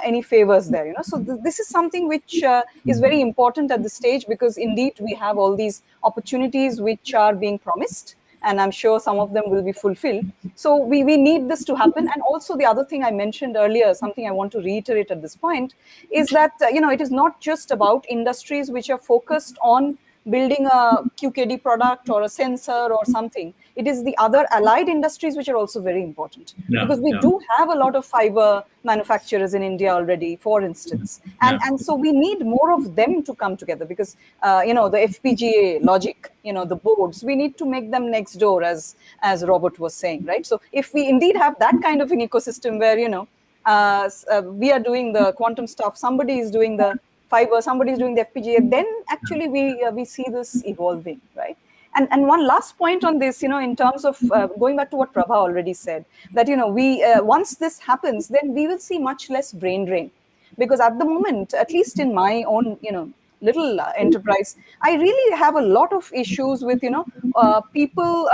any favors there. So this is something which is very important at this stage, because indeed we have all these opportunities which are being promised, and I'm sure some of them will be fulfilled. So we need this to happen. And also the other thing I mentioned earlier, something I want to reiterate at this point, is that it is not just about industries which are focused on building a QKD product or a sensor or something. It is the other allied industries which are also very important, because we do have a lot of fiber manufacturers in India already, for instance, and so we need more of them to come together, because the FPGA logic, the boards, we need to make them next door, as Robert was saying, right? So if we indeed have that kind of an ecosystem where we are doing the quantum stuff, somebody is doing the fiber, somebody is doing the FPGA, then actually we see this evolving, right? And one last point on this, in terms of going back to what Prabha already said, that we once this happens, then we will see much less brain drain, because at the moment, at least in my own little enterprise, I really have a lot of issues with people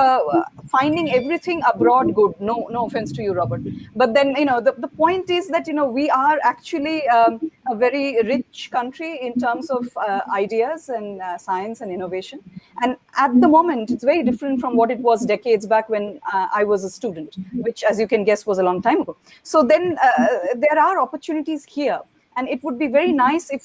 finding everything abroad good. No offense to you, Robert, but then the point is that we are actually a very rich country in terms of ideas and science and innovation, and at the moment it's very different from what it was decades back when I was a student, which, as you can guess, was a long time ago. So then there are opportunities here. And it would be very nice if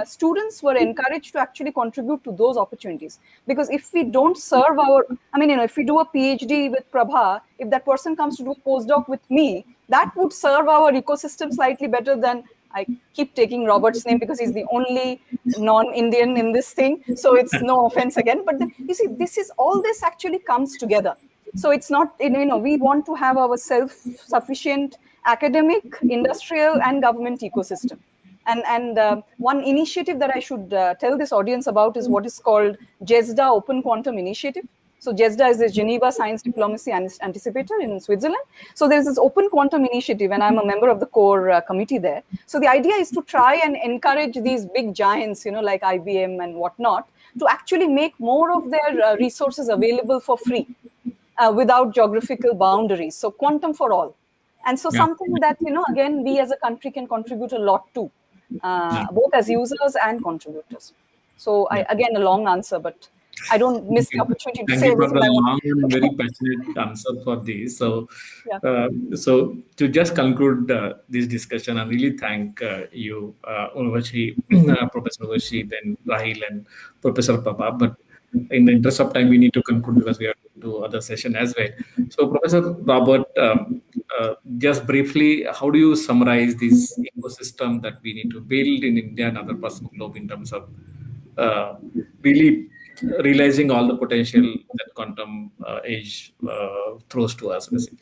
students were encouraged to actually contribute to those opportunities. Because if we don't serve our, I mean, if we do a PhD with Prabha, if that person comes to do a postdoc with me, that would serve our ecosystem slightly better than, I keep taking Robert's name because he's the only non-Indian in this thing. So it's no offense again. But then, you see, all this actually comes together. So it's not, we want to have our self-sufficient academic, industrial, and government ecosystem. And one initiative that I should tell this audience about is what is called GESDA Open Quantum Initiative. So GESDA is the Geneva Science Diplomacy Anticipator in Switzerland. So there's this Open Quantum Initiative, and I'm a member of the core committee there. So the idea is to try and encourage these big giants, like IBM and whatnot, to actually make more of their resources available for free without geographical boundaries. So quantum for all. And so something that, again, we as a country can contribute a lot to, both as users and contributors. So again, a long answer, but I don't miss the opportunity to say everything. Thank you for the long I and very passionate answer for this. So, so to just conclude this discussion, I really thank you, Urvashi, Professor Urvashi, then Rahil and Professor Prabha. But in the interest of time, we need to conclude because we are to other session as well. So, Professor Robert, just briefly, how do you summarize this ecosystem that we need to build in India and other parts of the globe in terms of really realizing all the potential that quantum age throws to us, basically?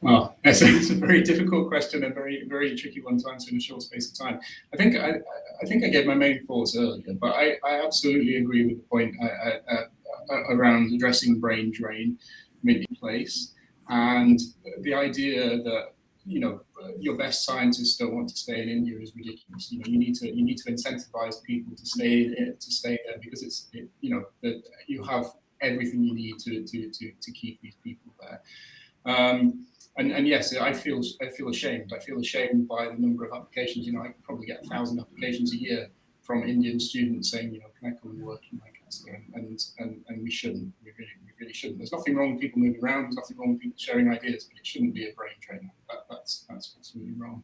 Well, it's a very difficult question and very, very tricky one to answer in a short space of time. I think I gave my main thoughts earlier, but I absolutely agree with the point around addressing brain drain in place, and the idea that your best scientists don't want to stay in India is ridiculous. You need to incentivize people to stay there because that you have everything you need to keep these people there. And yes, I feel ashamed. I feel ashamed by the number of applications. I can probably get 1,000 applications a year from Indian students saying, can I come and work in Lancaster? And we shouldn't. We really shouldn't. There's nothing wrong with people moving around. There's nothing wrong with people sharing ideas, but it shouldn't be a brain drain. That's absolutely wrong.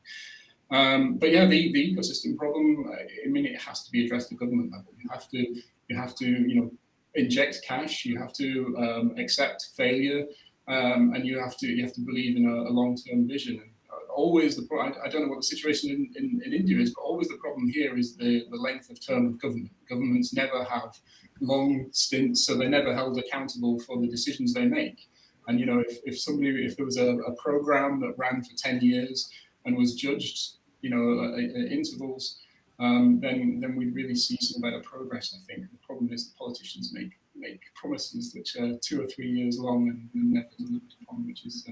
But yeah, the ecosystem problem. It has to be addressed at government level. You have to inject cash. You have to accept failure. And you have to believe in a long-term vision. And always I don't know what the situation in India is, but always the problem here is the length of term of government. Governments never have long stints, so they're never held accountable for the decisions they make. And if there was a program that ran for 10 years and was judged, at intervals, then we'd really see some better progress. I think the problem is the politicians make promises which are 2 or 3 years long and never delivered upon, which is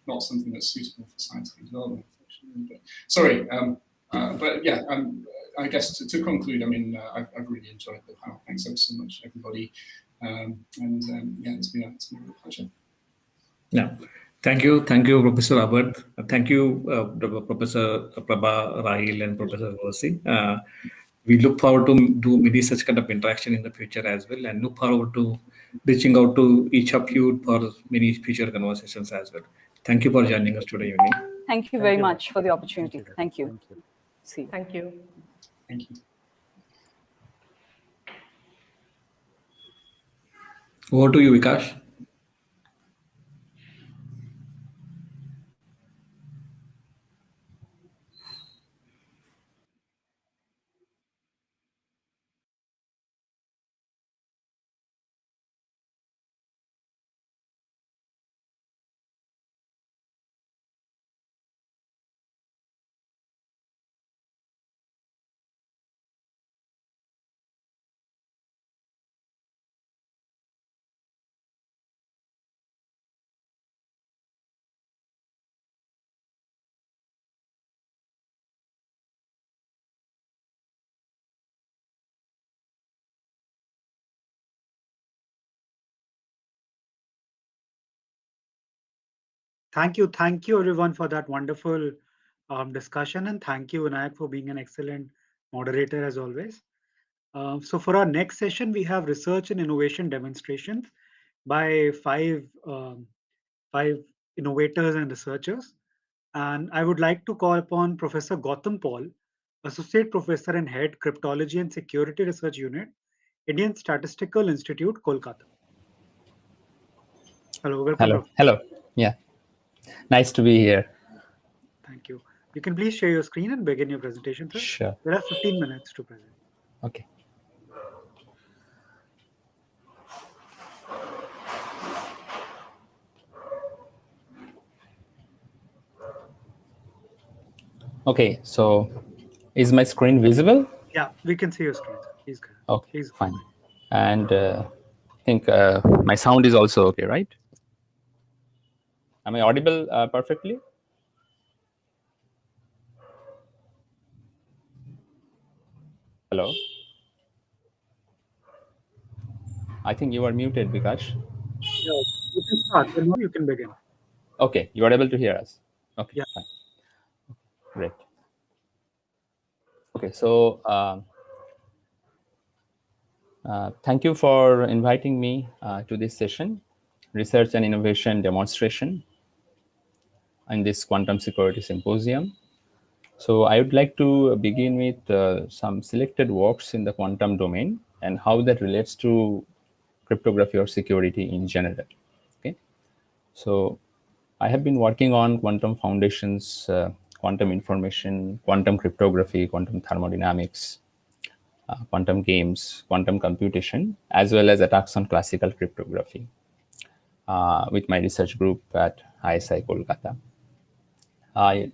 not something that's suitable for scientific development, unfortunately. But sorry, but yeah, I guess to conclude, I've really enjoyed the panel. Thanks ever so much, everybody, and yeah, it's been a real pleasure. Yeah, thank you, Professor Robert. Thank you, Professor Prabha, Rahil, and Professor Urvashi. We look forward to do many such kind of interaction in the future as well, and look forward to reaching out to each of you for many future conversations as well. Thank you for joining us today evening. Thank you very much for the opportunity. Thank you. See you. Thank you. Thank you. Over to you, Vikash. Thank you everyone for that wonderful discussion, and thank you, Vinayak, for being an excellent moderator as always. So for our next session, we have research and innovation demonstrations by five innovators and researchers. And I would like to call upon Professor Gautam Paul, Associate Professor and Head, Cryptology and Security Research Unit, Indian Statistical Institute, Kolkata. Hello, welcome. Hello. Professor. Hello. Yeah. Nice to be here. Thank you. You can please share your screen and begin your presentation, sir. Sure. There are 15 minutes to present. Okay. Okay, so is my screen visible? Yeah, we can see your screen, sir. Please go ahead. Okay, Please. fine. And I think my sound is also okay, right? Am I audible perfectly? Hello? I think you are muted, Vikash. Yeah, you can start. Then you can begin. Okay, you are able to hear us. Okay, Yeah. fine. Great. Okay, so thank you for inviting me to this session, Research and Innovation Demonstration in this Quantum Security Symposium. So I would like to begin with some selected works in the quantum domain and how that relates to cryptography or security in general. Okay, so I have been working on quantum foundations, quantum information, quantum cryptography, quantum thermodynamics, quantum games, quantum computation, as well as attacks on classical cryptography with my research group at ISI Kolkata.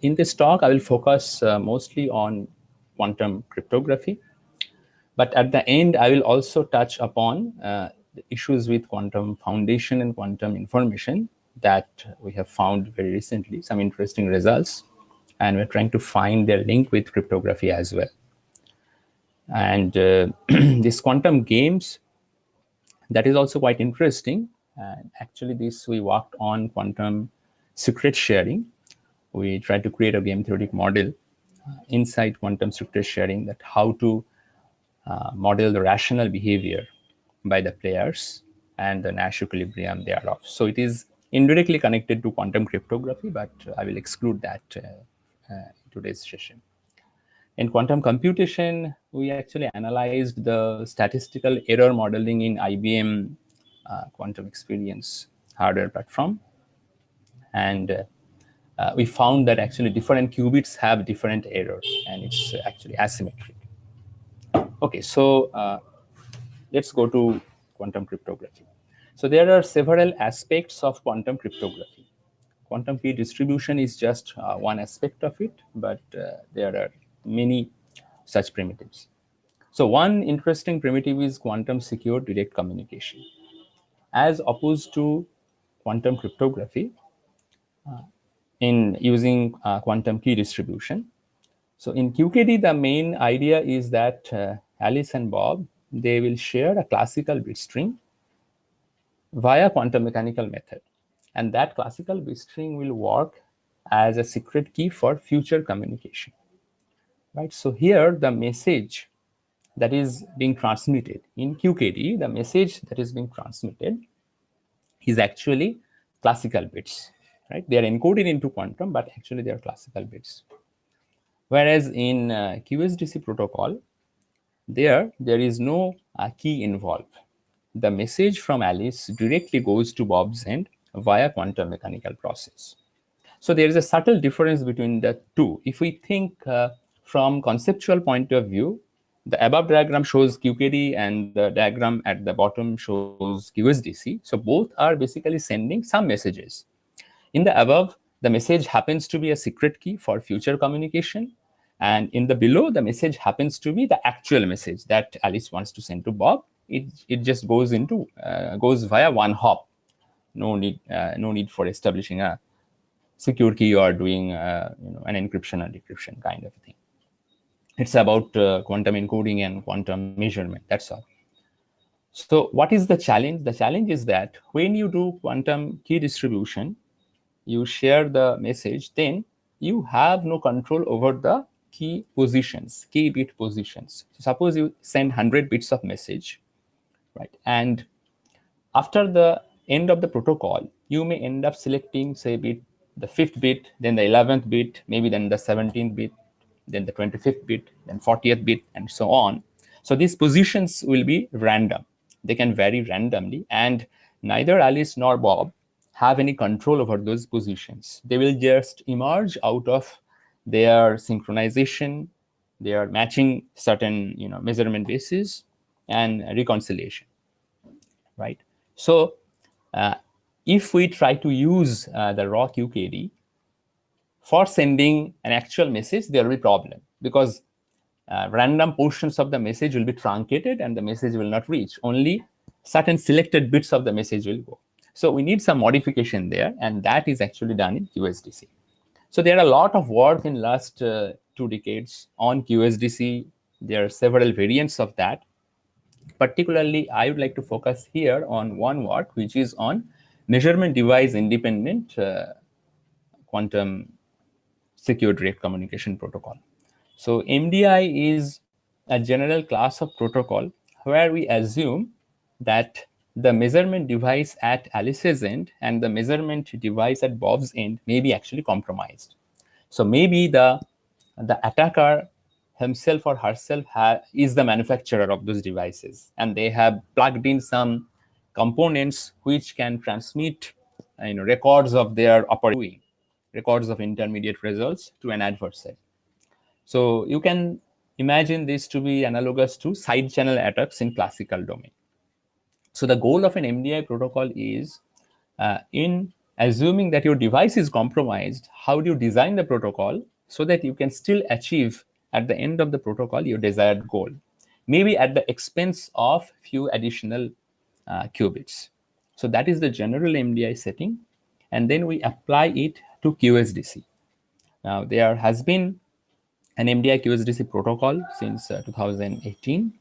In this talk, I will focus mostly on quantum cryptography. But at the end, I will also touch upon the issues with quantum foundation and quantum information that we have found very recently, some interesting results. And we're trying to find their link with cryptography as well. And these quantum games, that is also quite interesting. And actually, we worked on quantum secret sharing. We tried to create a game theoretic model inside quantum secret sharing, that how to model the rational behavior by the players and the Nash equilibrium thereof. So it is indirectly connected to quantum cryptography, but I will exclude that in today's session. In quantum computation, we actually analyzed the statistical error modeling in IBM quantum experience hardware platform. And we found that actually different qubits have different errors, and it's actually asymmetric. Okay, so let's go to quantum cryptography. So there are several aspects of quantum cryptography. Quantum key distribution is just one aspect of it, but there are many such primitives. So one interesting primitive is quantum secure direct communication. As opposed to quantum cryptography in using quantum key distribution. So in QKD, the main idea is that Alice and Bob, they will share a classical bit string via quantum mechanical method. And that classical bit string will work as a secret key for future communication. Right? So here, the message that is being transmitted in QKD, the message that is being transmitted is actually classical bits. Right? They are encoded into quantum, but actually they are classical bits. Whereas in QSDC protocol, there is no key involved. The message from Alice directly goes to Bob's end via quantum mechanical process. So there is a subtle difference between the two. If we think from conceptual point of view, the above diagram shows QKD and the diagram at the bottom shows QSDC. So both are basically sending some messages. In the above, the message happens to be a secret key for future communication. And in the below, the message happens to be the actual message that Alice wants to send to Bob. It just goes via one hop. No need for establishing a secure key or doing an encryption or decryption kind of thing. It's about quantum encoding and quantum measurement. That's all. So what is the challenge? The challenge is that when you do quantum key distribution, you share the message, then you have no control over the key positions, key bit positions. So suppose you send 100 bits of message, right? And after the end of the protocol, you may end up selecting, say, bit the 5th bit, then the 11th bit, maybe then the 17th bit, then the 25th bit, then 40th bit, and so on. So these positions will be random. They can vary randomly, and neither Alice nor Bob have any control over those positions. They will just emerge out of their synchronization, their matching certain measurement bases, and reconciliation, right? So if we try to use the raw QKD for sending an actual message, there will be problem, because random portions of the message will be truncated and the message will not reach. Only certain selected bits of the message will go. So we need some modification there, and that is actually done in QSDC. So there are a lot of work in last 2 decades on QSDC. There are several variants of that. Particularly, I would like to focus here on one work, which is on measurement device independent quantum secure direct communication protocol. So MDI is a general class of protocol where we assume that the measurement device at Alice's end and the measurement device at Bob's end may be actually compromised. So maybe the attacker himself or herself is the manufacturer of those devices, and they have plugged in some components which can transmit records of their operation, records of intermediate results to an adversary. So you can imagine this to be analogous to side channel attacks in classical domain. So the goal of an MDI protocol is, in assuming that your device is compromised, how do you design the protocol so that you can still achieve at the end of the protocol your desired goal, maybe at the expense of few additional qubits. So that is the general MDI setting, and then we apply it to QSDC. Now there has been an MDI QSDC protocol since 2018,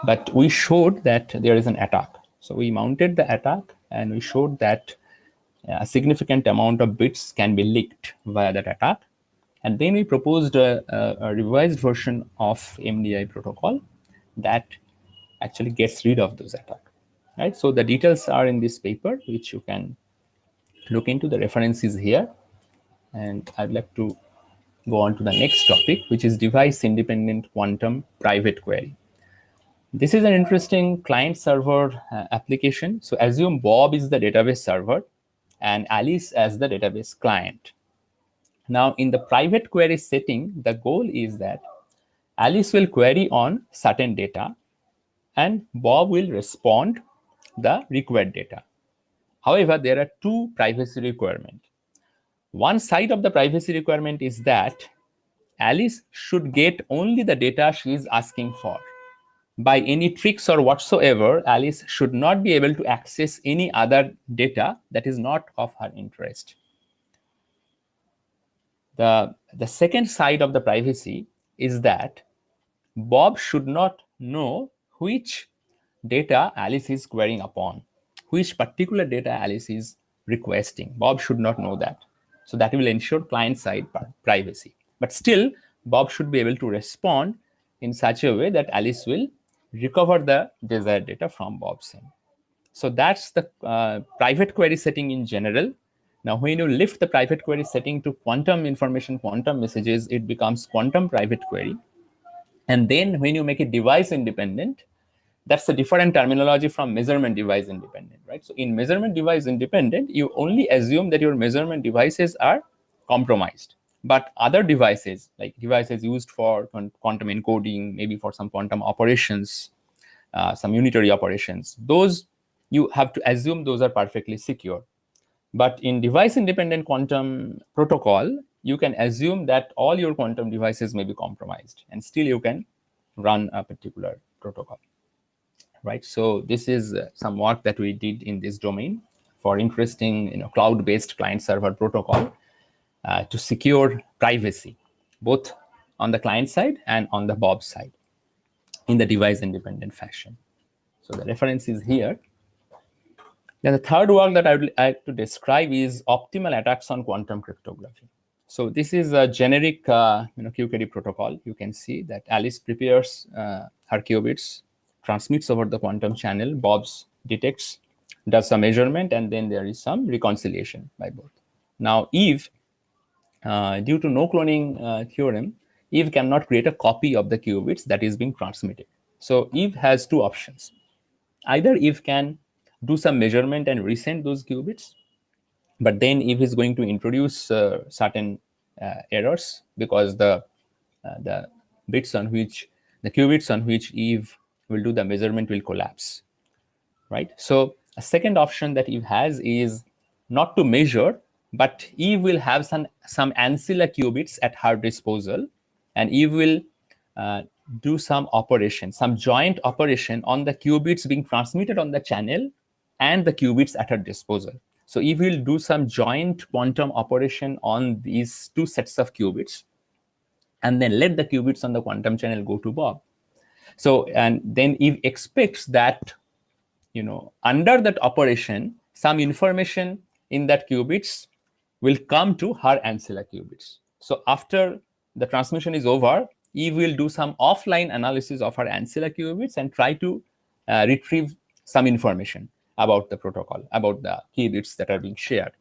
but we showed that there is an attack. So we mounted the attack and we showed that a significant amount of bits can be leaked via that attack. And then we proposed a revised version of MDI protocol that actually gets rid of those attacks. Right? So the details are in this paper, which you can look into. The references here. And I'd like to go on to the next topic, which is device-independent quantum private query. This is an interesting client-server application. So assume Bob is the database server and Alice as the database client. Now, in the private query setting, the goal is that Alice will query on certain data and Bob will respond the required data. However, there are two privacy requirements. One side of the privacy requirement is that Alice should get only the data she is asking for. By any tricks or whatsoever, Alice should not be able to access any other data that is not of her interest. The second side of the privacy is that Bob should not know which data Alice is querying upon, which particular data Alice is requesting. Bob should not know that. So that will ensure client-side privacy. But still, Bob should be able to respond in such a way that Alice will recover the desired data from Bob's end. So that's the private query setting in general. Now, when you lift the private query setting to quantum information, quantum messages, it becomes quantum private query. And then when you make it device independent, that's a different terminology from measurement device independent, right? So in measurement device independent, you only assume that your measurement devices are compromised. But other devices, like devices used for quantum encoding, maybe for some quantum operations, some unitary operations, those you have to assume those are perfectly secure. But in device-independent quantum protocol, you can assume that all your quantum devices may be compromised, and still you can run a particular protocol, right? So this is some work that we did in this domain for interesting, cloud-based client-server protocol to secure privacy, both on the client side and on the Bob side, in the device-independent fashion. So the reference is here. Now, the third work that I would like to describe is optimal attacks on quantum cryptography. So this is a generic QKD protocol. You can see that Alice prepares her qubits, transmits over the quantum channel, Bob detects, does some measurement, and then there is some reconciliation by both. Now, Eve, due to no cloning theorem, Eve cannot create a copy of the qubits that is being transmitted. So Eve has two options. Either Eve can do some measurement and resend those qubits, but then Eve is going to introduce certain errors, because the bits on which, the qubits on which Eve will do the measurement will collapse, right? So a second option that Eve has is not to measure, but Eve will have some ancilla qubits at her disposal, and Eve will do some operation, some joint operation on the qubits being transmitted on the channel and the qubits at her disposal. So Eve will do some joint quantum operation on these two sets of qubits, and then let the qubits on the quantum channel go to Bob. So, and then Eve expects that, under that operation, some information in that qubits will come to her ancilla qubits. So after the transmission is over, Eve will do some offline analysis of her ancilla qubits and try to retrieve some information about the protocol, about the key bits that are being shared.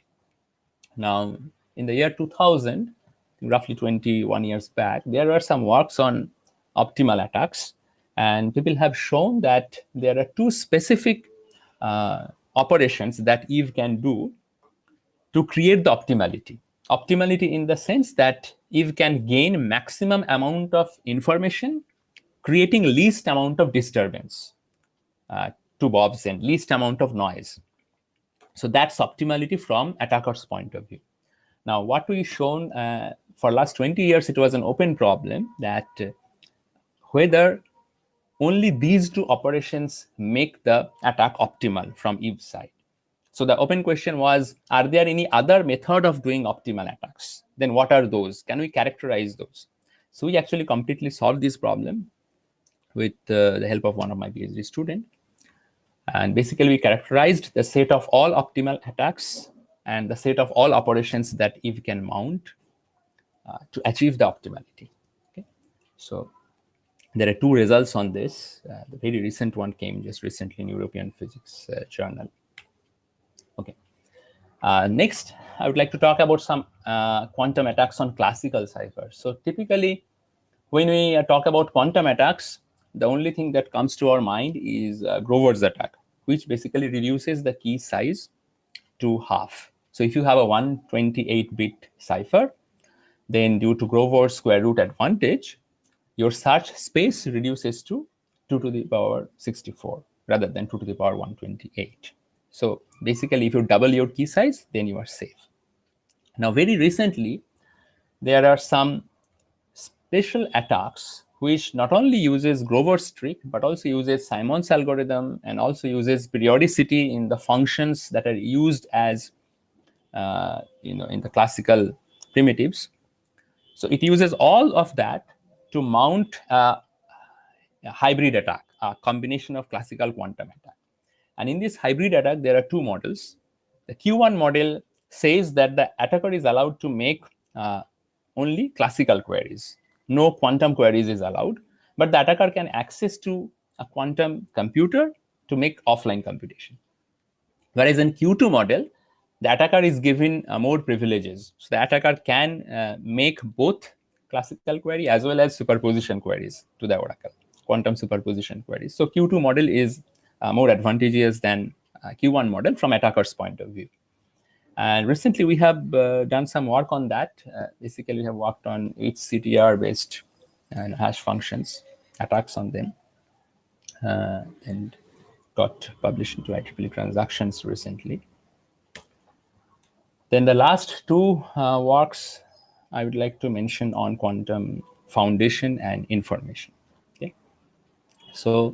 Now, in the year 2000, roughly 21 years back, there were some works on optimal attacks, and people have shown that there are two specific operations that Eve can do to create the optimality. Optimality in the sense that Eve can gain maximum amount of information, creating least amount of disturbance to Bob's end, least amount of noise. So that's optimality from attacker's point of view. Now, what we've shown for last 20 years, it was an open problem that whether only these two operations make the attack optimal from Eve's side. So the open question was, are there any other method of doing optimal attacks? Then what are those? Can we characterize those? So we actually completely solved this problem with the help of one of my PhD students. And basically, we characterized the set of all optimal attacks and the set of all operations that Eve can mount to achieve the optimality. Okay? So there are two results on this. The very recent one came just recently in European Physics Journal. Okay. Next, I would like to talk about some quantum attacks on classical ciphers. So typically, when we talk about quantum attacks, the only thing that comes to our mind is Grover's attack, which basically reduces the key size to half. So if you have a 128-bit cipher, then due to Grover's square root advantage, your search space reduces to 2 to the power 64 rather than 2 to the power 128. So basically, if you double your key size, then you are safe. Now, very recently, there are some special attacks which not only uses Grover's trick, but also uses Simon's algorithm and also uses periodicity in the functions that are used as, in the classical primitives. So it uses all of that to mount a hybrid attack, a combination of classical quantum attack. And in this hybrid attack, there are two models. The Q1 model says that the attacker is allowed to make only classical queries. No quantum queries is allowed, but the attacker can access to a quantum computer to make offline computation. Whereas in Q2 model, the attacker is given more privileges. So the attacker can make both classical query as well as superposition queries to the oracle, quantum superposition queries. So Q2 model is more advantageous than Q1 model from attacker's point of view. And recently, we have done some work on that. Basically, we have worked on HCTR-based and hash functions, attacks on them, and got published into IEEE Transactions recently. Then the last two works I would like to mention on quantum foundation and information. Okay, so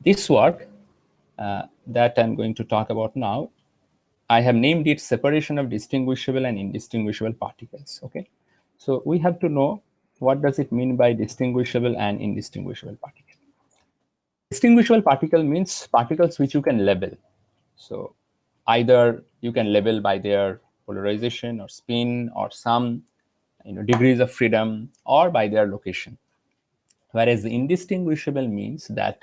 this work that I'm going to talk about now, I have named it separation of distinguishable and indistinguishable particles. Okay, so we have to know what does it mean by distinguishable and indistinguishable particle. Distinguishable particle means particles which you can label. So either you can label by their polarization or spin or some degrees of freedom or by their location. Whereas the indistinguishable means that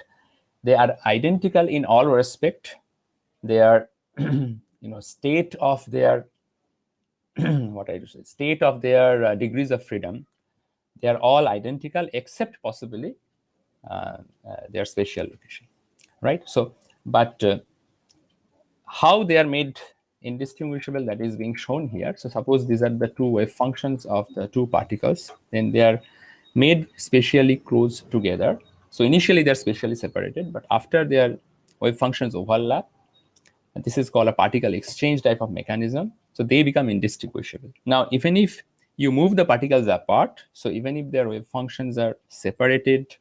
they are identical in all respect. They are state of their what I say, state of their degrees of freedom, they are all identical except possibly their spatial location, right? So, but how they are made indistinguishable, that is being shown here. So suppose these are the two wave functions of the two particles, then they are made spatially close together. So initially they're spatially separated, but after their wave functions overlap, and this is called a particle exchange type of mechanism, so they become indistinguishable. Now, even if you move the particles apart, so even if their wave functions are separated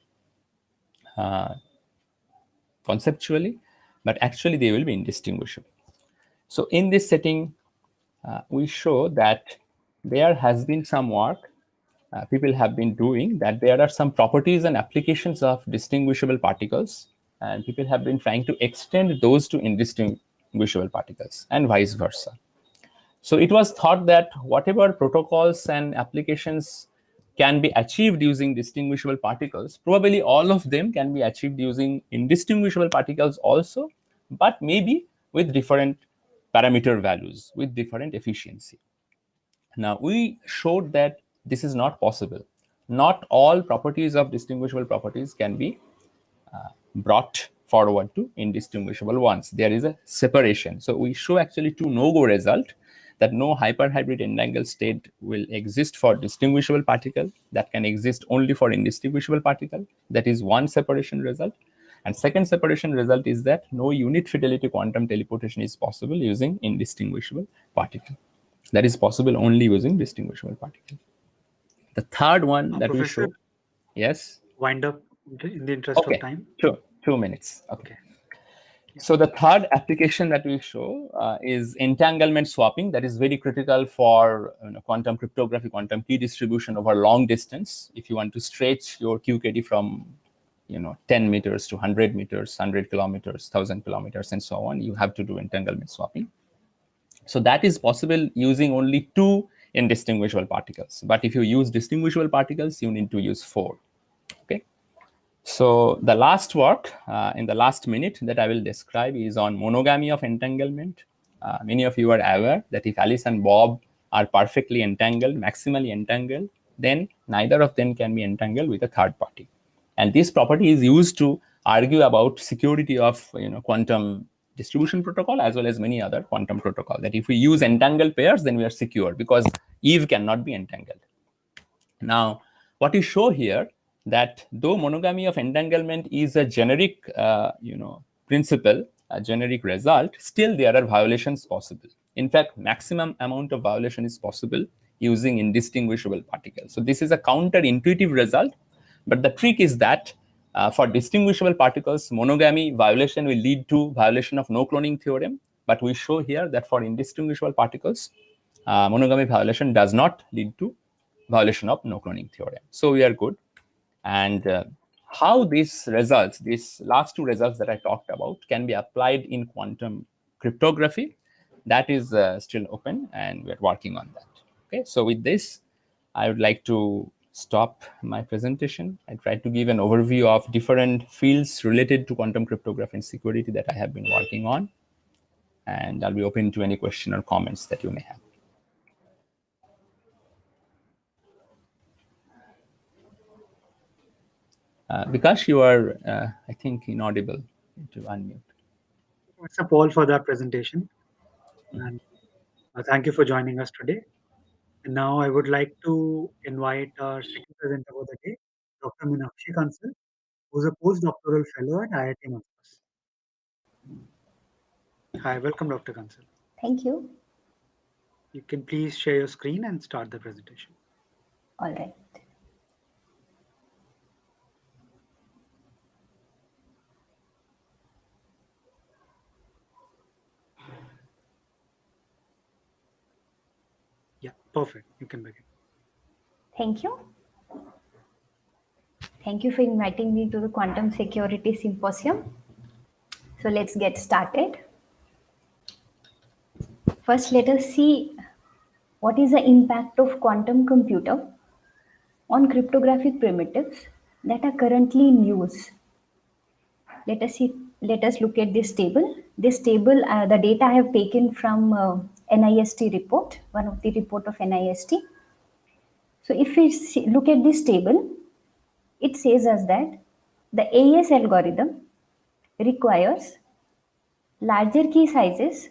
conceptually, but actually they will be indistinguishable. So in this setting, we show that there has been some work people have been doing, that there are some properties and applications of distinguishable particles, and people have been trying to extend those to indistinguishable particles and vice versa. So it was thought that whatever protocols and applications can be achieved using distinguishable particles, probably all of them can be achieved using indistinguishable particles also, but maybe with different parameter values, with different efficiency. Now, we showed that this is not possible. Not all properties of distinguishable properties can be brought forward to indistinguishable ones. There is a separation. So we show actually two no-go result, that no hyperhybrid entangled state will exist for distinguishable particle, that can exist only for indistinguishable particle. That is one separation result. And second separation result is that no unit fidelity quantum teleportation is possible using indistinguishable particle. That is possible only using distinguishable particle. The third one that Professor, we show, yes? Wind up in the interest Okay, of time. 2 minutes. Okay. So the third application that we show is entanglement swapping. That is very critical for quantum cryptography, quantum key distribution over long distance. If you want to stretch your QKD from 10 meters to 100 meters, 100 kilometers, 1,000 kilometers, and so on, you have to do entanglement swapping. So that is possible using only 2 indistinguishable particles. But if you use distinguishable particles, you need to use 4. Okay. So the last work in the last minute that I will describe is on monogamy of entanglement. Many of you are aware that if Alice and Bob are perfectly entangled, maximally entangled, then neither of them can be entangled with a third party. And this property is used to argue about security of quantum distribution protocol as well as many other quantum protocol, that if we use entangled pairs, then we are secure because Eve cannot be entangled. Now, what you show here, that though monogamy of entanglement is a generic principle, a generic result, still there are violations possible. In fact, maximum amount of violation is possible using indistinguishable particles. So this is a counterintuitive result, but the trick is that for distinguishable particles, monogamy violation will lead to violation of no cloning theorem. But we show here that for indistinguishable particles, monogamy violation does not lead to violation of no cloning theorem. So we are good. And how these results, these last 2 results that I talked about, can be applied in quantum cryptography, that is still open, and we're working on that. Okay, so with this, I would like to stop my presentation. I tried to give an overview of different fields related to quantum cryptography and security that I have been working on. And I'll be open to any question or comments that you may have. Because you are, I think, inaudible, to unmute. Thanks, Paul, for that presentation. And thank you for joining us today. And now I would like to invite our second presenter for the day, Dr. Meenakshi Kansal, who's a postdoctoral fellow at IIT Mosca. Hi, welcome, Dr. Kansal. Thank you. You can please share your screen and start the presentation. All right. Yeah, perfect. You can begin. Thank you. Thank you for inviting me to the Quantum Security Symposium. So let's get started. First, let us see what is the impact of quantum computer on cryptographic primitives that are currently in use. Let us look at this table. This table, the data I have taken from NIST report, one of the report of NIST. So if we look at this table, it says us that the AES algorithm requires larger key sizes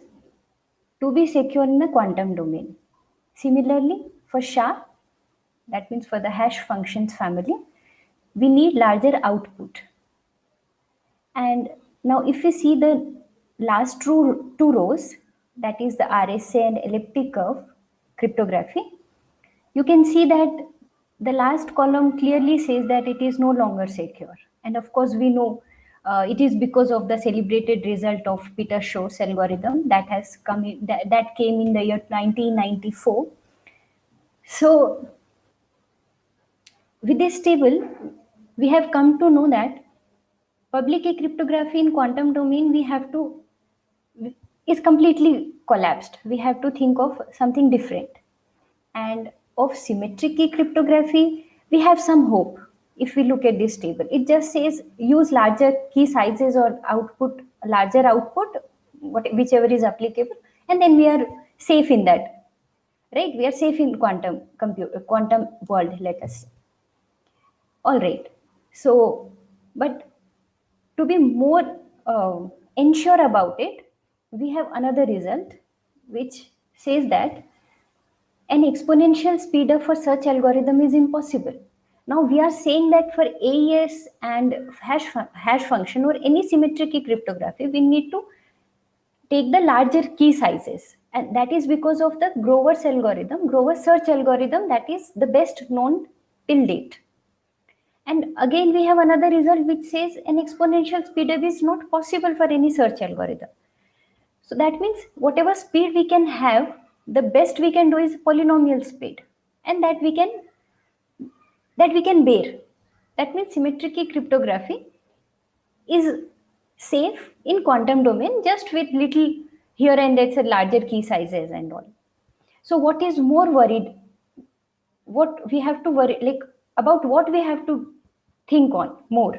to be secure in the quantum domain. Similarly, for SHA, that means for the hash functions family, we need larger output. And now if we see the last two rows, that is the RSA and elliptic curve cryptography, you can see that the last column clearly says that it is no longer secure. And of course, we know it is because of the celebrated result of Peter Shor's algorithm that has come in, that came in the year 1994. So with this table, we have come to know that public key cryptography in quantum domain is completely collapsed. We have to think of something different. And of symmetric key cryptography, we have some hope. If we look at this table, it just says use larger key sizes or larger output, whichever is applicable, and then we are safe in that, right? We are safe in quantum world, let us say. All right. So, but to be more ensure about it, we have another result which says that an exponential speeder for such algorithm is impossible. Now we are saying that for AES and hash function or any symmetric key cryptography, we need to take the larger key sizes. And that is because of the Grover's search algorithm, that is the best known till date. And again, we have another result which says an exponential speedup is not possible for any search algorithm. So that means whatever speed we can have, the best we can do is polynomial speed, and that we can bear. That means symmetric key cryptography is safe in quantum domain, just with little here and there larger key sizes and all. So what is more worried? What we have to worry, like about what we have to think on more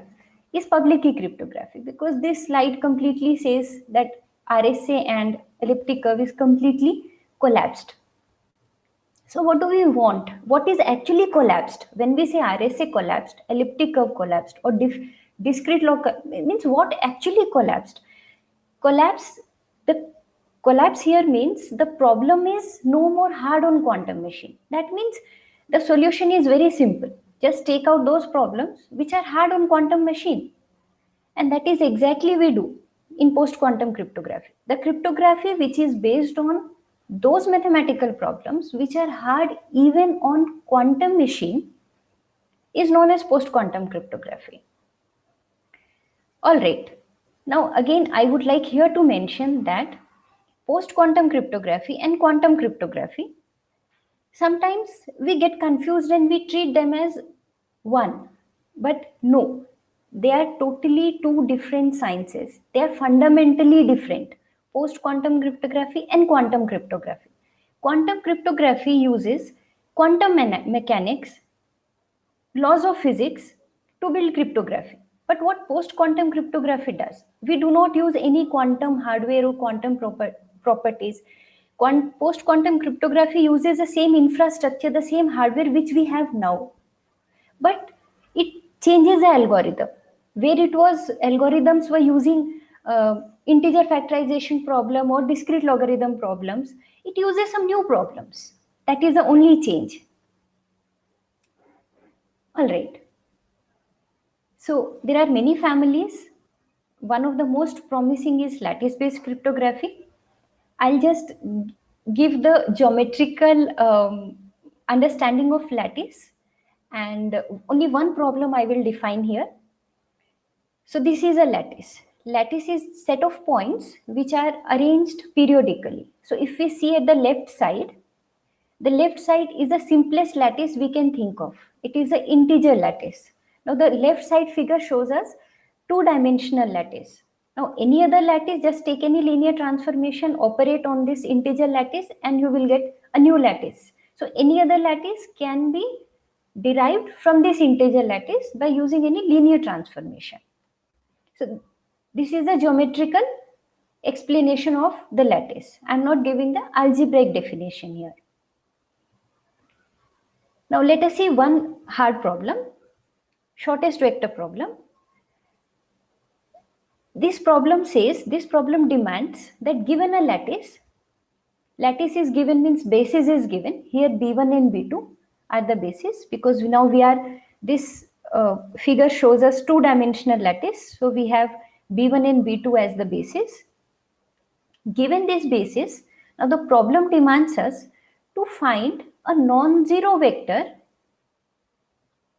is public key cryptography, because this slide completely says that RSA and elliptic curve is completely collapsed. So what do we want? What is actually collapsed? When we say RSA collapsed, elliptic curve collapsed, or discrete log, it means what actually collapsed? The collapse here means the problem is no more hard on quantum machine. That means the solution is very simple. Just take out those problems which are hard on quantum machine. And that is exactly we do in post-quantum cryptography. The cryptography which is based on those mathematical problems which are hard even on quantum machine is known as post-quantum cryptography. All right. Now again, I would like here to mention that post-quantum cryptography and quantum cryptography, sometimes we get confused and we treat them as one, but no, they are totally two different sciences. They are fundamentally different, post-quantum cryptography and quantum cryptography. Quantum cryptography uses quantum mechanics, laws of physics to build cryptography. But what post-quantum cryptography does, we do not use any quantum hardware or quantum properties. Post-quantum cryptography uses the same infrastructure, the same hardware which we have now. But it changes the algorithm. Where it was algorithms were using integer factorization problem or discrete logarithm problems, it uses some new problems. That is the only change. All right. So there are many families. One of the most promising is lattice-based cryptography. I'll just give the geometrical understanding of lattice, and only one problem I will define here. So this is a lattice. Lattice is set of points which are arranged periodically. So if we see at the left side is the simplest lattice we can think of. It is an integer lattice. Now the left side figure shows us two-dimensional lattice. Now any other lattice, just take any linear transformation, operate on this integer lattice, and you will get a new lattice. So any other lattice can be derived from this integer lattice by using any linear transformation. So this is the geometrical explanation of the lattice. I'm not giving the algebraic definition here. Now let us see one hard problem, shortest vector problem. This problem demands that given a lattice is given means basis is given. Here B1 and B2 are the basis, because now we are, this figure shows us two-dimensional lattice. So we have B1 and B2 as the basis. Given this basis, now the problem demands us to find a non-zero vector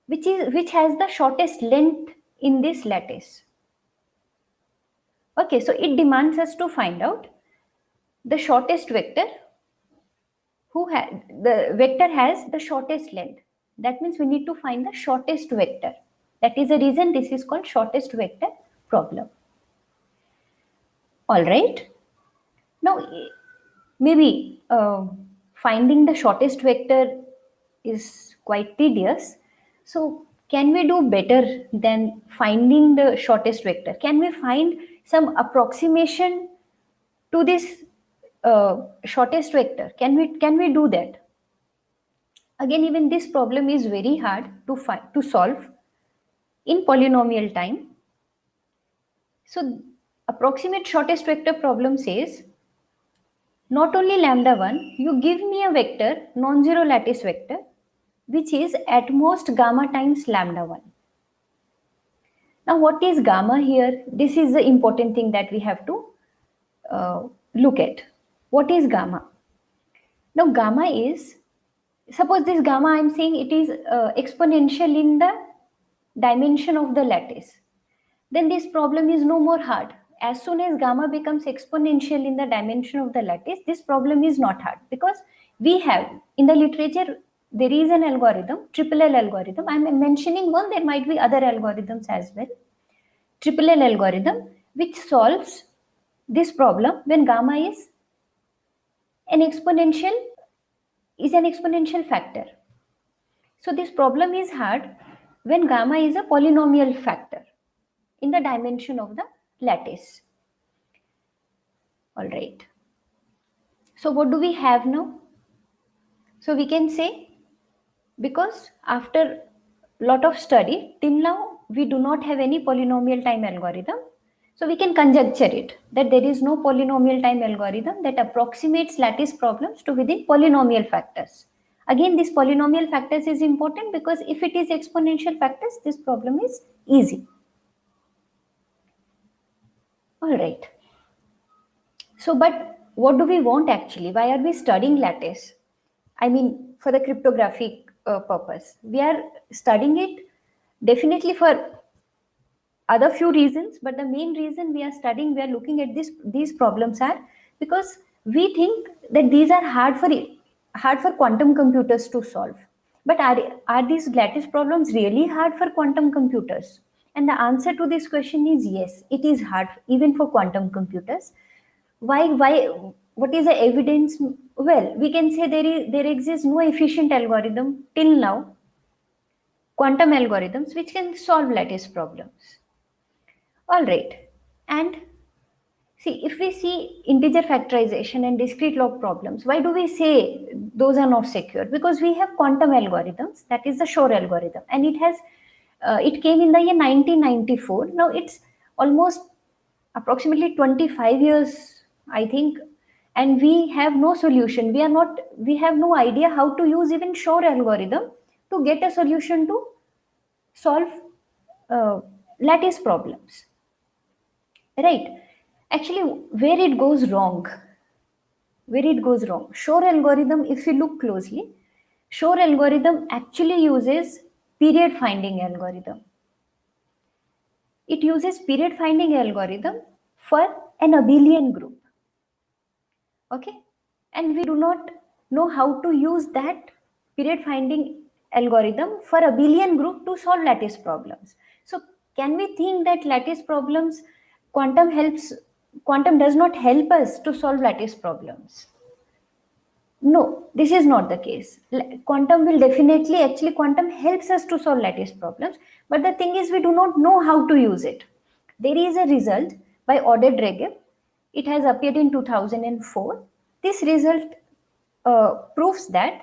which has the shortest length in this lattice. Okay, so it demands us to find out the shortest vector the vector has the shortest length. That means we need to find the shortest vector. That is the reason this is called shortest vector problem. All right. Now, maybe finding the shortest vector is quite tedious. So can we do better than finding the shortest vector? Can we find some approximation to this shortest vector? Can we do that? Again, even this problem is very hard to solve in polynomial time. So approximate shortest vector problem says, not only lambda1, you give me a vector, non-zero lattice vector, which is at most gamma times lambda1. Now what is gamma here? This is the important thing that we have to look at. What is gamma? Now gamma is, suppose this gamma I'm saying it is exponential in the dimension of the lattice. Then this problem is no more hard. As soon as gamma becomes exponential in the dimension of the lattice, this problem is not hard, because we have, in the literature, there is an algorithm, triple L algorithm. I'm mentioning one, there might be other algorithms as well. Triple L algorithm, which solves this problem when gamma is an exponential factor. So this problem is hard when gamma is a polynomial factor in the dimension of the lattice. All right. So what do we have now? So we can say, because after lot of study, till now we do not have any polynomial time algorithm. So we can conjecture it that there is no polynomial time algorithm that approximates lattice problems to within polynomial factors. Again, this polynomial factors is important, because if it is exponential factors, this problem is easy. All right. So, but what do we want actually? Why are we studying lattice? I mean, for the cryptographic purpose. We are studying it definitely for other few reasons, but the main reason we are looking at these problems are because we think that these are hard for quantum computers to solve. But are these lattice problems really hard for quantum computers? And the answer to this question is yes, it is hard even for quantum computers. Why? What is the evidence? Well, we can say there exists no efficient algorithm till now, quantum algorithms, which can solve lattice problems. All right. And see, if we see integer factorization and discrete log problems, why do we say those are not secure? Because we have quantum algorithms, that is the Shor algorithm, and it came in the year 1994. Now it's almost approximately 25 years, I think, and we have no solution. We have no idea how to use even Shor algorithm to get a solution to solve lattice problems. Right? Actually, where it goes wrong? Shor algorithm, if you look closely, Shor algorithm actually uses period finding algorithm. It uses period finding algorithm for an abelian group. Okay? And we do not know how to use that period finding algorithm for abelian group to solve lattice problems. So can we think that lattice problems, quantum does not help us to solve lattice problems? No, this is not the case. Quantum helps us to solve lattice problems, but the thing is we do not know how to use it. There is a result by Oded-Regev It has appeared in 2004. This result proves that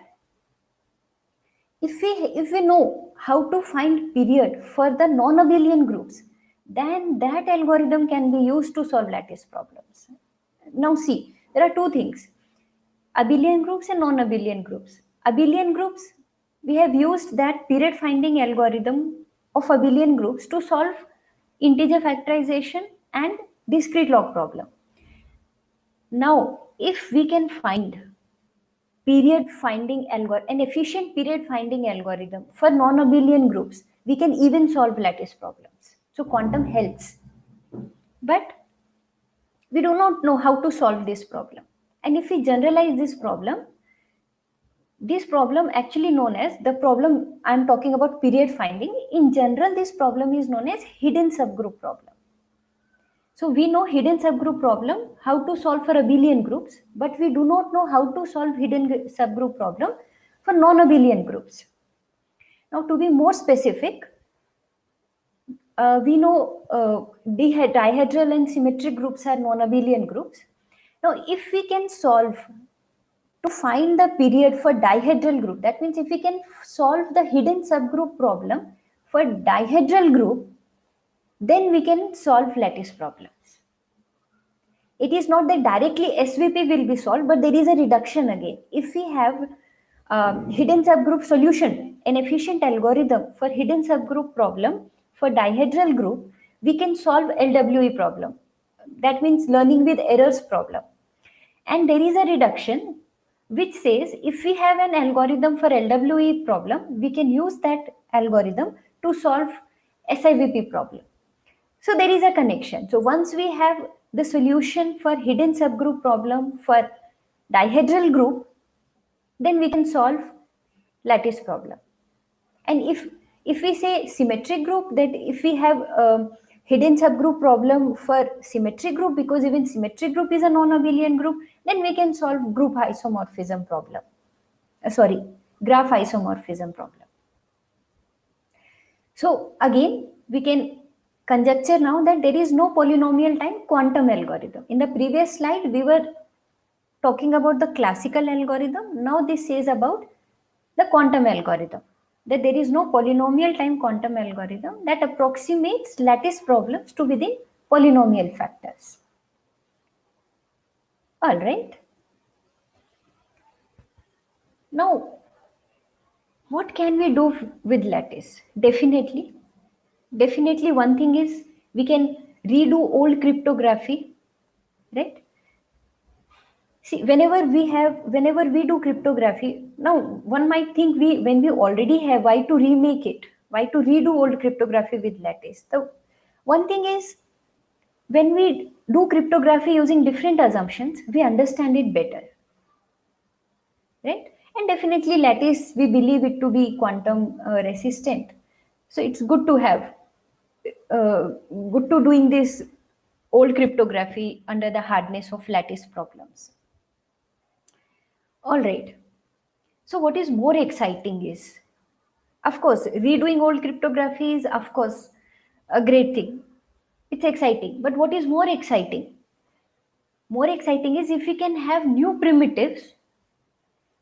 if we know how to find period for the non-abelian groups, then that algorithm can be used to solve lattice problems. Now see, there are two things: abelian groups and non-abelian groups. Abelian groups, we have used that period finding algorithm of abelian groups to solve integer factorization and discrete log problem. Now, if we can find period finding algorithm, an efficient period finding algorithm for non-abelian groups, we can even solve lattice problems. So quantum helps, but we do not know how to solve this problem. And if we generalize this problem actually known as the problem I'm talking about, period finding. In general, this problem is known as hidden subgroup problem. So we know hidden subgroup problem, how to solve for abelian groups, but we do not know how to solve hidden subgroup problem for non-abelian groups. Now, to be more specific, we know dihedral and symmetric groups are non-abelian groups. Now, if we can solve to find the period for dihedral group, that means if we can solve the hidden subgroup problem for dihedral group, then we can solve lattice problems. It is not that directly SVP will be solved, but there is a reduction again. If we have hidden subgroup solution, an efficient algorithm for hidden subgroup problem for dihedral group, we can solve LWE problem. That means learning with errors problem. And there is a reduction which says if we have an algorithm for LWE problem, we can use that algorithm to solve SIVP problem. So there is a connection. So once we have the solution for hidden subgroup problem for dihedral group, then we can solve lattice problem. And if we say symmetric group, that if we have a hidden subgroup problem for symmetric group, because even symmetric group is a non-abelian group, then we can solve group isomorphism problem. Graph isomorphism problem. So again, we can conjecture now that there is no polynomial time quantum algorithm. In the previous slide, we were talking about the classical algorithm. Now this says about the quantum algorithm, that there is no polynomial time quantum algorithm that approximates lattice problems to within polynomial factors. All right. Now, what can we do with lattice? Definitely one thing is we can redo old cryptography, right? See, whenever we do cryptography, now one might think when we already have, why to remake it? Why to redo old cryptography with lattice? The one thing is, when we do cryptography using different assumptions, we understand it better, right? And definitely lattice, we believe it to be quantum resistant. So it's good to have, good to doing this old cryptography under the hardness of lattice problems. All right. So what is more exciting is, of course, redoing old cryptography is, of course, a great thing. It's exciting. But what is more exciting? More exciting is if we can have new primitives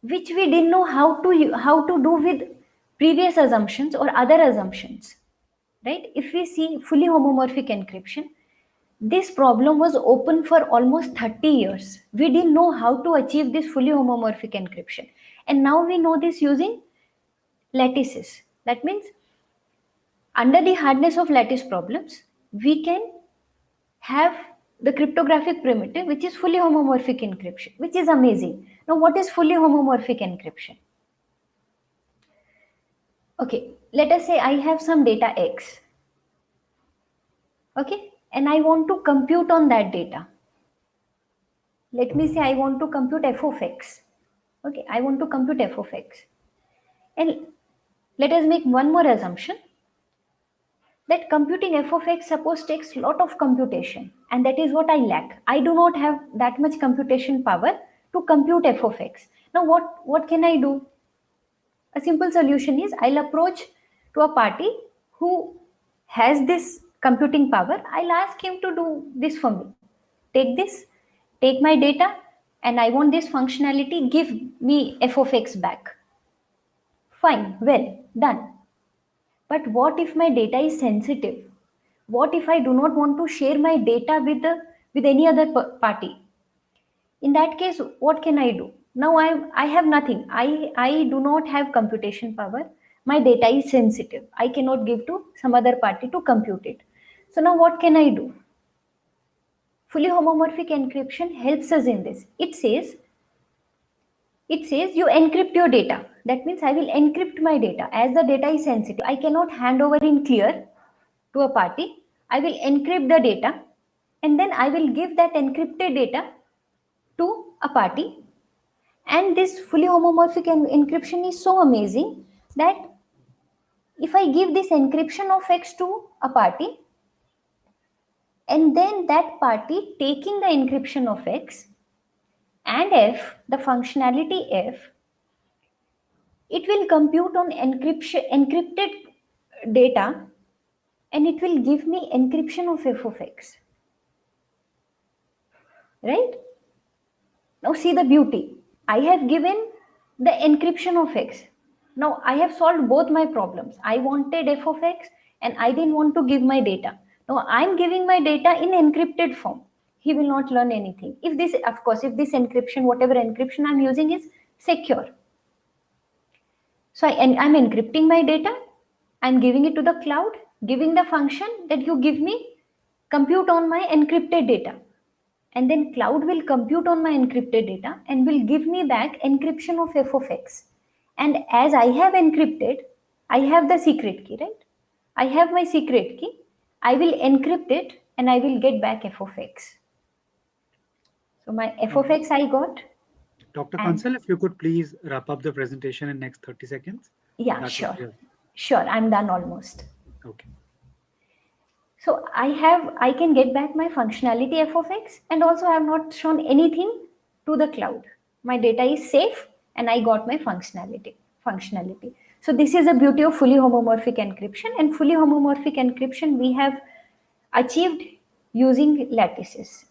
which we didn't know how to do with previous assumptions or other assumptions, right? If we see fully homomorphic encryption, this problem was open for almost 30 years. We didn't know how to achieve this fully homomorphic encryption. And now we know this using lattices. That means under the hardness of lattice problems, we can have the cryptographic primitive which is fully homomorphic encryption, which is amazing. Now, what is fully homomorphic encryption? Okay, let us say I have some data X. Okay, and I want to compute on that data. Let me say I want to compute f of x. Okay, I want to compute f of x. And let us make one more assumption, that computing f of x suppose takes lot of computation, and that is what I lack. I do not have that much computation power to compute f of x. Now what can I do? A simple solution is I'll approach to a party who has this computing power. I'll ask him to do this for me. Take this take my data and I want this functionality, give me f of x back. Fine, well, done. But what if my data is sensitive? What if I do not want to share my data with any other party? In that case, what can I do? Now I have nothing. I do not have computation power. My data is sensitive. I cannot give to some other party to compute it. So now what can I do? Fully homomorphic encryption helps us in this. It says you encrypt your data. That means I will encrypt my data. As the data is sensitive, I cannot hand over in clear to a party. I will encrypt the data and then I will give that encrypted data to a party. And this fully homomorphic encryption is so amazing that if I give this encryption of X to a party and then that party taking the encryption of X and F, the functionality F, it will compute on encrypted data and it will give me encryption of f of x. Right? Now see the beauty. I have given the encryption of x. Now I have solved both my problems. I wanted f of x and I didn't want to give my data. Now I'm giving my data in encrypted form. He will not learn anything. If this, of course, if this encryption, whatever encryption I'm using is secure. So I'm encrypting my data. I'm giving it to the cloud, giving the function that you give me compute on my encrypted data. And then cloud will compute on my encrypted data and will give me back encryption of f of x. And as I have encrypted, I have the secret key, right? I have my secret key. I will encrypt it and I will get back f of x. So my f of x I got. Dr. Kansal, if you could please wrap up the presentation in next 30 seconds. Yeah, sure. Sure, I'm done almost. Okay. So I can get back my functionality f of x and also I have not shown anything to the cloud. My data is safe and I got my functionality. So this is the beauty of fully homomorphic encryption, and fully homomorphic encryption we have achieved using lattices.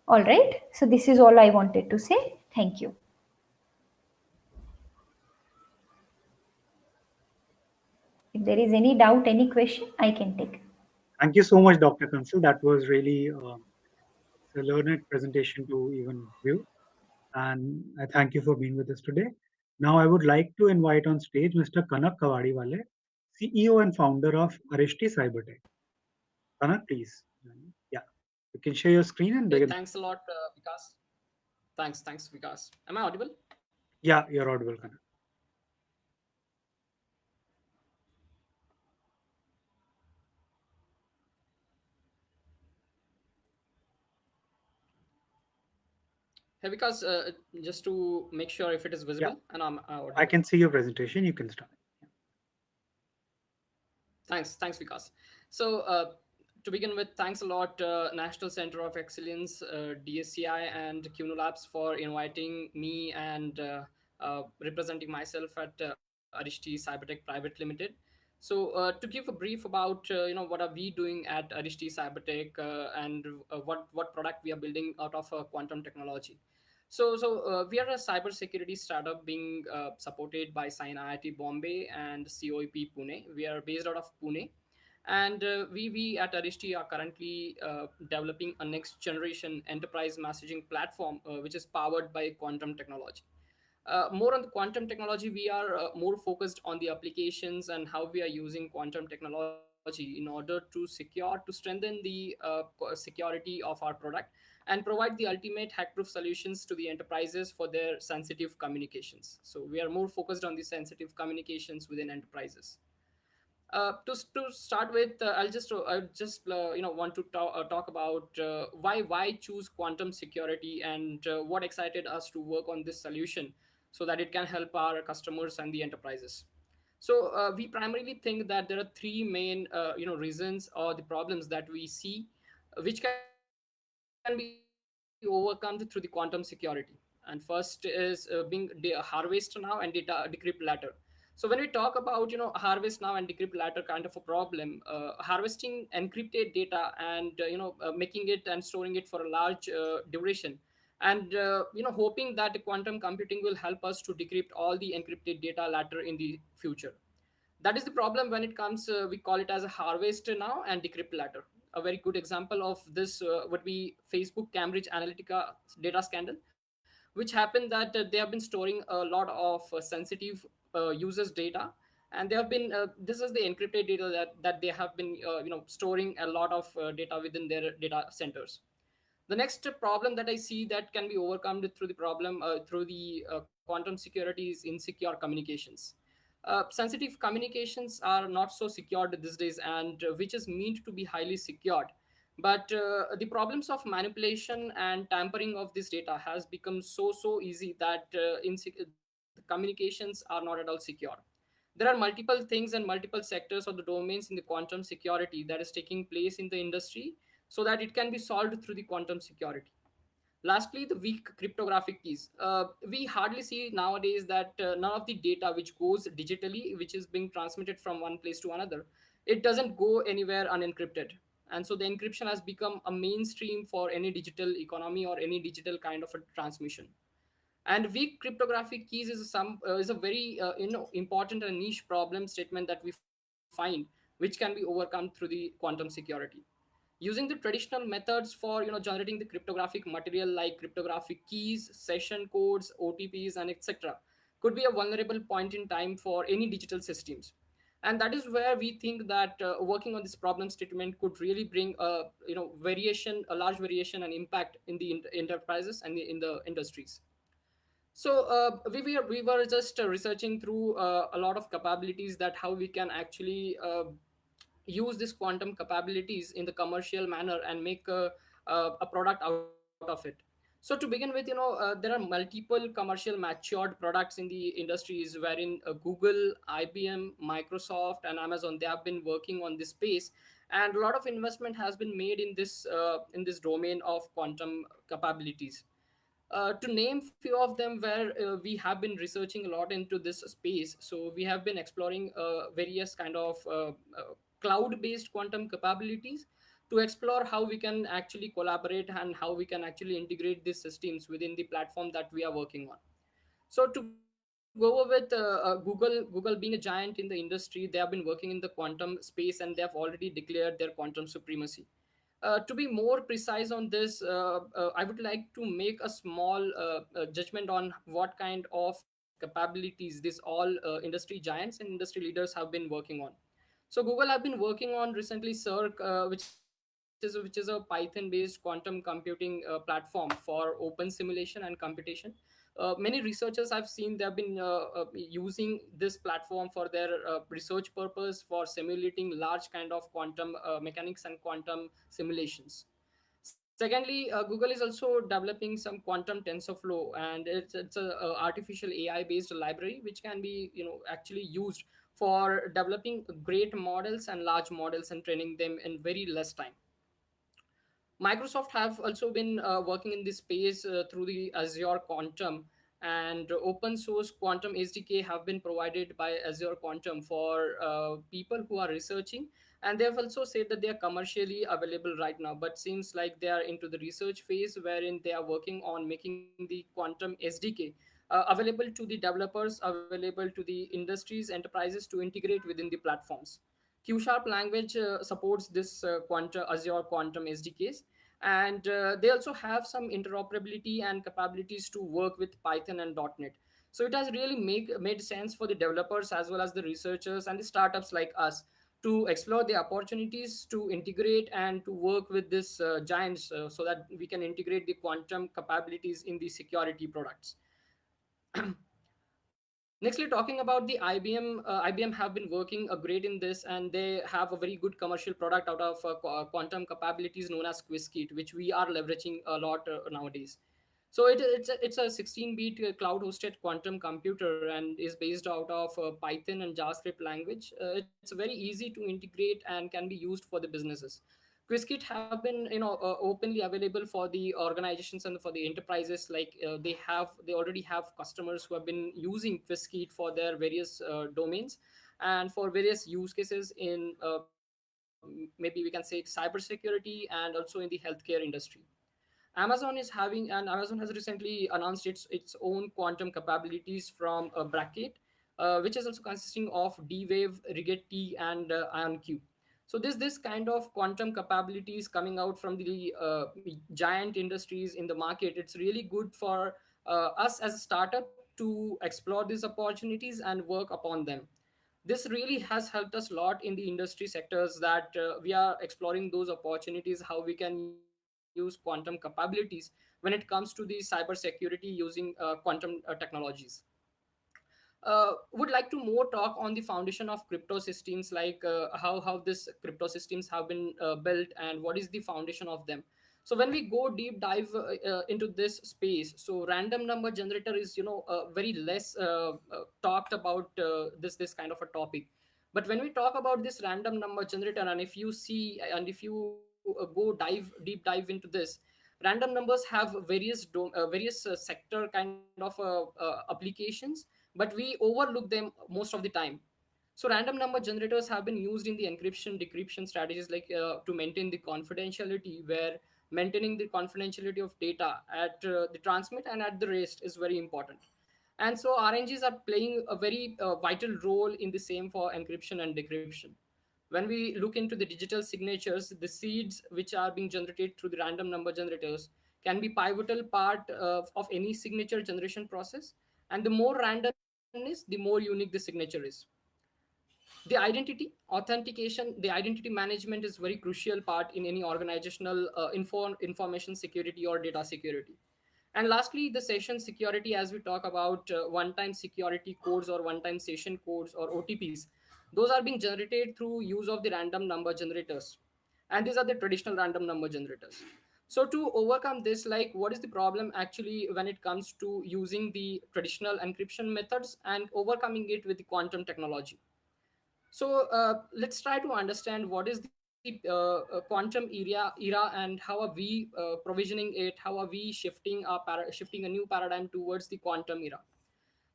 All right. So this is all I wanted to say. Thank you. If there is any doubt, any question, I can take. Thank you so much, Dr. Kansal. That was really a learned presentation to even view. And I thank you for being with us today. Now I would like to invite on stage Mr. Kanak Kawadiwale, CEO and founder of Arishti Cybertech. Kanak, please. Yeah, you can share your screen and begin. Thanks a lot, Vikas. Thanks, Vikas. Am I audible? Yeah, you're audible, Kanak. Hey, Vikas, just to make sure if it is visible, and I'm audible. I can see your presentation. You can start. Thanks, Vikas. So to begin with, thanks a lot, National Center of Excellence, DSCI, and QNO Labs for inviting me and representing myself at Arishti Cybertech Private Limited. So to give a brief about what are we doing at Arishti Cybertech and what product we are building out of quantum technology. So we are a cybersecurity startup being supported by Sign IIT Bombay and COEP Pune. We are based out of Pune, and we at Arishti are currently developing a next generation enterprise messaging platform which is powered by quantum technology. More on the quantum technology, we are more focused on the applications and how we are using quantum technology in order to strengthen the security of our product and provide the ultimate hack-proof solutions to the enterprises for their sensitive communications. So we are more focused on the sensitive communications within enterprises. To start with, I just want to talk about why choose quantum security and what excited us to work on this solution so that it can help our customers and the enterprises. So we primarily think that there are three main reasons or the problems that we see which can be overcome through the quantum security. And first is being harvest now and data decrypt later. So So when we talk about harvest now and decrypt later kind of a problem, harvesting encrypted data and making it and storing it for a large duration, and hoping that quantum computing will help us to decrypt all the encrypted data later in the future. That is the problem when it comes, we call it as a harvest now and decrypt later. A very good example of this would be Facebook Cambridge Analytica data scandal, which happened that they have been storing a lot of sensitive users data, and they have been this is the encrypted data that they have been storing a lot of data within their data centers. The next problem that I see that can be overcome through the problem through the quantum security is insecure communications. Sensitive communications are not so secured these days, and which is meant to be highly secured. But the problems of manipulation and tampering of this data has become so easy that the communications are not at all secure. There are multiple things and multiple sectors or the domains in the quantum security that is taking place in the industry, so that it can be solved through the quantum security. Lastly, the weak cryptographic keys. We hardly see nowadays that none of the data which goes digitally, which is being transmitted from one place to another, it doesn't go anywhere unencrypted. And so the encryption has become a mainstream for any digital economy or any digital kind of a transmission. And weak cryptographic keys is a very important and niche problem statement that we find, which can be overcome through the quantum security. Using the traditional methods for generating the cryptographic material like cryptographic keys, session codes, OTPs, and etc., could be a vulnerable point in time for any digital systems. And that is where we think that working on this problem statement could really bring a large variation and impact in the enterprises and in the industries. So we were just researching through a lot of capabilities that how we can actually use this quantum capabilities in the commercial manner and make a product out of it. So to begin with, there are multiple commercial matured products in the industries wherein Google, IBM, Microsoft, and Amazon, they have been working on this space, and a lot of investment has been made in this domain of quantum capabilities. To name few of them where we have been researching a lot into this space, so we have been exploring various kind of cloud-based quantum capabilities to explore how we can actually collaborate and how we can actually integrate these systems within the platform that we are working on. So to go over with Google being a giant in the industry, they have been working in the quantum space and they have already declared their quantum supremacy. To be more precise on this, I would like to make a small judgment on what kind of capabilities these all industry giants and industry leaders have been working on. So Google have been working on recently Circ, which is a Python-based quantum computing platform for open simulation and computation. Many researchers I've seen they have been using this platform for their research purpose for simulating large kind of quantum mechanics and quantum simulations. Secondly, Google is also developing some quantum TensorFlow, and it's a artificial AI based library which can be actually used for developing great models and large models and training them in very less time. Microsoft have also been working in this space through the Azure Quantum, and open source quantum SDK have been provided by Azure Quantum for people who are researching. And they have also said that they are commercially available right now, but seems like they are into the research phase wherein they are working on making the quantum SDK available to the developers, available to the industries, enterprises to integrate within the platforms. Q-Sharp language supports this Azure Quantum SDKs, and they also have some interoperability and capabilities to work with Python and .NET. So it has really made sense for the developers as well as the researchers and the startups like us to explore the opportunities to integrate and to work with this giants so that we can integrate the quantum capabilities in the security products. Nextly, talking about the IBM, IBM have been working great in this, and they have a very good commercial product out of quantum capabilities known as Qiskit, which we are leveraging a lot nowadays. So it's a 16-bit cloud-hosted quantum computer and is based out of Python and JavaScript language. It's very easy to integrate and can be used for the businesses. Quizzkit have been openly available for the organizations and for the enterprises. Like they already have customers who have been using Quizzkit for their various domains and for various use cases in maybe we can say cybersecurity and also in the healthcare industry. Amazon has recently announced its own quantum capabilities from Bracket, which is also consisting of D-Wave, Rigetti, and IonQ. So this kind of quantum capabilities coming out from the giant industries in the market, it's really good for us as a startup to explore these opportunities and work upon them. This really has helped us a lot in the industry sectors that we are exploring those opportunities, how we can use quantum capabilities when it comes to the cybersecurity using quantum technologies. Would like to more talk on the foundation of crypto systems, like how this crypto systems have been built and what is the foundation of them. So when we go deep dive into this space, so random number generator is very less talked about this kind of a topic. But when we talk about this random number generator, and if you see and if you go deep dive into this, random numbers have various sector kind of applications, but we overlook them most of the time. So random number generators have been used in the encryption decryption strategies, like to maintain the confidentiality, where maintaining the confidentiality of data at the transmit and at the rest is very important. And so RNGs are playing a very vital role in the same for encryption and decryption. When we look into the digital signatures, the seeds which are being generated through the random number generators can be pivotal part of any signature generation process. And the more randomness, the more unique the signature is. The identity authentication, the identity management is very crucial part in any organizational information security or data security. And lastly, the session security, as we talk about one-time security codes or one-time session codes or OTPs, those are being generated through use of the random number generators. And these are the traditional random number generators. So to overcome this, like what is the problem actually when it comes to using the traditional encryption methods and overcoming it with the quantum technology? So let's try to understand what is the quantum era and how are we provisioning it, how are we shifting a new paradigm towards the quantum era.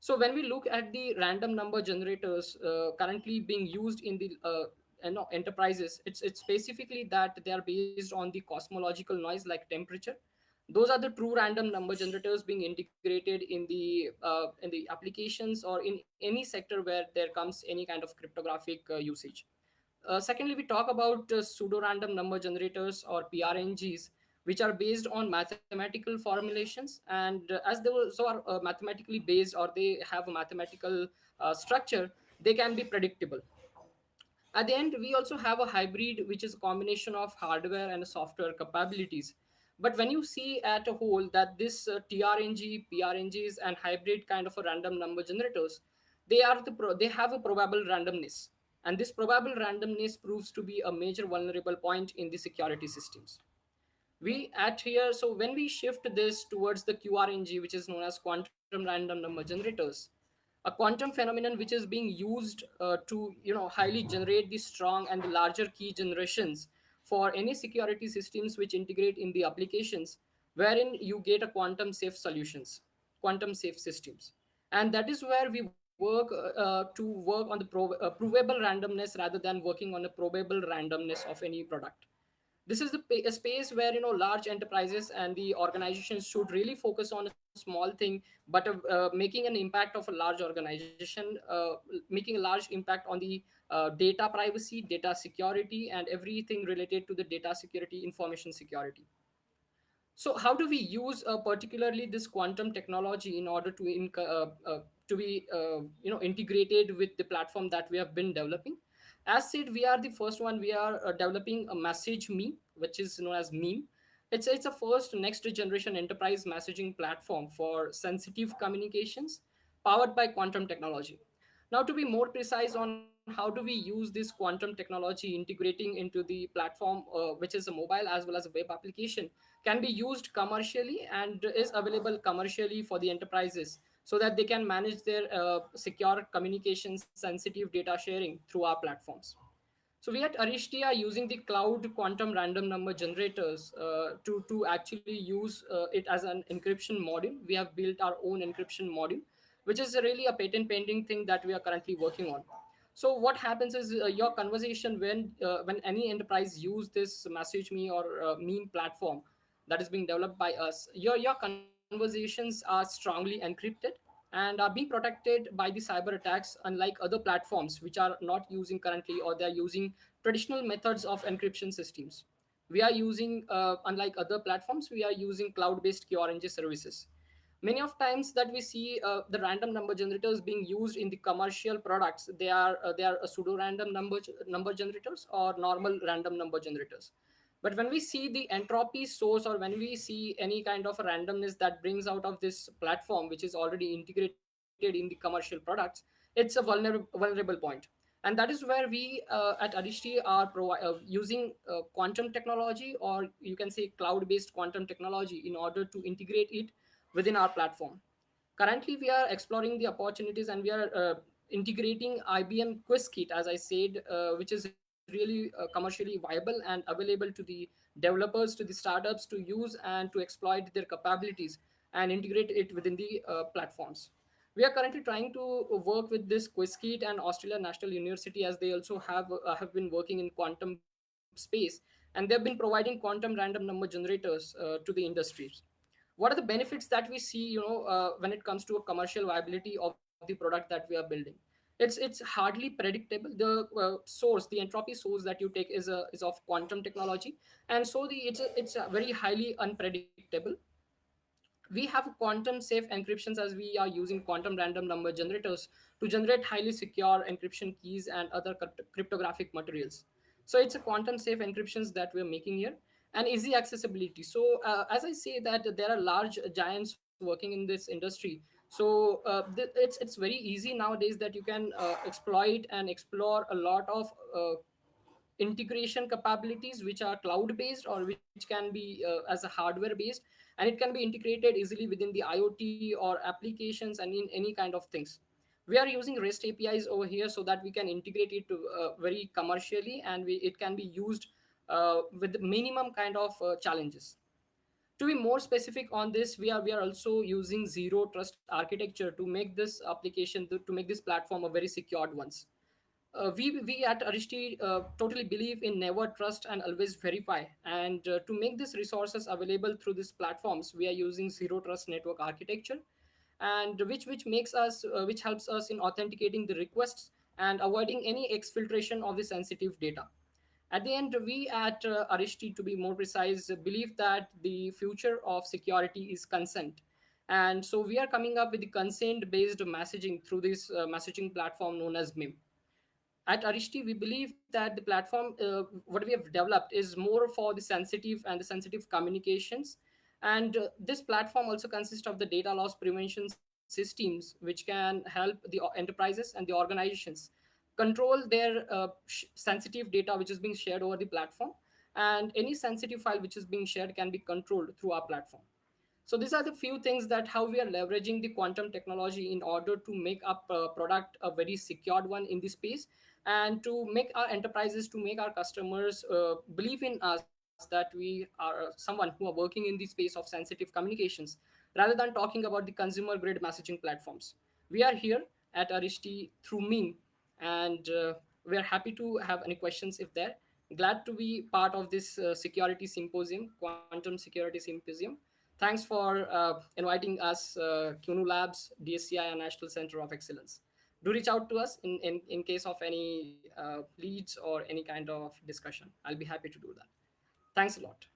So when we look at the random number generators currently being used in the enterprises, it's specifically that they are based on the cosmological noise like temperature. Those are the true random number generators being integrated in the applications or in any sector where there comes any kind of cryptographic usage. Secondly, we talk about pseudo-random number generators or PRNGs, which are based on mathematical formulations, and as they also are mathematically based or they have a mathematical structure, they can be predictable. At the end, we also have a hybrid, which is a combination of hardware and software capabilities. But when you see at a whole that this TRNG, PRNGs, and hybrid kind of a random number generators, they have a probable randomness, and this probable randomness proves to be a major vulnerable point in the security systems. We at here, so when we shift this towards the QRNG, which is known as quantum random number generators, a quantum phenomenon which is being used to highly generate the strong and the larger key generations for any security systems which integrate in the applications, wherein you get a quantum safe systems. And that is where we work to work on the provable randomness rather than working on a probable randomness of any product. This is a space where large enterprises and the organizations should really focus on a small thing, but making an impact of a large organization, making a large impact on the data privacy, data security, and everything related to the data security, information security. So how do we use particularly this quantum technology in order to be integrated with the platform that we have been developing? As said, we are the first one. We are developing a message meme, which is known as meme. It's a first next generation enterprise messaging platform for sensitive communications powered by quantum technology. Now, to be more precise on how do we use this quantum technology integrating into the platform, which is a mobile as well as a web application, can be used commercially and is available commercially for the enterprises so that they can manage their secure communications, sensitive data sharing through our platforms. So we at Arishti are using the cloud quantum random number generators to actually use it as an encryption module. We have built our own encryption module, which is really a patent pending thing that we are currently working on. So what happens is your conversation when any enterprise use this message me or meme platform that is being developed by us, your conversations are strongly encrypted and are being protected by the cyber attacks, unlike other platforms which are not using currently, or they are using traditional methods of encryption systems. We are using unlike other platforms, we are using cloud-based QRNG services. Many of times that we see the random number generators being used in the commercial products, they are a pseudo random number generators or normal random number generators. But when we see the entropy source, or when we see any kind of a randomness that brings out of this platform which is already integrated in the commercial products, it's a vulnerable point. And that is where we at Adishti are using quantum technology, or you can say cloud based quantum technology, in order to integrate it within our platform. Currently we are exploring the opportunities, and we are integrating IBM QuizKit, as I said, which is really commercially viable and available to the developers, to the startups to use and to exploit their capabilities and integrate it within the platforms. We are currently trying to work with this QuizKit and Australia National University, as they also have been working in quantum space, and they've been providing quantum random number generators to the industries. What are the benefits that we see, when it comes to a commercial viability of the product that we are building? It's hardly predictable. The source, the entropy source that you take is of quantum technology, and so it's a very highly unpredictable. We have quantum safe encryptions, as we are using quantum random number generators to generate highly secure encryption keys and other cryptographic materials. So it's a quantum safe encryptions that we're making here, and easy accessibility. So as I say that there are large giants working in this industry, so it's very easy nowadays that you can exploit and explore a lot of integration capabilities which are cloud based, or which can be as a hardware based, and it can be integrated easily within the IoT or applications and in any kind of things. We are using REST APIs over here so that we can integrate it to very commercially, and it can be used with minimum kind of challenges. To be more specific on this, we are also using zero trust architecture to make this application, to make this platform a very secured ones. We at Arishti totally believe in never trust and always verify. And to make these resources available through these platforms, we are using zero trust network architecture, and which helps us in authenticating the requests and avoiding any exfiltration of the sensitive data. At the end, we at Arishti, to be more precise, believe that the future of security is consent. And so we are coming up with the consent based messaging through this messaging platform known as MIM. At Arishti, we believe that the platform, what we have developed, is more for the sensitive communications. And this platform also consists of the data loss prevention systems, which can help the enterprises and the organizations control their sensitive data which is being shared over the platform. And any sensitive file which is being shared can be controlled through our platform. So these are the few things that how we are leveraging the quantum technology in order to make our product a very secured one in this space, and to make our enterprises, to make our customers believe in us that we are someone who are working in the space of sensitive communications, rather than talking about the consumer grade messaging platforms. We are here at Arishti through Meme, and we are happy to have any questions if there. Glad to be part of this security symposium, quantum security symposium. Thanks for inviting us, CUNU Labs, DSCI, and National Center of Excellence. Do reach out to us in case of any leads or any kind of discussion. I'll be happy to do that. Thanks a lot.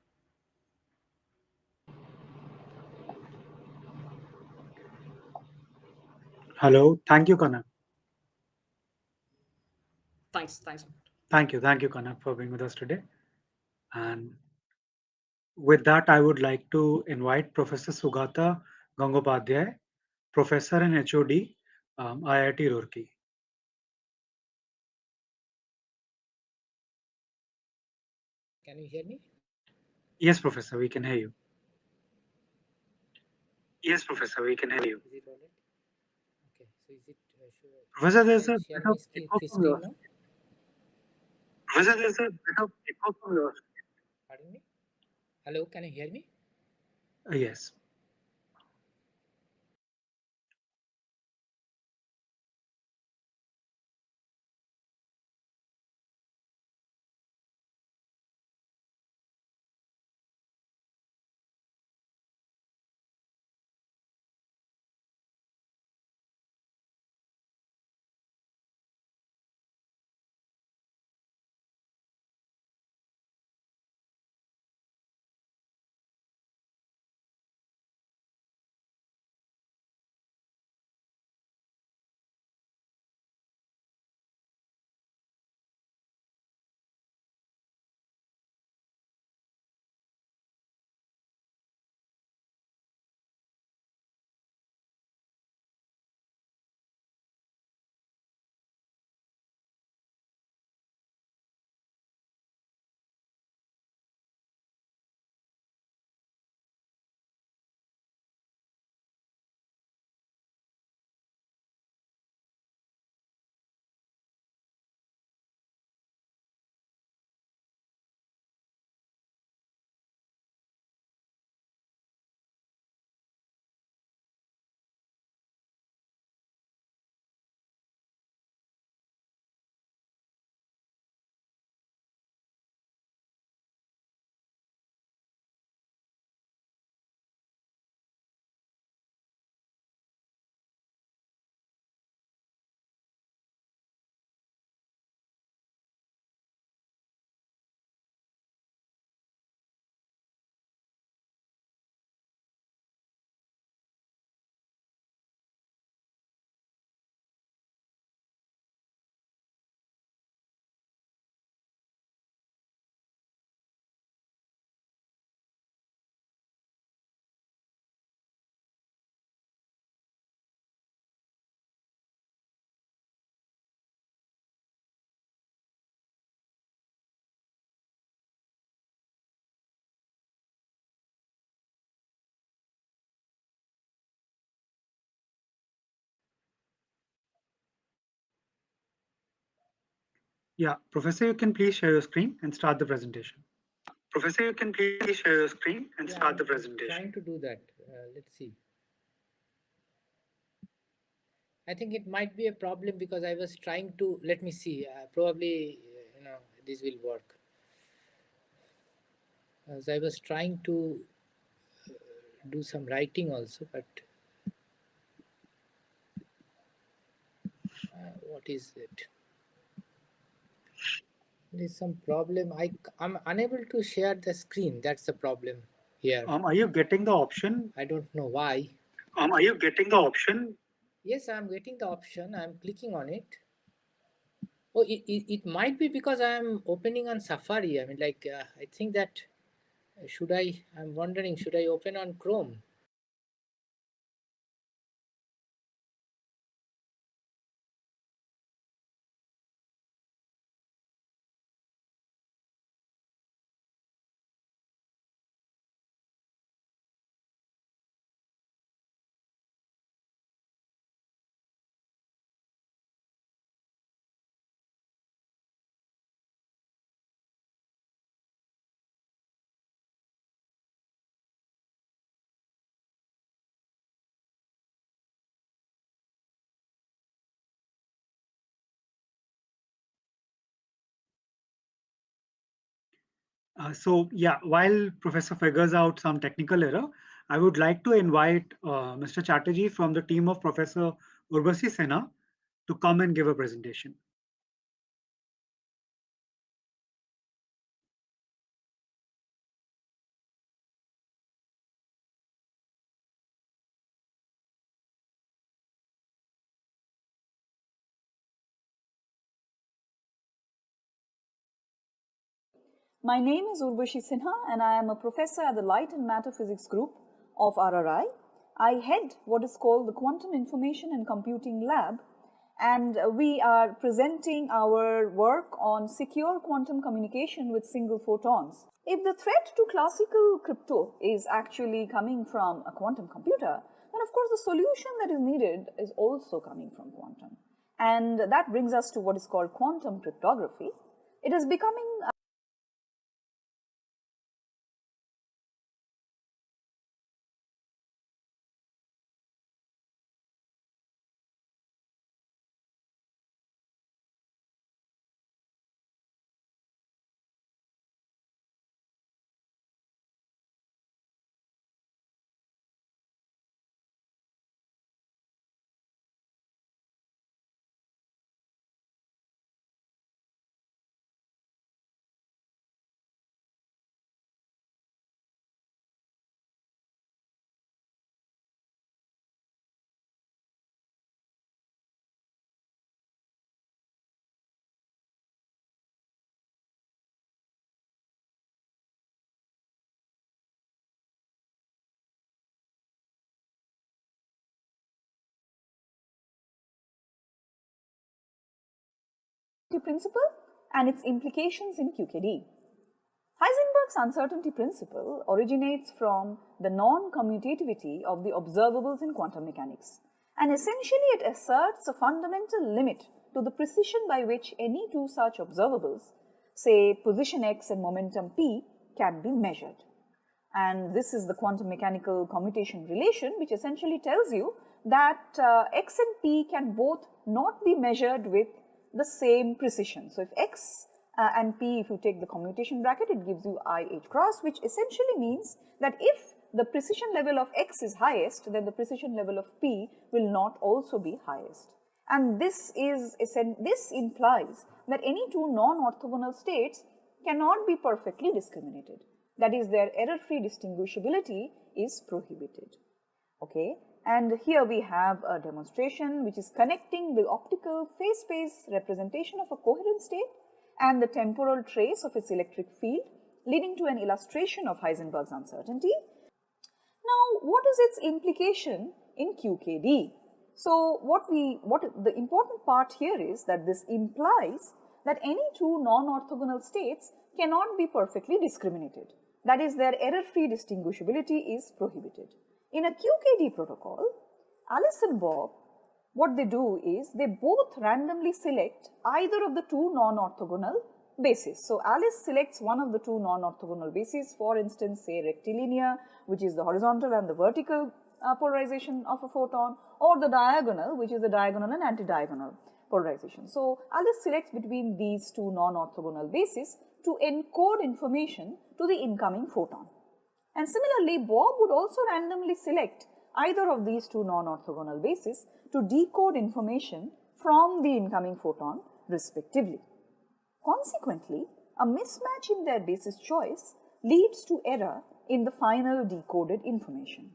Hello. Thank you, Kanak. Thanks a lot. Thank you, Kanak, for being with us today. And with that, I would like to invite Professor Sugata Gangopadhyay, Professor and HOD, IIT Roorkee. Can you hear me? Yes, Professor, we can hear you. Is it all right? Okay, so is it? Professor, there's a share bit my of echo from screen your now? Professor, there's a bit of echo from your Pardon me? Hello, can you hear me? Yes. Yeah, Professor, you can please share your screen and start the presentation. Professor, you can please share your screen and start the I'm presentation. trying to do that. Let's see. I think it might be a problem because I was trying to, let me see, probably, this will work. As I was trying to do some writing also, but what is it? There's some problem. I'm unable to share the screen. That's the problem here. Are you getting the option? I don't know why. Are you getting the option? Yes, I'm getting the option. I'm clicking on it. Oh, it might be because I'm opening on Safari. I mean, like, I think that I'm wondering, should I open on Chrome? So yeah, while Professor figures out some technical error, I would like to invite Mr. Chatterjee from the team of Professor Urvashi Sinha to come and give a presentation. My name is Urvashi Sinha and I am a professor at the Light and Matter Physics Group of RRI. I head what is called the Quantum Information and Computing Lab, and we are presenting our work on secure quantum communication with single photons. If the threat to classical crypto is actually coming from a quantum computer, then of course the solution that is needed is also coming from quantum. And that brings us to what is called quantum cryptography. it is becoming principle and its implications in QKD. Heisenberg's uncertainty principle originates from the non-commutativity of the observables in quantum mechanics, and essentially it asserts a fundamental limit to the precision by which any two such observables, say position x and momentum p, can be measured. And this is the quantum mechanical commutation relation, which essentially tells you that x and p can both not be measured with the same precision. So if x and p, if you take the commutation bracket, it gives you I h cross, which essentially means that if the precision level of x is highest, then the precision level of p will not also be highest. And this implies that any two non-orthogonal states cannot be perfectly discriminated. That is, their error-free distinguishability is prohibited. Okay, and here we have a demonstration which is connecting the optical phase space representation of a coherent state and the temporal trace of its electric field, leading to an illustration of Heisenberg's uncertainty. Now, what is its implication in QKD? So, the important part here is that this implies that any two non-orthogonal states cannot be perfectly discriminated. That is, their error-free distinguishability is prohibited. In a QKD protocol, Alice and Bob, what they do is they both randomly select either of the two non-orthogonal bases. So, Alice selects one of the two non-orthogonal bases, for instance, say rectilinear, which is the horizontal and the vertical polarization of a photon, or the diagonal, which is the diagonal and anti-diagonal polarization. So, Alice selects between these two non-orthogonal bases to encode information to the incoming photon. And similarly, Bob would also randomly select either of these two non-orthogonal bases to decode information from the incoming photon respectively. Consequently, a mismatch in their basis choice leads to error in the final decoded information.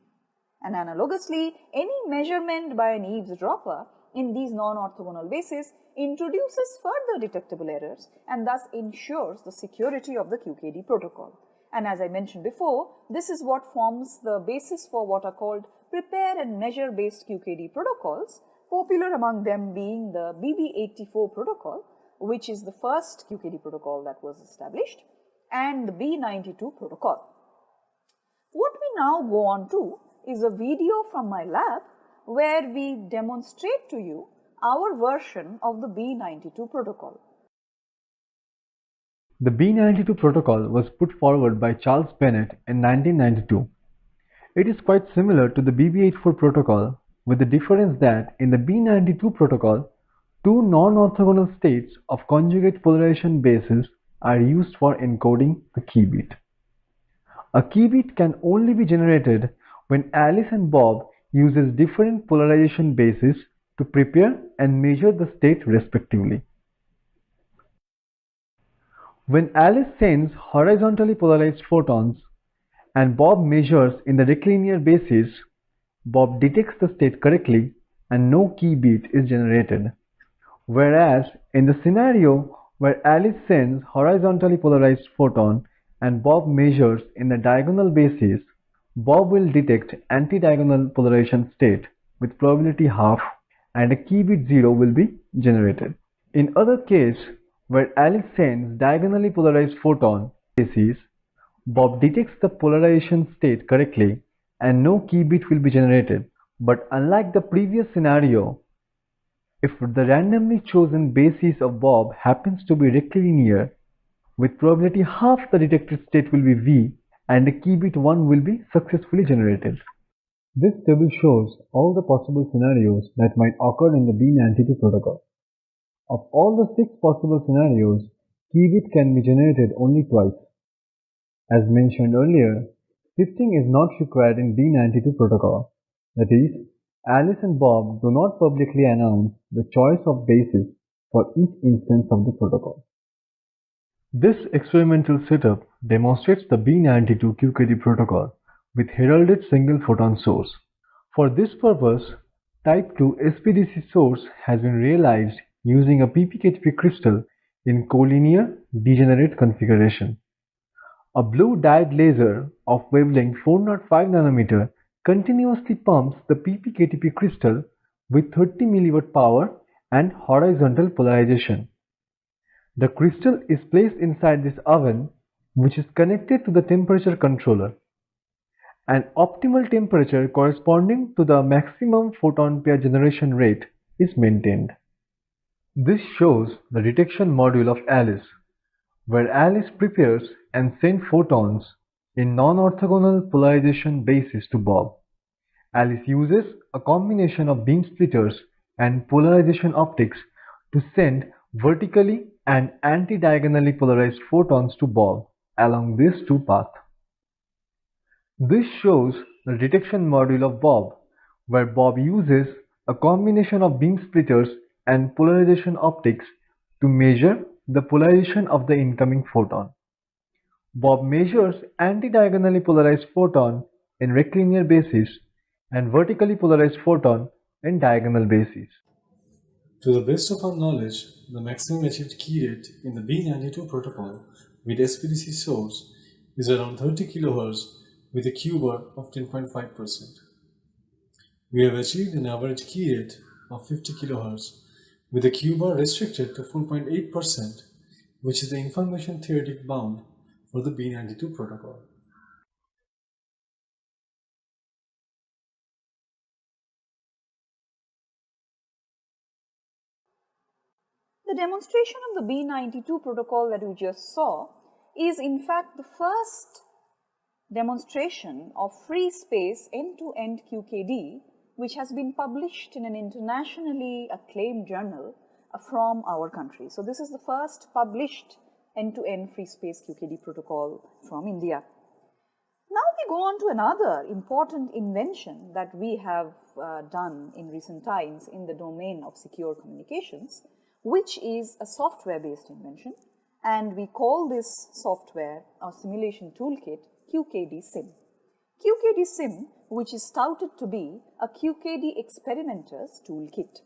And analogously, any measurement by an eavesdropper in these non-orthogonal bases introduces further detectable errors and thus ensures the security of the QKD protocol. And as I mentioned before, this is what forms the basis for what are called prepare and measure based QKD protocols, popular among them being the BB84 protocol, which is the first QKD protocol that was established, and the B92 protocol. What we now go on to is a video from my lab where we demonstrate to you our version of the B92 protocol. The B92 protocol was put forward by Charles Bennett in 1992. It is quite similar to the BB84 protocol, with the difference that in the B92 protocol, two non-orthogonal states of conjugate polarization bases are used for encoding a key bit. A key bit can only be generated when Alice and Bob uses different polarization bases to prepare and measure the state respectively. When Alice sends horizontally polarized photons and Bob measures in the rectilinear basis, Bob detects the state correctly and no key bit is generated. Whereas in the scenario where Alice sends horizontally polarized photon and Bob measures in the diagonal basis, Bob will detect anti-diagonal polarization state with probability half and a key bit 0 will be generated. In other case, where Alice sends diagonally polarized photon basis, Bob detects the polarization state correctly and no key bit will be generated. But unlike the previous scenario, if the randomly chosen basis of Bob happens to be rectilinear, with probability half the detected state will be V and the key bit 1 will be successfully generated. This table shows all the possible scenarios that might occur in the B92 protocol. Of all the 6 possible scenarios, key bit can be generated only twice. As mentioned earlier, shifting is not required in B92 protocol. That is, Alice and Bob do not publicly announce the choice of basis for each instance of the protocol. This experimental setup demonstrates the B92 QKD protocol with heralded single photon source. For this purpose, Type 2 SPDC source has been realized using a PPKTP crystal in collinear degenerate configuration. A blue dyed laser of wavelength 405 nanometer continuously pumps the PPKTP crystal with 30 mW power and horizontal polarization. The crystal is placed inside this oven, which is connected to the temperature controller. An optimal temperature corresponding to the maximum photon pair generation rate is maintained. This shows the detection module of Alice, where Alice prepares and sends photons in non-orthogonal polarization basis to Bob. Alice uses a combination of beam splitters and polarization optics to send vertically and anti-diagonally polarized photons to Bob along these two paths. This shows the detection module of Bob, where Bob uses a combination of beam splitters and polarization optics to measure the polarization of the incoming photon. Bob measures anti-diagonally polarized photon in rectilinear basis and vertically polarized photon in diagonal basis. To the best of our knowledge, the maximum achieved key rate in the B92 protocol with SPDC source is around 30 kHz with a Q bar of 10.5%. We have achieved an average key rate of 50 kHz with a Q bar restricted to 4.8%, which is the information theoretic bound for the B92 protocol. The demonstration of the B92 protocol that we just saw is in fact the first demonstration of free space end-to-end QKD, which has been published in an internationally acclaimed journal from our country. So this is the first published end-to-end free space QKD protocol from India. Now we go on to another important invention that we have done in recent times in the domain of secure communications, which is a software-based invention, and we call this software or simulation toolkit QKD Sim. QKD Sim, which is touted to be a QKD experimenter's toolkit.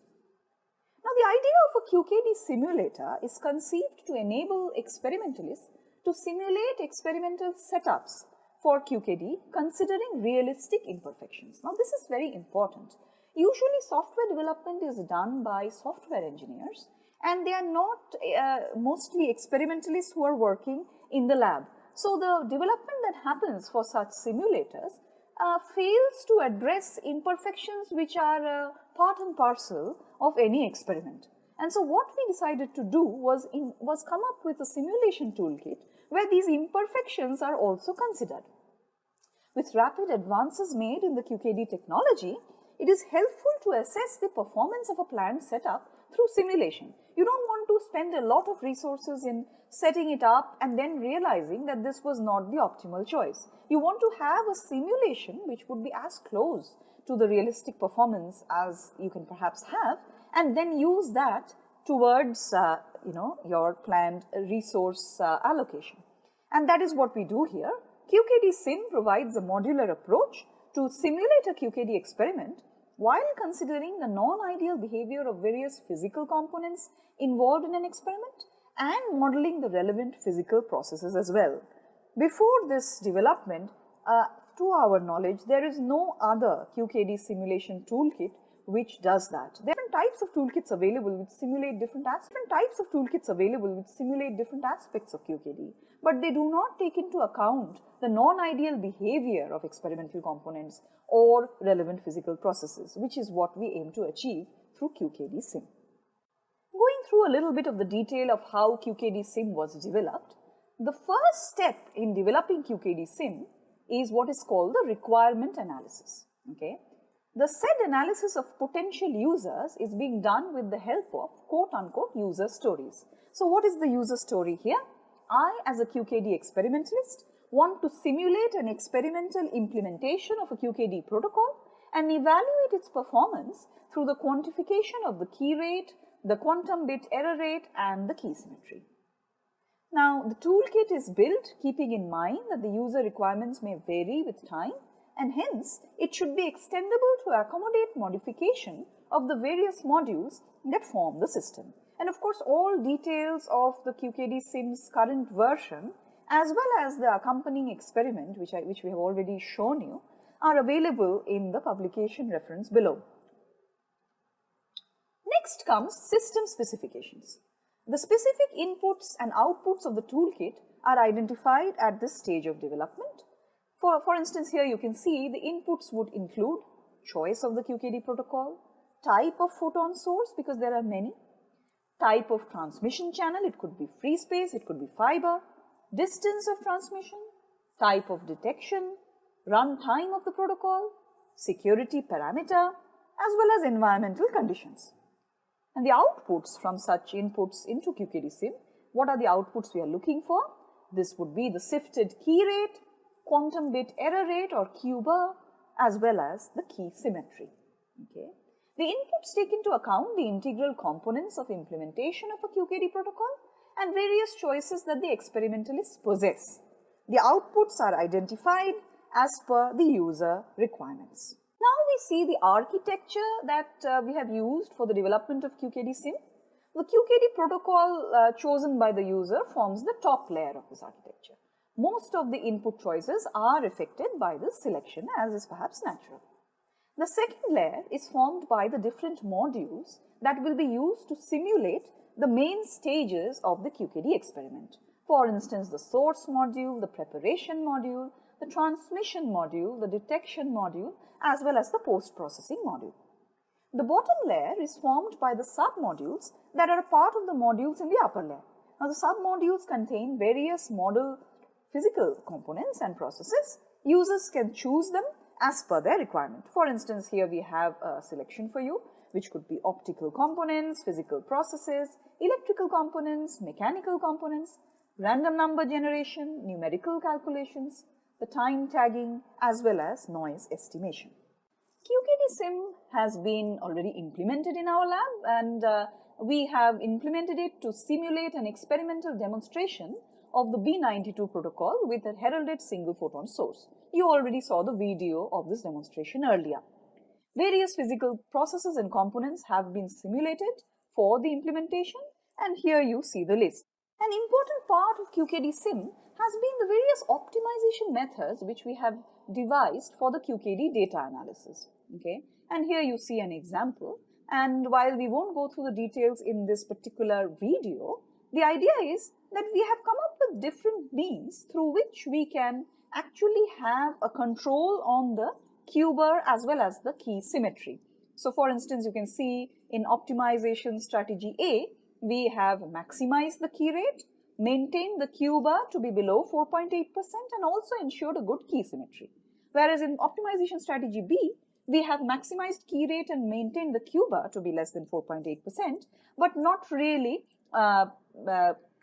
Now, the idea of a QKD simulator is conceived to enable experimentalists to simulate experimental setups for QKD considering realistic imperfections. Now, this is very important. Usually, software development is done by software engineers, and they are not mostly experimentalists who are working in the lab. So, the development that happens for such simulators fails to address imperfections which are part and parcel of any experiment. And so, what we decided to do was come up with a simulation toolkit where these imperfections are also considered. With rapid advances made in the QKD technology, it is helpful to assess the performance of a planned setup through simulation. You don't want to spend a lot of resources in setting it up and then realizing that this was not the optimal choice. You want to have a simulation which would be as close to the realistic performance as you can perhaps have, and then use that towards your planned resource allocation. And that is what we do here. QKD Sim provides a modular approach to simulate a QKD experiment while considering the non-ideal behavior of various physical components involved in an experiment and modeling the relevant physical processes as well. Before this development, to our knowledge, there is no other QKD simulation toolkit which does that. There are different types of toolkits available which simulate different aspects of QKD, but they do not take into account the non-ideal behavior of experimental components or relevant physical processes, which is what we aim to achieve through QKD Sim. Going through a little bit of the detail of how QKD Sim was developed, The first step in developing QKD SIM is what is called the requirement analysis. Okay. The said analysis of potential users is being done with the help of quote-unquote user stories. So what is the user story here? I, as a QKD experimentalist, want to simulate an experimental implementation of a QKD protocol and evaluate its performance through the quantification of the key rate, the quantum bit error rate, and the key symmetry. Now, the toolkit is built keeping in mind that the user requirements may vary with time, and hence it should be extendable to accommodate modification of the various modules that form the system. And of course, all details of the QKD SIM's current version as well as the accompanying experiment, which we have already shown you, are available in the publication reference below. Next comes system specifications. The specific inputs and outputs of the toolkit are identified at this stage of development. For instance, here you can see the inputs would include choice of the QKD protocol, type of photon source because there are many, type of transmission channel, it could be free space, it could be fiber, distance of transmission, type of detection, run time of the protocol, security parameter, as well as environmental conditions. And the outputs from such inputs into QKD SIM, what are the outputs we are looking for? This would be the sifted key rate, quantum bit error rate or QBER, as well as the key symmetry. Okay. The inputs take into account the integral components of implementation of a QKD protocol and various choices that the experimentalists possess. The outputs are identified as per the user requirements. Now we see the architecture that we have used for the development of QKD SIM. The QKD protocol chosen by the user forms the top layer of this architecture. Most of the input choices are affected by this selection, as is perhaps natural. The second layer is formed by the different modules that will be used to simulate the main stages of the QKD experiment. For instance, the source module, the preparation module, the transmission module, the detection module, as well as the post-processing module. The bottom layer is formed by the sub-modules that are a part of the modules in the upper layer. Now, the sub-modules contain various model physical components and processes. Users can choose them as per their requirement. For instance, here we have a selection for you, which could be optical components, physical processes, electrical components, mechanical components, random number generation, numerical calculations, the time tagging, as well as noise estimation. QKD SIM has been already implemented in our lab, and we have implemented it to simulate an experimental demonstration of the B92 protocol with a heralded single photon source. You already saw the video of this demonstration earlier. Various physical processes and components have been simulated for the implementation, and here you see the list. An important part of QKD SIM has been the various optimization methods which we have devised for the QKD data analysis. Okay, and here you see an example, and while we won't go through the details in this particular video, the idea is that we have come up with different means through which we can actually have a control on the QBER as well as the key symmetry. So for instance, you can see in optimization strategy A, we have maximized the key rate, maintained the QBER to be below 4.8% and also ensured a good key symmetry. Whereas in optimization strategy B, we have maximized key rate and maintained the QBER to be less than 4.8%, but not really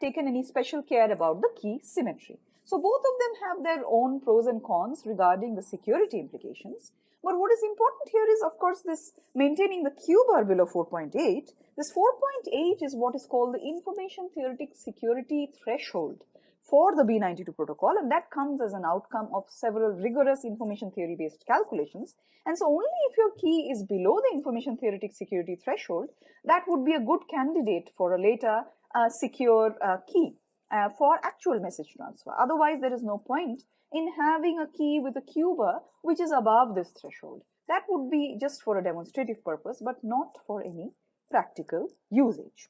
taken any special care about the key symmetry. So both of them have their own pros and cons regarding the security implications. But what is important here is, of course, this maintaining the QBER below 4.8. This 4.8 is what is called the information theoretic security threshold for the B92 protocol, and that comes as an outcome of several rigorous information theory based calculations. And so only if your key is below the information theoretic security threshold, that would be a good candidate for a later secure key for actual message transfer. Otherwise, there is no point in having a key with a QBER which is above this threshold. That would be just for a demonstrative purpose, but not for any practical usage.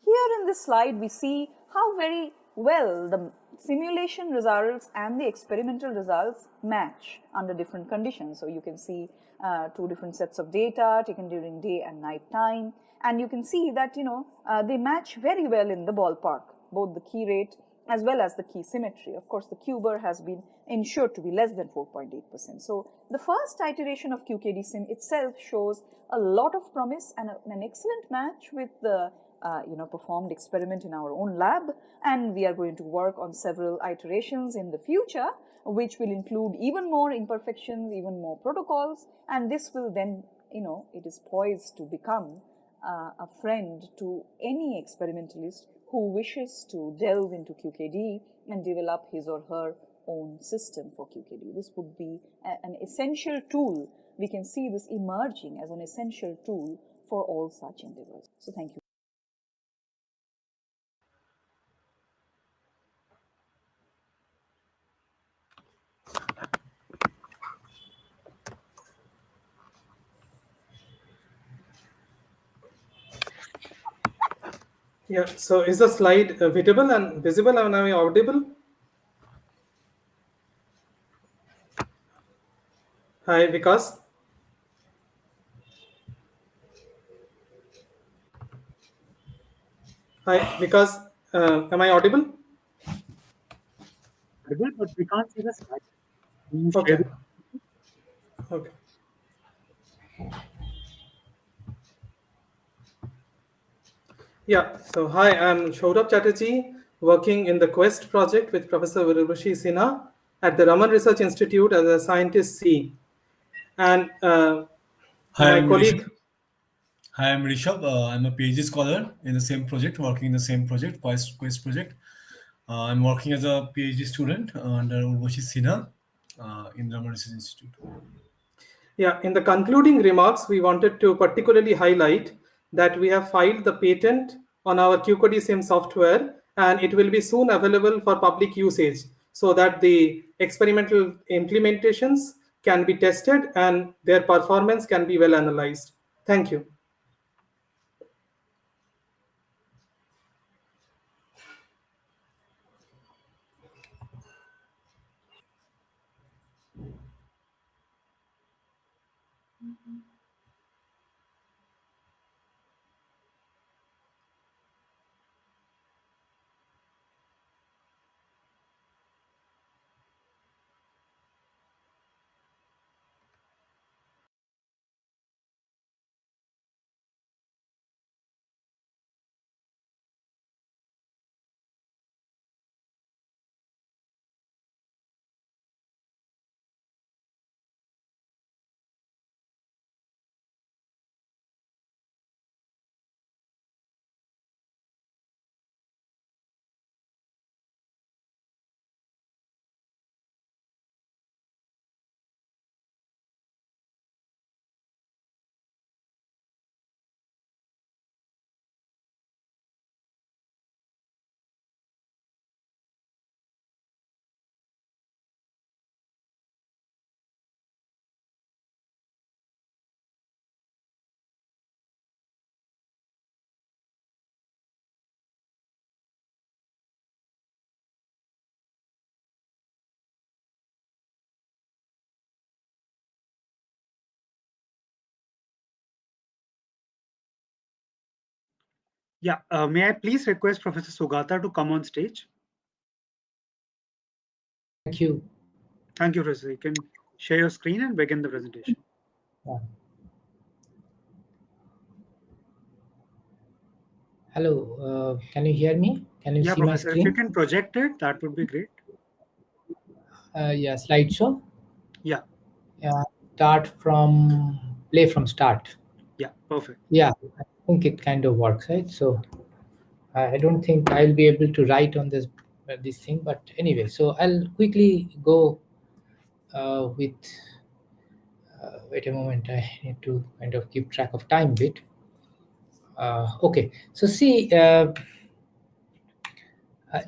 Here in this slide, we see how very well the simulation results and the experimental results match under different conditions. So you can see two different sets of data taken during day and night time, and you can see that they match very well in the ballpark. Both the key rate as well as the key symmetry. Of course, the QBER has been ensured to be less than 4.8%. So the first iteration of QKD SIM itself shows a lot of promise and an excellent match with the performed experiment in our own lab, and we are going to work on several iterations in the future, which will include even more imperfections, even more protocols, and this will then, it is poised to become a friend to any experimentalist who wishes to delve into QKD and develop his or her own system for QKD. This would be an essential tool. We can see this emerging as an essential tool for all such endeavors. So thank you. Yeah, so is the slide visible and visible, and am I audible? Hi, Vikas. Hi, Vikas, am I audible? But we can't see the slide. Can you Okay. share Okay. Yeah, so hi, I'm Saurabh Chatterjee, working in the Quest project with Professor Virubashi Sinha at the Raman Research Institute as a scientist C. And my colleague. Hi, I'm Rishabh. I'm a PhD scholar in the same project, working in the same project, Quest project. I'm working as a PhD student under Urvashi Sinha in Raman Research Institute. Yeah, in the concluding remarks, we wanted to particularly highlight that we have filed the patent on our QKD SIM software, and it will be soon available for public usage so that the experimental implementations can be tested and their performance can be well analyzed. Thank you. Yeah, may I please request Professor Sugata to come on stage? Thank you. Thank you, Professor. You can share your screen and begin the presentation. Yeah. Hello, can you hear me? Can you see Professor, my screen? if you can project it, that would be great. Yeah, slideshow. Yeah. Yeah, play from start. Yeah, perfect. Yeah, I think it kind of works, right? So I don't think I'll be able to write on this thing, but anyway, so I'll quickly go with. Wait a moment, I need to kind of keep track of time a bit. Okay, so see,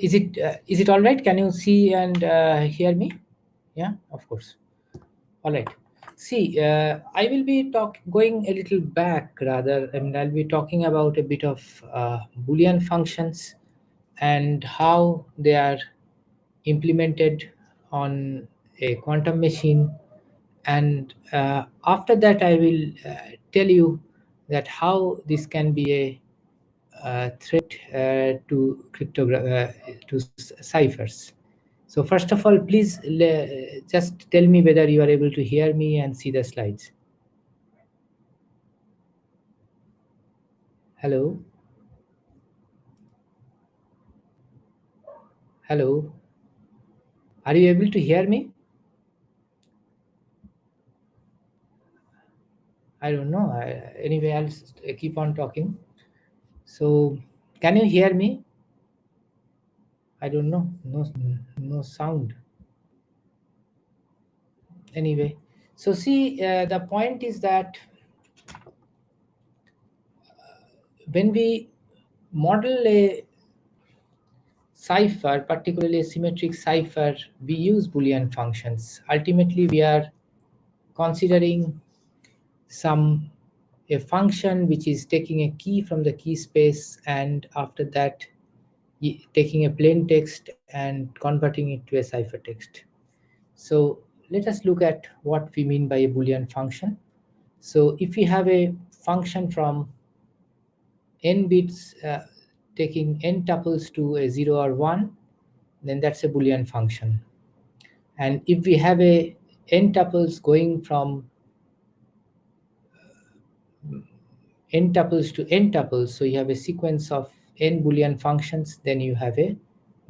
is it all right? Can you see and hear me? Yeah, of course. All right. See, I will be going a little back rather, and I'll be talking about a bit of Boolean functions and how they are implemented on a quantum machine. And after that, I will tell you that how this can be threat to to ciphers. So first of all, please just tell me whether you are able to hear me and see the slides. Hello? Hello? Are you able to hear me? I don't know. Anyway, I'll keep on talking. So, can you hear me? I don't know. No sound. Anyway, so see, the point is that when we model a cipher, particularly a symmetric cipher, we use Boolean functions. Ultimately, we are considering a function which is taking a key from the key space, and after that taking a plain text and converting it to a ciphertext. So let us look at what we mean by a Boolean function. So if we have a function from n bits taking n tuples to a 0 or 1, then that's a Boolean function. And if we have a n tuples going from n tuples to n tuples, so you have a sequence of n Boolean functions, then you have a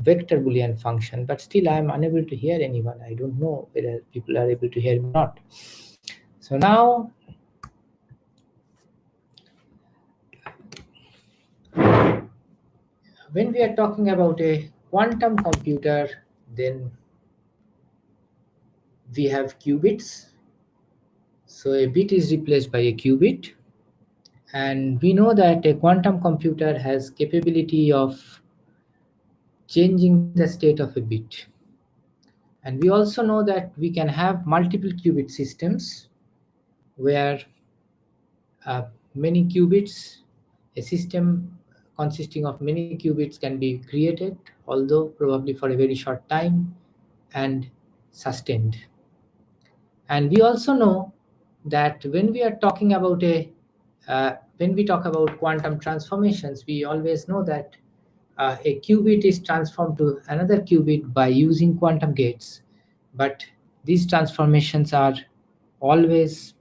vector Boolean function. But still I am unable to hear anyone. I don't know whether people are able to hear me or not. So now when we are talking about a quantum computer, then we have qubits. So a bit is replaced by a qubit. And we know that a quantum computer has capability of changing the state of a bit. And we also know that we can have multiple qubit systems where many qubits, a system consisting of many qubits can be created, although probably for a very short time, and sustained. And we also know that when we are talking about when we talk about quantum transformations, we always know that a qubit is transformed to another qubit by using quantum gates. But these transformations are always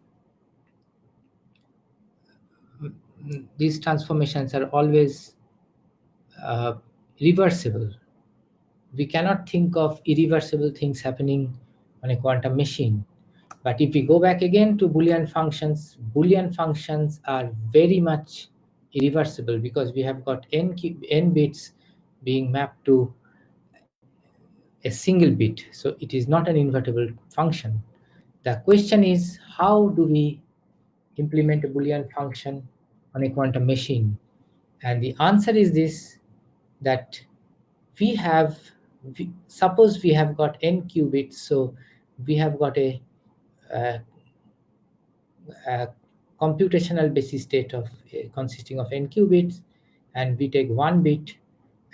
reversible. We cannot think of irreversible things happening on a quantum machine. But if we go back again to Boolean functions are very much irreversible because we have got n bits being mapped to a single bit. So it is not an invertible function. The question is, how do we implement a Boolean function on a quantum machine? And the answer is this, that suppose we have got n qubits, so we have got a computational basis state of consisting of n qubits, and we take 1 bit,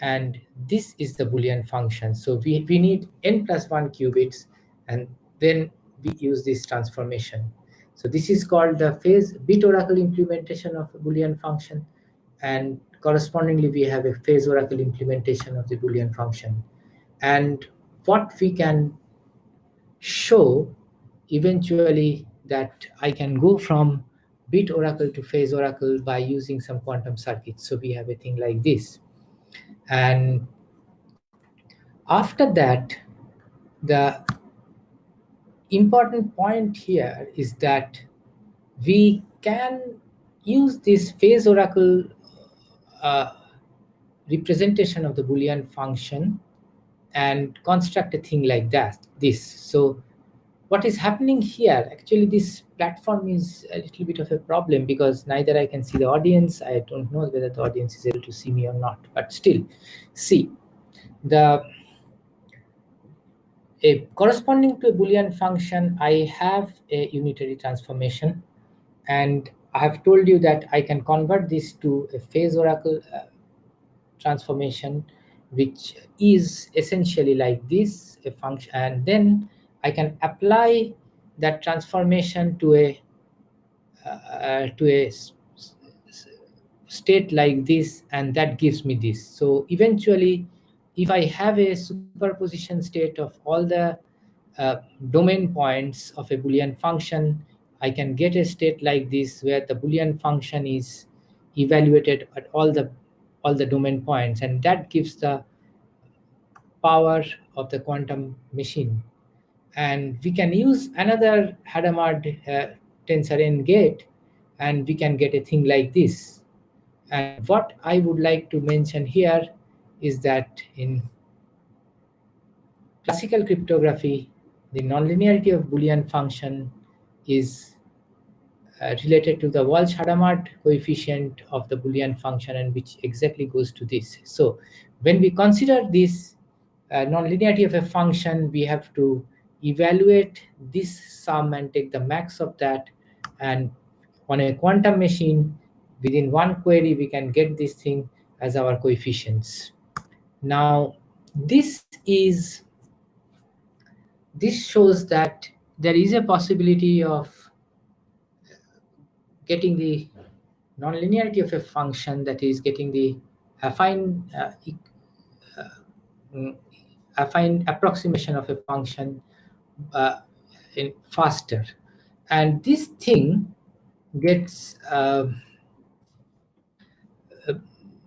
and this is the Boolean function. So we need n plus 1 qubits, and then we use this transformation. So this is called the phase bit oracle implementation of a Boolean function, and correspondingly we have a phase oracle implementation of the Boolean function. And what we can show eventually that I can go from bit oracle to phase oracle by using some quantum circuits. So we have a thing like this. And after that, the important point here is that we can use this phase oracle representation of the Boolean function and construct a thing like this. So what is happening here, actually this platform is a little bit of a problem because neither I can see the audience. I don't know whether the audience is able to see me or not, but still, see, corresponding to a Boolean function, I have a unitary transformation, and I have told you that I can convert this to a phase oracle transformation, which is essentially like this, a function, and then I can apply that transformation to a state like this, and that gives me this. So eventually, if I have a superposition state of all the domain points of a Boolean function, I can get a state like this where the Boolean function is evaluated at all the domain points, and that gives the power of the quantum machine. And we can use another Hadamard tensor n gate, and we can get a thing like this. And what I would like to mention here is that in classical cryptography, the nonlinearity of Boolean function is related to the Walsh-Hadamard coefficient of the Boolean function, and which exactly goes to this. So when we consider this nonlinearity of a function, we have to evaluate this sum and take the max of that. And on a quantum machine, within one query, we can get this thing as our coefficients. Now, this shows that there is a possibility of getting the nonlinearity of a function, that is getting the affine approximation of a function faster. And this thing gets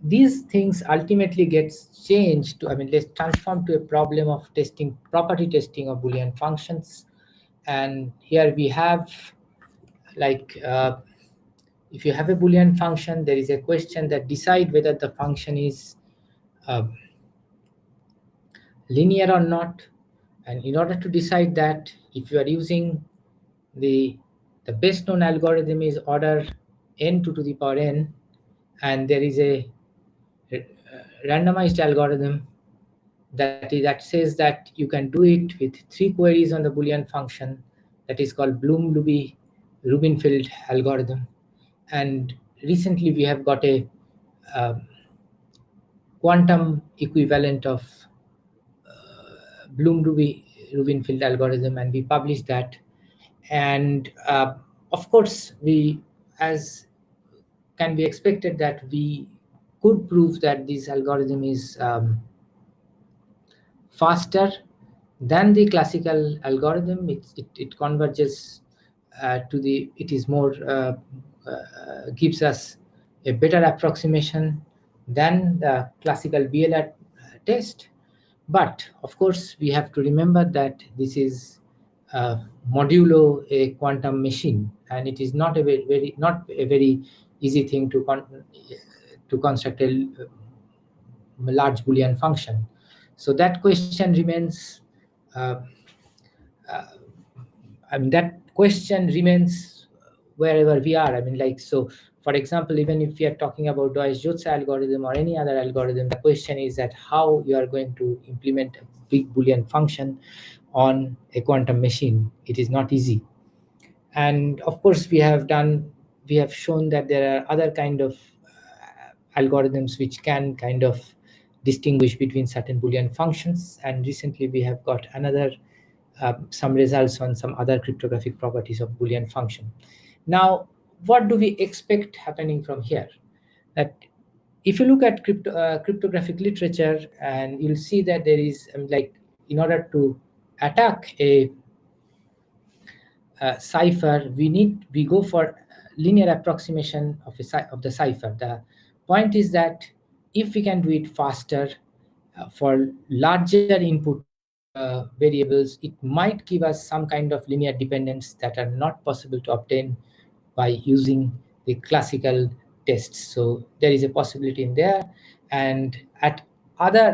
these things ultimately gets changed to, let's transform to a problem of testing, property testing of Boolean functions. And here we have, like, if you have a Boolean function, there is a question that decide whether the function is linear or not. And in order to decide that, if you are using the best known algorithm is order n to the power n, and there is a randomized algorithm that says that you can do it with 3 queries on the Boolean function, that is called Bloom-Rubinfeld algorithm. And recently we have got a quantum equivalent of Bloom-Rubinfeld algorithm, and we published that. And of course, we, as can be expected, that we could prove that this algorithm is faster than the classical algorithm. It converges to the, it is more, gives us a better approximation than the classical BLR test. But of course, we have to remember that this is modulo a quantum machine, and it is not a very easy thing to construct a large Boolean function. So that question remains. That question remains wherever we are. So for example, even if we are talking about Deutsch-Jotze algorithm or any other algorithm, the question is that how you are going to implement a big Boolean function on a quantum machine. It is not easy. And of course, we have shown that there are other kind of algorithms which can kind of distinguish between certain Boolean functions. And recently we have got another some results on some other cryptographic properties of Boolean function. Now, what do we expect happening from here? That if you look at cryptographic literature, and you'll see that there is, in order to attack a cipher, we go for linear approximation of the cipher. The point is that if we can do it faster for larger input variables, it might give us some kind of linear dependence that are not possible to obtain by using the classical tests. So there is a possibility in there, and at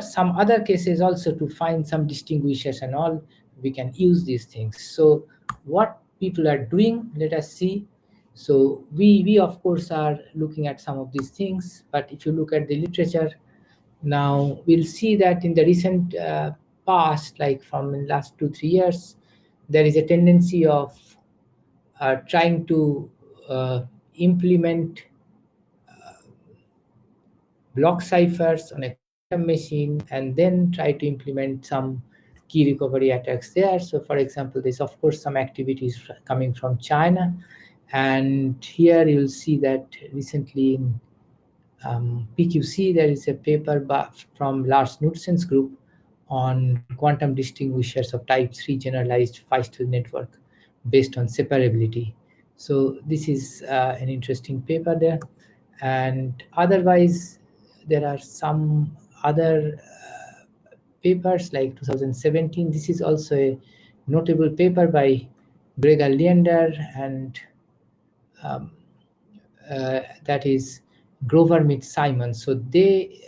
some other cases also, to find some distinguishers and all, we can use these things. So what people are doing, let us see. So we of course are looking at some of these things, but if you look at the literature now, we'll see that in the recent past, like from the last 2-3 years, there is a tendency of trying to implement block ciphers on a quantum machine, and then try to implement some key recovery attacks there. So for example, there's of course some activities coming from China, and here you'll see that recently in PQC, there is a paper from Lars Knudsen's group on quantum distinguishers of type 3 generalized Feistel network based on separability. So this is an interesting paper there. And otherwise, there are some other papers like 2017. This is also a notable paper by Gregor Leander and that is Grover meets Simon. So they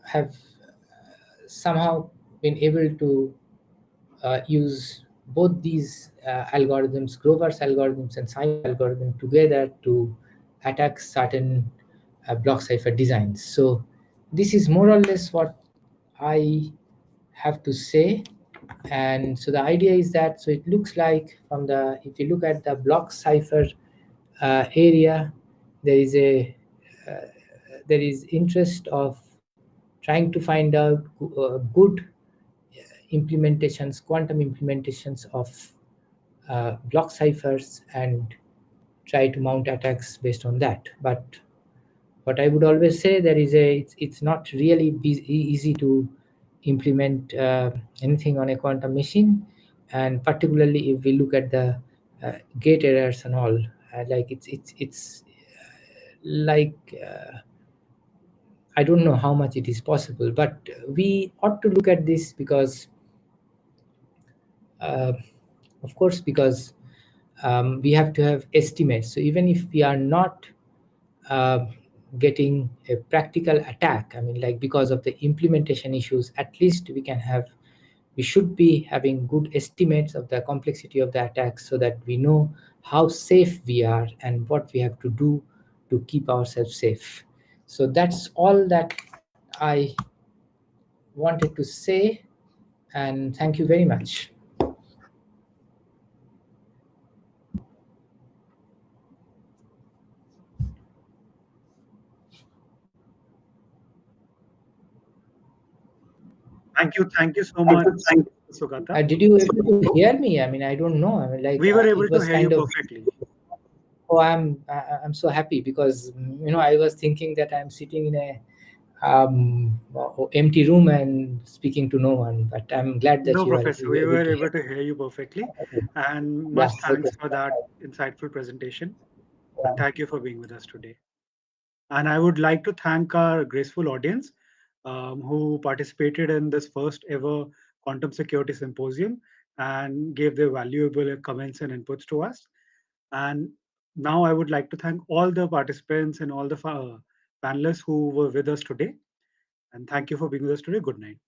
have somehow been able to use both these algorithms, Grover's algorithms and Simon's algorithm together to attack certain block cipher designs. So this is more or less what I have to say. And so the idea is that, so it looks like from the, if you look at the block cipher area, there is interest of trying to find out good implementations, quantum implementations of block ciphers and try to mount attacks based on that. But what I would always say, there is it's not really easy to implement anything on a quantum machine, and particularly if we look at the gate errors and all, like it's like I don't know how much it is possible, but we ought to look at this because of course, because we have to have estimates. So even if we are not getting a practical attack, I mean, like because of the implementation issues, at least we should be having good estimates of the complexity of the attack so that we know how safe we are and what we have to do to keep ourselves safe. So that's all that I wanted to say, and thank you very much. Thank you so much, Sugata. Did you able to hear me? I mean, I don't know. I mean, like we were able it was to hear you kind of perfectly. Oh, I'm so happy because I was thinking that I'm sitting in a empty room and speaking to no one. But I'm glad that No, you Professor, were we able were to able hear. to hear you perfectly. And Yeah, much thanks okay. for that insightful presentation. And thank you for being with us today. And I would like to thank our graceful audience who participated in this first ever Quantum Security Symposium and gave their valuable comments and inputs to us. And now I would like to thank all the participants and all the panelists who were with us today. And thank you for being with us today. Good night.